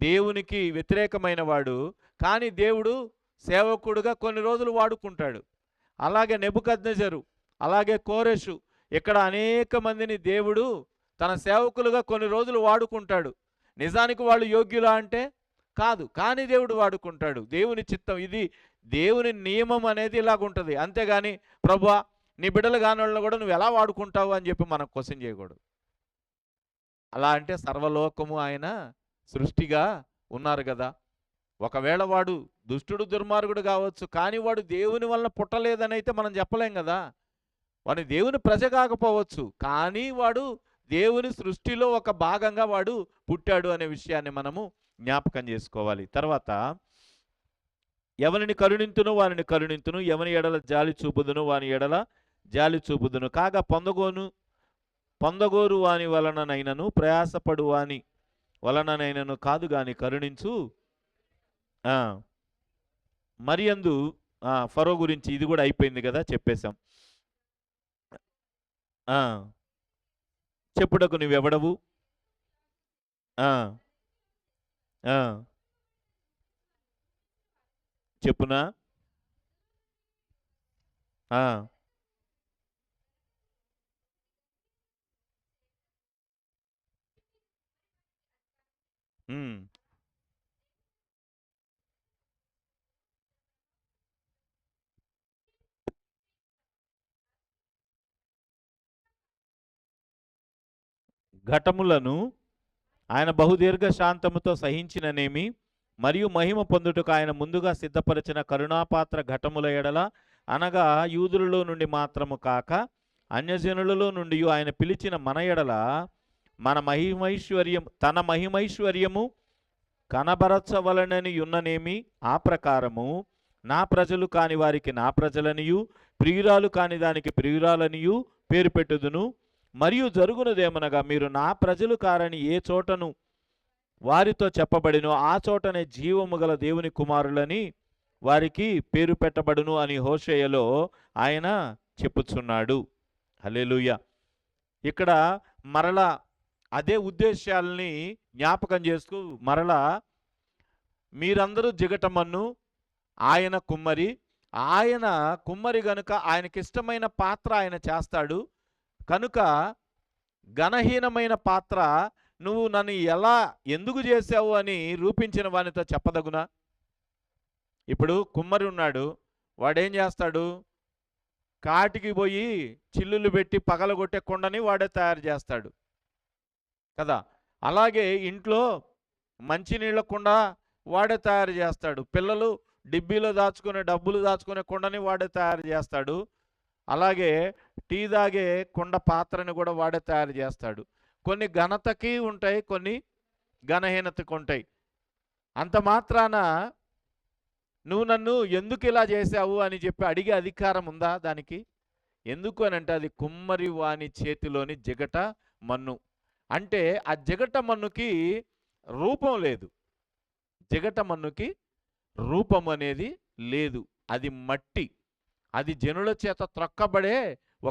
దేవునికి వ్యతిరేకమైన వాడు, కానీ దేవుడు సేవకుడుగా కొన్ని రోజులు వాడుకుంటాడు. అలాగే నెబుకద్నెజరు, అలాగే కోరెషు, ఇక్కడ అనేక మందిని దేవుడు తన సేవకులుగా కొన్ని రోజులు వాడుకుంటాడు. నిజానికి వాళ్ళు యోగ్యులా అంటే కాదు, కానీ దేవుడు వాడుకుంటాడు. దేవుని చిత్తం ఇది. దేవుని నియమం అనేది ఇలాగుంటుంది. అంతేగాని ప్రభువా నీ బిడ్డలు కాని వాళ్ళని కూడా నువ్వు ఎలా వాడుకుంటావు అని చెప్పి మనం క్వశ్చన్ చేయకూడదు. అలా అంటే సర్వలోకము ఆయన సృష్టిగా ఉన్నారు కదా. ఒకవేళ వాడు దుష్టుడు దుర్మార్గుడు కావచ్చు, కానీ వాడు దేవుని వలన పుట్టలేదని అయితే మనం చెప్పలేం కదా. వాడు దేవుని ప్రజ కాకపోవచ్చు, కానీ వాడు దేవుని సృష్టిలో ఒక భాగంగా వాడు పుట్టాడు అనే విషయాన్ని మనము జ్ఞాపకం చేసుకోవాలి. తర్వాత ఎవరిని కరుణింతును వారిని కరుణింతును, ఎవని ఎడల జాలి చూపుదును వాని ఎడల జాలి చూపుదును, కాగా పొందగోరు వాని వలననైనను ప్రయాసపడు వాని వలననైనను కాదు గాని కరుణించు. మరియందు ఫరో గురించి ఇది కూడా అయిపోయింది కదా, చెప్పేశాం. చెప్పుటకు నువ్వెవడవు? చెప్పునా? ఘటములను ఆయన బహుదీర్ఘ శాంతముతో సహించిననేమి, మరియు మహిమ పొందుటకు ఆయన ముందుగా సిద్ధపరిచిన కరుణాపాత్ర ఘటముల ఎడల, అనగా యూదులలో నుండి మాత్రము కాక అన్యజనులలో నుండి ఆయన పిలిచిన మన ఎడల తన మహిమైశ్వర్యము కనబరచవలనని ఉన్ననేమి, ఆ ప్రకారము నా ప్రజలు కాని వారికి నా ప్రజలనియు, ప్రియురాలు కాని దానికి ప్రియురాలనియు పేరు పెట్టుదును. మరియు జరుగునదేమనగా, మీరు నా ప్రజలు కారని ఏ చోటను వారితో చెప్పబడినో ఆ చోటనే జీవము గల దేవుని కుమారులని వారికి పేరు పెట్టబడును అని హోషేయలో ఆయన చెప్పుచున్నాడు. హల్లెలూయా. ఇక్కడ మరలా అదే ఉద్దేశాలని జ్ఞాపకం చేస్తూ మరలా మీరందరూ జిగటమన్ను, ఆయన కుమ్మరి, ఆయన కుమ్మరి గనుక ఆయనకిష్టమైన పాత్ర ఆయన చేస్తాడు. కనుక ఘనహీనమైన పాత్ర నువ్వు నన్ను ఎందుకు చేసావు అని రూపించిన వానితో చెప్పదగునా? ఇప్పుడు కుమ్మరి ఉన్నాడు, వాడేం చేస్తాడు? కాటికి పోయి చిల్లులు పెట్టి పగలగొట్టే కొండని వాడే తయారు చేస్తాడు కదా. అలాగే ఇంట్లో మంచినీళ్ళ కుండ వాడే తయారు చేస్తాడు. పిల్లలు డిబ్బీలో దాచుకునే డబ్బులు దాచుకునే కుండని వాడే తయారు చేస్తాడు. అలాగే టీ తాగే కుండ పాత్రని కూడా వాడే తయారు చేస్తాడు. కొన్ని ఘనతకి ఉంటాయి, కొన్ని ఘనహీనతకు ఉంటాయి. అంత మాత్రాన నువ్వు నన్ను ఎందుకు ఇలా చేశావు అని చెప్పి అడిగే అధికారం ఉందా దానికి? ఎందుకు అని అంటే అది కుమ్మరి వాని చేతిలోని జిగట మన్ను. అంటే ఆ జిగట మన్నుకి రూపం లేదు. జిగట మన్నుకి రూపం అనేది లేదు. అది మట్టి, అది జనుల చేత త్రొక్కబడే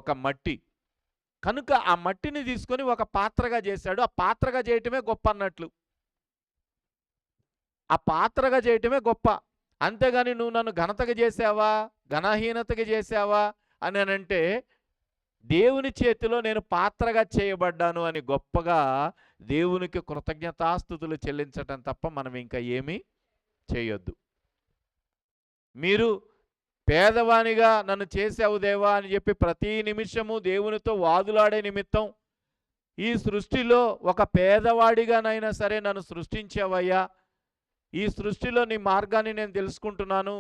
ఒక మట్టి. కనుక ఆ మట్టిని తీసుకొని ఒక పాత్రగా చేశాడు. ఆ పాత్రగా చేయటమే గొప్ప అన్నట్లు. ఆ పాత్రగా చేయటమే గొప్ప. అంతేగాని నువ్వు నన్ను ఘనతగా చేసావా, ఘనహీనతగా చేసావా అని అంటే, దేవుని చేతిలో నేను పాత్రగా చేయబడ్డాను అని గొప్పగా దేవునికి కృతజ్ఞతాస్తుతులు చెల్లించటం తప్ప మనం ఇంకా ఏమీ చేయొద్దు. మీరు పేదవానిగా నన్ను చేసావు దేవా అని చెప్పి ప్రతి నిమిషము దేవునితో వాదులాడే నిమిత్తం ఈ సృష్టిలో ఒక పేదవాడిగానైనా సరే నన్ను సృష్టించావయ్యా, ఈ సృష్టిలో నీ మార్గాన్ని నేను తెలుసుకుంటున్నాను,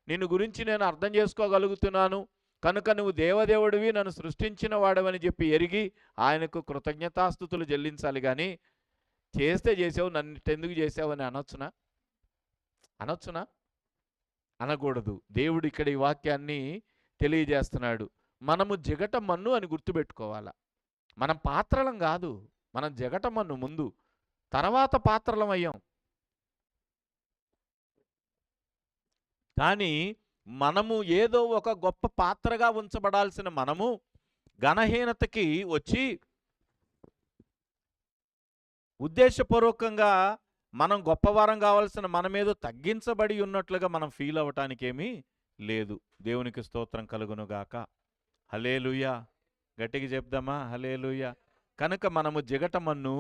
నిన్ను గురించి నేను అర్థం చేసుకోగలుగుతున్నాను, కనుక నువ్వు దేవదేవుడివి, నన్ను సృష్టించిన వాడవని చెప్పి ఎరిగి ఆయనకు కృతజ్ఞతాస్తుతులు చెల్లించాలి. కానీ చేస్తే చేసావు, నన్ను ఎందుకు చేసావు అని అనొచ్చునా? అనకూడదు. దేవుడు ఇక్కడ ఈ వాక్యాన్ని తెలియజేస్తున్నాడు. మనము జిగట మన్ను అని గుర్తుపెట్టుకోవాలా. మనం పాత్రలం కాదు, మనం జిగట మన్ను ముందు, తర్వాత పాత్రలం అయ్యాం. కానీ మనము ఏదో ఒక గొప్ప పాత్రగా ఉంచబడాల్సిన మనము ఘనహీనతకి వచ్చి ఉద్దేశపూర్వకంగా మనం గొప్పవారం కావాల్సిన మనమేదో తగ్గించబడి ఉన్నట్లుగా మనం ఫీల్ అవ్వటానికి ఏమీ లేదు. దేవునికి స్తోత్రం కలుగునుగాక. హల్లెలూయా. గట్టిగా చెప్దామా? హల్లెలూయా. కనుక మనము జిగటమన్ను,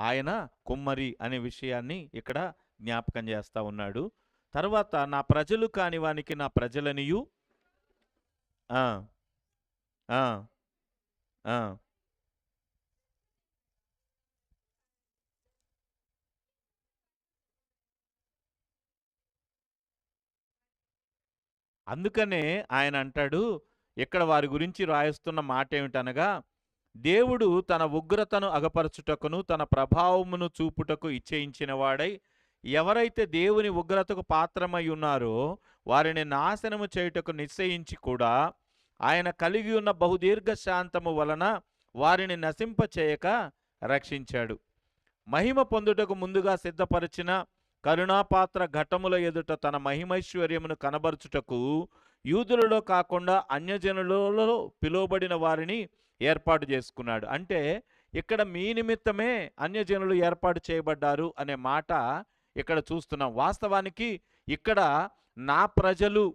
ఆయన కుమ్మరి అనే విషయాన్ని ఇక్కడ జ్ఞాపకం చేస్తూ ఉన్నాడు. తర్వాత నా ప్రజలు కాని వానికి నా ప్రజలనియు, అందుకనే ఆయన అంటాడు ఇక్కడ వారి గురించి రాయిస్తున్న మాట ఏమిటనగా, దేవుడు తన ఉగ్రతను అగపరచుటకును తన ప్రభావమును చూపుటకు ఇచ్చేయించిన వాడై, ఎవరైతే దేవుని ఉగ్రతకు పాత్రమై ఉన్నారో వారిని నాశనము చేయుటకు నిశ్చయించి కూడా ఆయన కలిగి ఉన్న బహుదీర్ఘ శాంతము వలన వారిని నశింపచేయక రక్షించాడు. మహిమ పొందుటకు ముందుగా సిద్ధపరిచిన కరుణాపాత్ర ఘటముల ఎదుట తన మహిమైశ్వర్యమును కనబరుచుటకు యూదులలో కాకుండా అన్యజనులలో పిలువబడిన వారిని ఏర్పాటు చేసుకున్నాడు. అంటే ఇక్కడ మీ నిమిత్తమే అన్యజనులు ఏర్పాటు చేయబడ్డారు అనే మాట ఇక్కడ చూస్తున్నాం. వాస్తవానికి ఇక్కడ నా ప్రజలు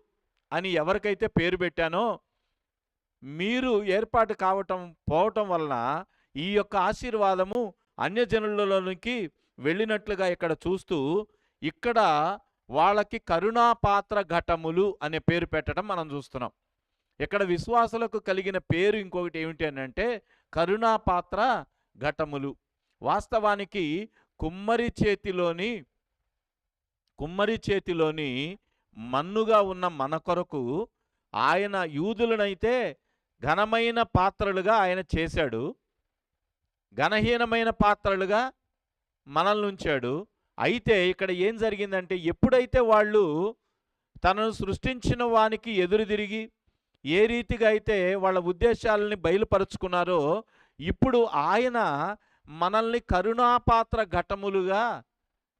అని ఎవరికైతే పేరు పెట్టానో మీరు ఏర్పాటు పోవటం వలన ఈ యొక్క ఆశీర్వాదము అన్యజనులలోనికి వెళ్ళినట్లుగా ఇక్కడ చూస్తూ ఇక్కడ వాళ్ళకి కరుణాపాత్ర ఘటములు అనే పేరు పెట్టడం మనం చూస్తున్నాం. ఇక్కడ విశ్వాసులకు కలిగిన పేరు ఇంకొకటి ఏమిటి అని అంటే కరుణాపాత్ర ఘటములు. వాస్తవానికి కుమ్మరి చేతిలోని కుమ్మరి చేతిలోని మన్నుగా ఉన్న మన కొరకు ఆయన యూదులనైతే ఘనమైన పాత్రలుగా ఆయన చేశాడు, ఘనహీనమైన పాత్రలుగా మనల్ని ఉంచాడు. అయితే ఇక్కడ ఏం జరిగిందంటే, ఎప్పుడైతే వాళ్ళు తనను సృష్టించిన వానికి ఎదురు తిరిగి ఏ రీతిగా అయితే వాళ్ళ ఉద్దేశాలని బయలుపరుచుకున్నారో, ఇప్పుడు ఆయన మనల్ని కరుణాపాత్ర ఘటములుగా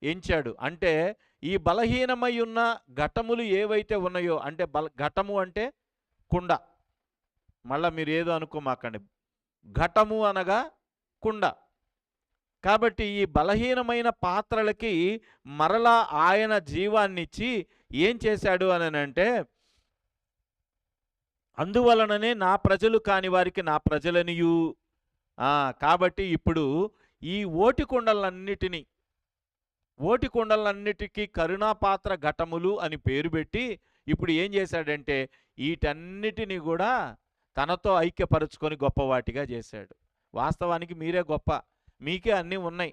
ఎంచాడు. అంటే ఈ బలహీనమై ఉన్న ఘటములు ఏవైతే ఉన్నాయో, అంటే ఘటము అంటే కుండ, మళ్ళీ మీరు ఏదో అనుకోమాకండి, ఘటము అనగా కుండ. కాబట్టి ఈ బలహీనమైన పాత్రలకి మరలా ఆయన జీవాన్నిచ్చి ఏం చేశాడు అని అంటే, అందువలననే నా ప్రజలు కాని వారికి నా ప్రజలనియు. కాబట్టి ఇప్పుడు ఈ ఓటి కుండలన్నిటికీ కరుణాపాత్ర ఘటములు అని పేరు పెట్టి ఇప్పుడు ఏం చేశాడంటే, వీటన్నిటిని కూడా తనతో ఐక్యపరుచుకొని గొప్పవాటిగా చేశాడు. వాస్తవానికి మీరే గొప్ప, మీకే అన్నీ ఉన్నాయి,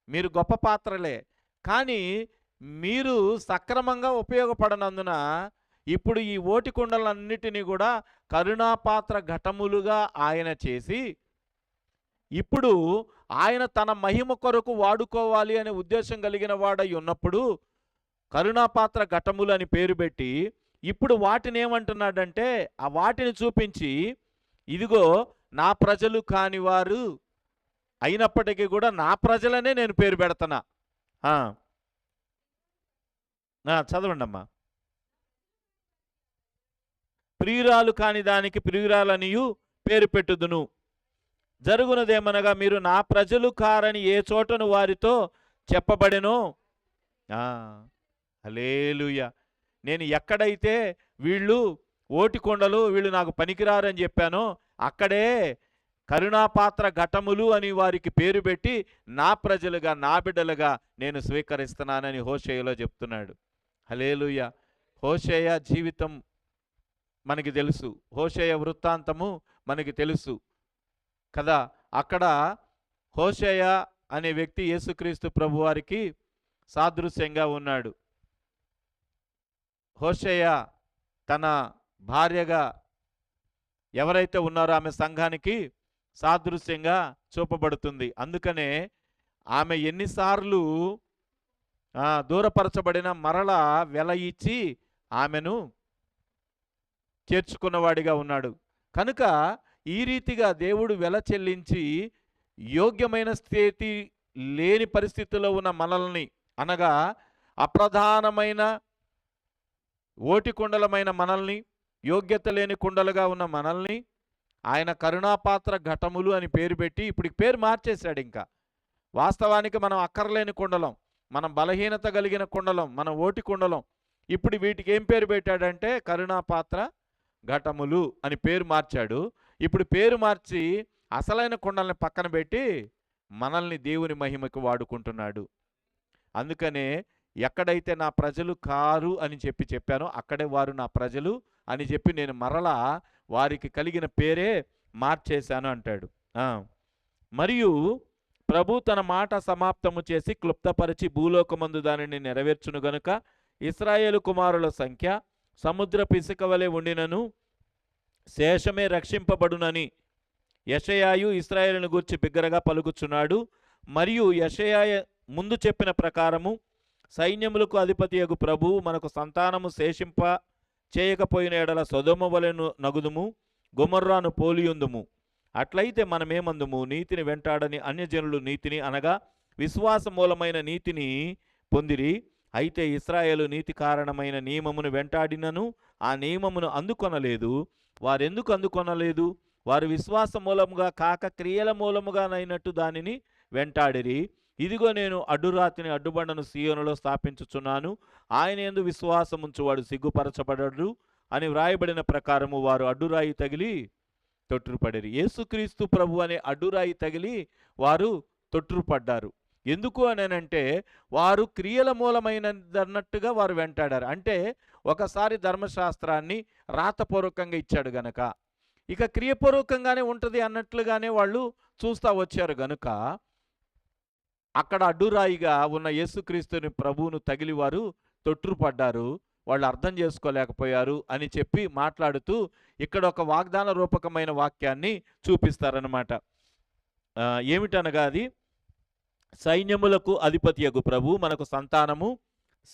మీరు గొప్ప పాత్రలే. కానీ మీరు సక్రమంగా ఉపయోగపడనందున ఇప్పుడు ఈ ఓటి కుండలన్నిటినీ కూడా కరుణాపాత్ర ఘటములుగా ఆయన చేసి, ఇప్పుడు ఆయన తన మహిమ కొరకు వాడుకోవాలి అనే ఉద్దేశం కలిగిన వాడై ఉన్నప్పుడు కరుణాపాత్ర ఘటములు అని పేరు పెట్టి ఇప్పుడు వాటిని ఏమంటున్నాడంటే, ఆ వాటిని చూపించి, ఇదిగో నా ప్రజలు కానివారు అయినప్పటికీ కూడా నా ప్రజలనే నేను పేరు పెడతానా. చదవండి అమ్మా. ప్రియురాలు కాని దానికి ప్రియురాలనియు పేరు పెట్టుదును. జరుగునదేమనగా, మీరు నా ప్రజలు కారని ఏ చోటను వారితో చెప్పబడెనో. హల్లెలూయా. నేను ఎక్కడైతే వీళ్ళు ఓటి కొండలు, వీళ్ళు నాకు పనికిరారని చెప్పానో, అక్కడే కరుణాపాత్ర ఘటములు అని వారికి పేరు పెట్టి నా ప్రజలుగా నా బిడ్డలుగా నేను స్వీకరిస్తున్నానని హోషేయలో చెప్తున్నాడు. హల్లెలూయా. హోషేయ జీవితం మనకి తెలుసు, హోషేయ వృత్తాంతము మనకి తెలుసు కదా. అక్కడ హోషేయ అనే వ్యక్తి యేసుక్రీస్తు ప్రభువారికి సాదృశ్యంగా ఉన్నాడు. హోషేయ తన భార్యగా ఎవరైతే ఉన్నారో ఆమె సంఘానికి సాదృశ్యంగా చూపబడుతుంది. అందుకనే ఆమె ఎన్నిసార్లు దూరపరచబడిన మరలా వెల ఇచ్చి ఆమెను చేర్చుకున్నవాడిగా ఉన్నాడు. కనుక ఈ రీతిగా దేవుడు వెల చెల్లించి యోగ్యమైన స్థితి లేని పరిస్థితుల్లో ఉన్న మనల్ని, అనగా అప్రధానమైన ఓటి కుండలమైన మనల్ని, యోగ్యత లేని కుండలుగా ఉన్న మనల్ని ఆయన కరుణాపాత్ర ఘటములు అని పేరు పెట్టి ఇప్పుడు పేరు మార్చేశాడు. ఇంకా వాస్తవానికి మనం అక్కర్లేని కుండలం, మనం బలహీనత కలిగిన కుండలం, మనం ఓటి కుండలం. ఇప్పుడు వీటికి ఏం పేరు పెట్టాడంటే కరుణాపాత్ర ఘటములు అని పేరు మార్చాడు. ఇప్పుడు పేరు మార్చి అసలైన కుండల్ని పక్కన పెట్టి మనల్ని దేవుని మహిమకు వాడుకుంటున్నాడు. అందుకనే ఎక్కడైతే నా ప్రజలు కారు అని చెప్పానో అక్కడే వారు నా ప్రజలు అని చెప్పి నేను మరలా వారికి కలిగిన పేరే మార్చేశాను అంటాడు. మరియు ప్రభు తన మాట సమాప్తము చేసి క్లుప్తపరిచి భూలోకమందు దానిని నెరవేర్చును గనుక ఇశ్రాయేలు కుమారుల సంఖ్య సముద్రపు ఇసుక వలె ఉండినను శేషమే రక్షింపబడునని యెషయాయు ఇశ్రాయేలును గూర్చి బిగ్గరగా పలుకుచున్నాడు. మరియు యెషయా ముందు చెప్పిన ప్రకారము సైన్యములకు అధిపతియగు ప్రభువు మనకు సంతానము శేషింప చేయకపోయిన ఎడల సొదొమ వలెను నగుదుము, గొమొర్రాను పోలియుందుము. అట్లయితే మనమేమందుము, నీతిని వెంటాడని అన్యజనులు నీతిని అనగా విశ్వాస మూలమైన నీతిని పొందిరి. అయితే ఇశ్రాయేలు నీతి కారణమైన నియమమును వెంటాడినను ఆ నియమమును అందుకొనలేదు. వారెందుకు అందుకొనలేదు? వారు విశ్వాస మూలముగా కాక క్రియల మూలముగానైనట్టు దానిని వెంటాడిరి. ఇదిగో నేను అడ్డురాతిని అడ్డుబండను సీయోనులో స్థాపించుచున్నాను, ఆయన యందు విశ్వాసముంచువాడు సిగ్గుపరచబడడు అని వ్రాయబడిన ప్రకారము వారు అడ్డురాయి తగిలి తొట్టుపడిరి. యేసుక్రీస్తు ప్రభు అనే అడ్డురాయి తగిలి వారు తొట్టుపడ్డారు. ఎందుకు అనంటే వారు క్రియల మూలమైనదన్నట్టుగా వారు వెంటాడారు. అంటే ఒకసారి ధర్మశాస్త్రాన్ని రాతపూర్వకంగా ఇచ్చాడు గనక ఇక క్రియపూర్వకంగానే ఉంటుంది అన్నట్లుగానే వాళ్ళు చూస్తూ వచ్చారు గనుక అక్కడ అడ్డురాయిగా ఉన్న యేసుక్రీస్తుని ప్రభువును తగిలి వారు తొట్రుపడ్డారు. వాళ్ళు అర్థం చేసుకోలేకపోయారు అని చెప్పి మాట్లాడుతూ ఇక్కడ ఒక వాగ్దాన రూపకమైన వాక్యాన్ని చూపిస్తారనమాట. ఏమిటనగా అది, సైన్యములకు అధిపతియగు ప్రభు మనకు సంతానము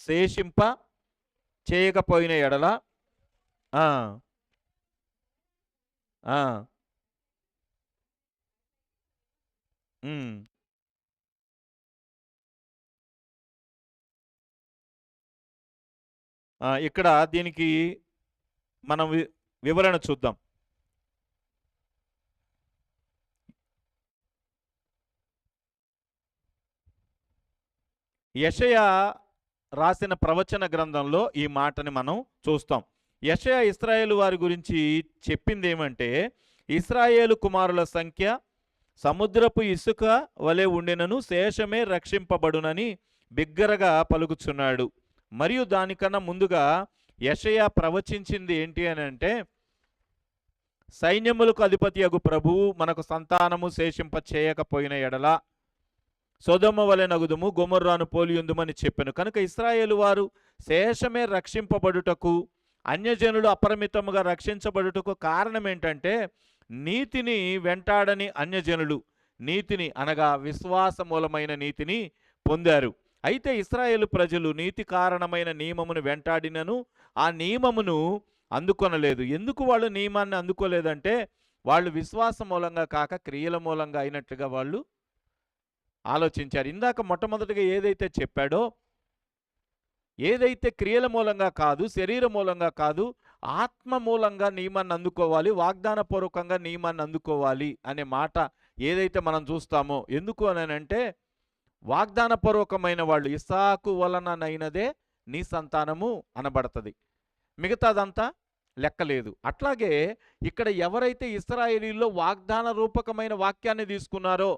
శేషింప చేయకపోయిన ఎడల ఆ, ఆ, ఉమ్, ఇక్కడ దీనికి మనం వివరణ చూద్దాం. యెషయా రాసిన ప్రవచన గ్రంథంలో ఈ మాటని మనం చూస్తాం. యెషయా ఇశ్రాయేలు వారి గురించి చెప్పింది ఏమంటే, ఇశ్రాయేలు కుమారుల సంఖ్య సముద్రపు ఇసుక వలె ఉండినను శేషమే రక్షింపబడునని బిగ్గరగా పలుకుచున్నాడు. మరియు దానికన్నా ముందుగా యెషయా ప్రవచించింది ఏంటి అని అంటే, సైన్యములకు అధిపతియగు ప్రభువు మనకు సంతానము శేషింప చేయకపోయిన ఎడల సొదొమ వలె నగుదుము, గొమొర్రాను పోలియుందుమని చెప్పెను. కనుక ఇశ్రాయేలు వారు శేషమే రక్షింపబడుటకు, అన్యజనులు అపరిమితముగా రక్షించబడుటకు కారణం ఏంటంటే, నీతిని వెంటాడని అన్యజనులు నీతిని అనగా విశ్వాసమూలమైన నీతిని పొందారు. అయితే ఇశ్రాయేలు ప్రజలు నీతి కారణమైన నియమమును వెంటాడినను ఆ నియమమును అందుకొనలేదు. ఎందుకు వాళ్ళు నియమాన్ని అందుకోలేదంటే, వాళ్ళు విశ్వాస మూలంగా కాక క్రియల మూలంగా అయినట్లుగా వాళ్ళు ఆలోచించారు. ఇందాక మొట్టమొదటిగా ఏదైతే చెప్పాడో, ఏదైతే క్రియల మూలంగా కాదు, శరీర మూలంగా కాదు, ఆత్మ మూలంగా నియమాన్ని అందుకోవాలి, వాగ్దానపూర్వకంగా నియమాన్ని అందుకోవాలి అనే మాట ఏదైతే మనం చూస్తామో, ఎందుకు అని అంటే, వాగ్దానపూర్వకమైన వాళ్ళు ఇస్సాకు వలననైనదే నీ సంతానము అనబడుతుంది, మిగతాదంతా లెక్కలేదు. అట్లాగే ఇక్కడ ఎవరైతే ఇశ్రాయేలీల్లో వాగ్దాన రూపకమైన వాక్యాన్ని తీసుకున్నారో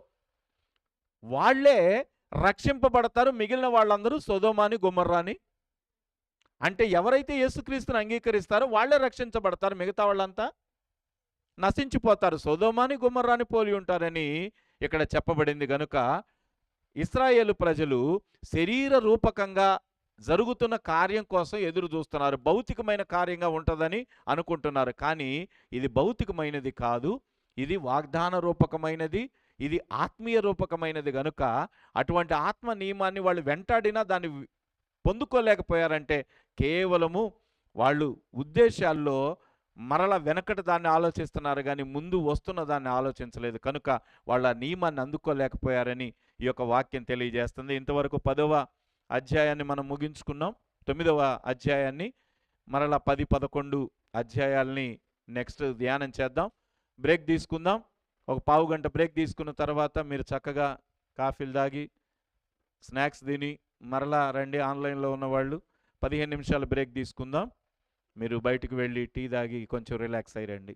వాళ్ళే రక్షింపబడతారు. మిగిలిన వాళ్ళందరూ సొదొమాని గొమొర్రాని, అంటే ఎవరైతే యేసుక్రీస్తుని అంగీకరిస్తారో వాళ్ళే రక్షించబడతారు, మిగతా వాళ్ళంతా నశించిపోతారు, సొదొమాని గొమొర్రాని పోలి ఉంటారని ఇక్కడ చెప్పబడింది. గనుక ఇశ్రాయేలు ప్రజలు శరీర రూపకంగా జరుగుతున్న కార్యం కోసం ఎదురు చూస్తున్నారు. భౌతికమైన కార్యంగా ఉంటుందని అనుకుంటున్నారు, కానీ ఇది భౌతికమైనది కాదు, ఇది వాగ్దాన రూపకమైనది, ఇది ఆత్మీయ రూపకమైనది. గనుక అటువంటి ఆత్మ నియమాన్ని వాళ్ళు వెంటాడినా దాన్ని పొందుకోలేకపోయారంటే కేవలము వాళ్ళు ఉద్దేశాల్లో మరల వెనకటి దాన్ని ఆలోచిస్తున్నారు కానీ ముందు వస్తున్న దాన్ని ఆలోచించలేదు. కనుక వాళ్ళ నియమాన్ని అందుకోలేకపోయారని ఈ యొక్క వాక్యం తెలియజేస్తుంది. ఇంతవరకు 10వ అధ్యాయాన్ని మనం ముగించుకున్నాం. 9వ అధ్యాయాన్ని మరలా 10, 11 అధ్యాయాల్ని నెక్స్ట్ ధ్యానం చేద్దాం. బ్రేక్ తీసుకుందాం. ఒక పావు గంట బ్రేక్ తీసుకున్న తర్వాత మీరు చక్కగా కాఫీలు తాగి స్నాక్స్ తిని మరలా రండి. ఆన్లైన్లో ఉన్నవాళ్ళు 15 నిమిషాల బ్రేక్ తీసుకుందాం. మీరు బయటకు వెళ్ళి టీ తాగి కొంచెం రిలాక్స్ అయ్యి రండి.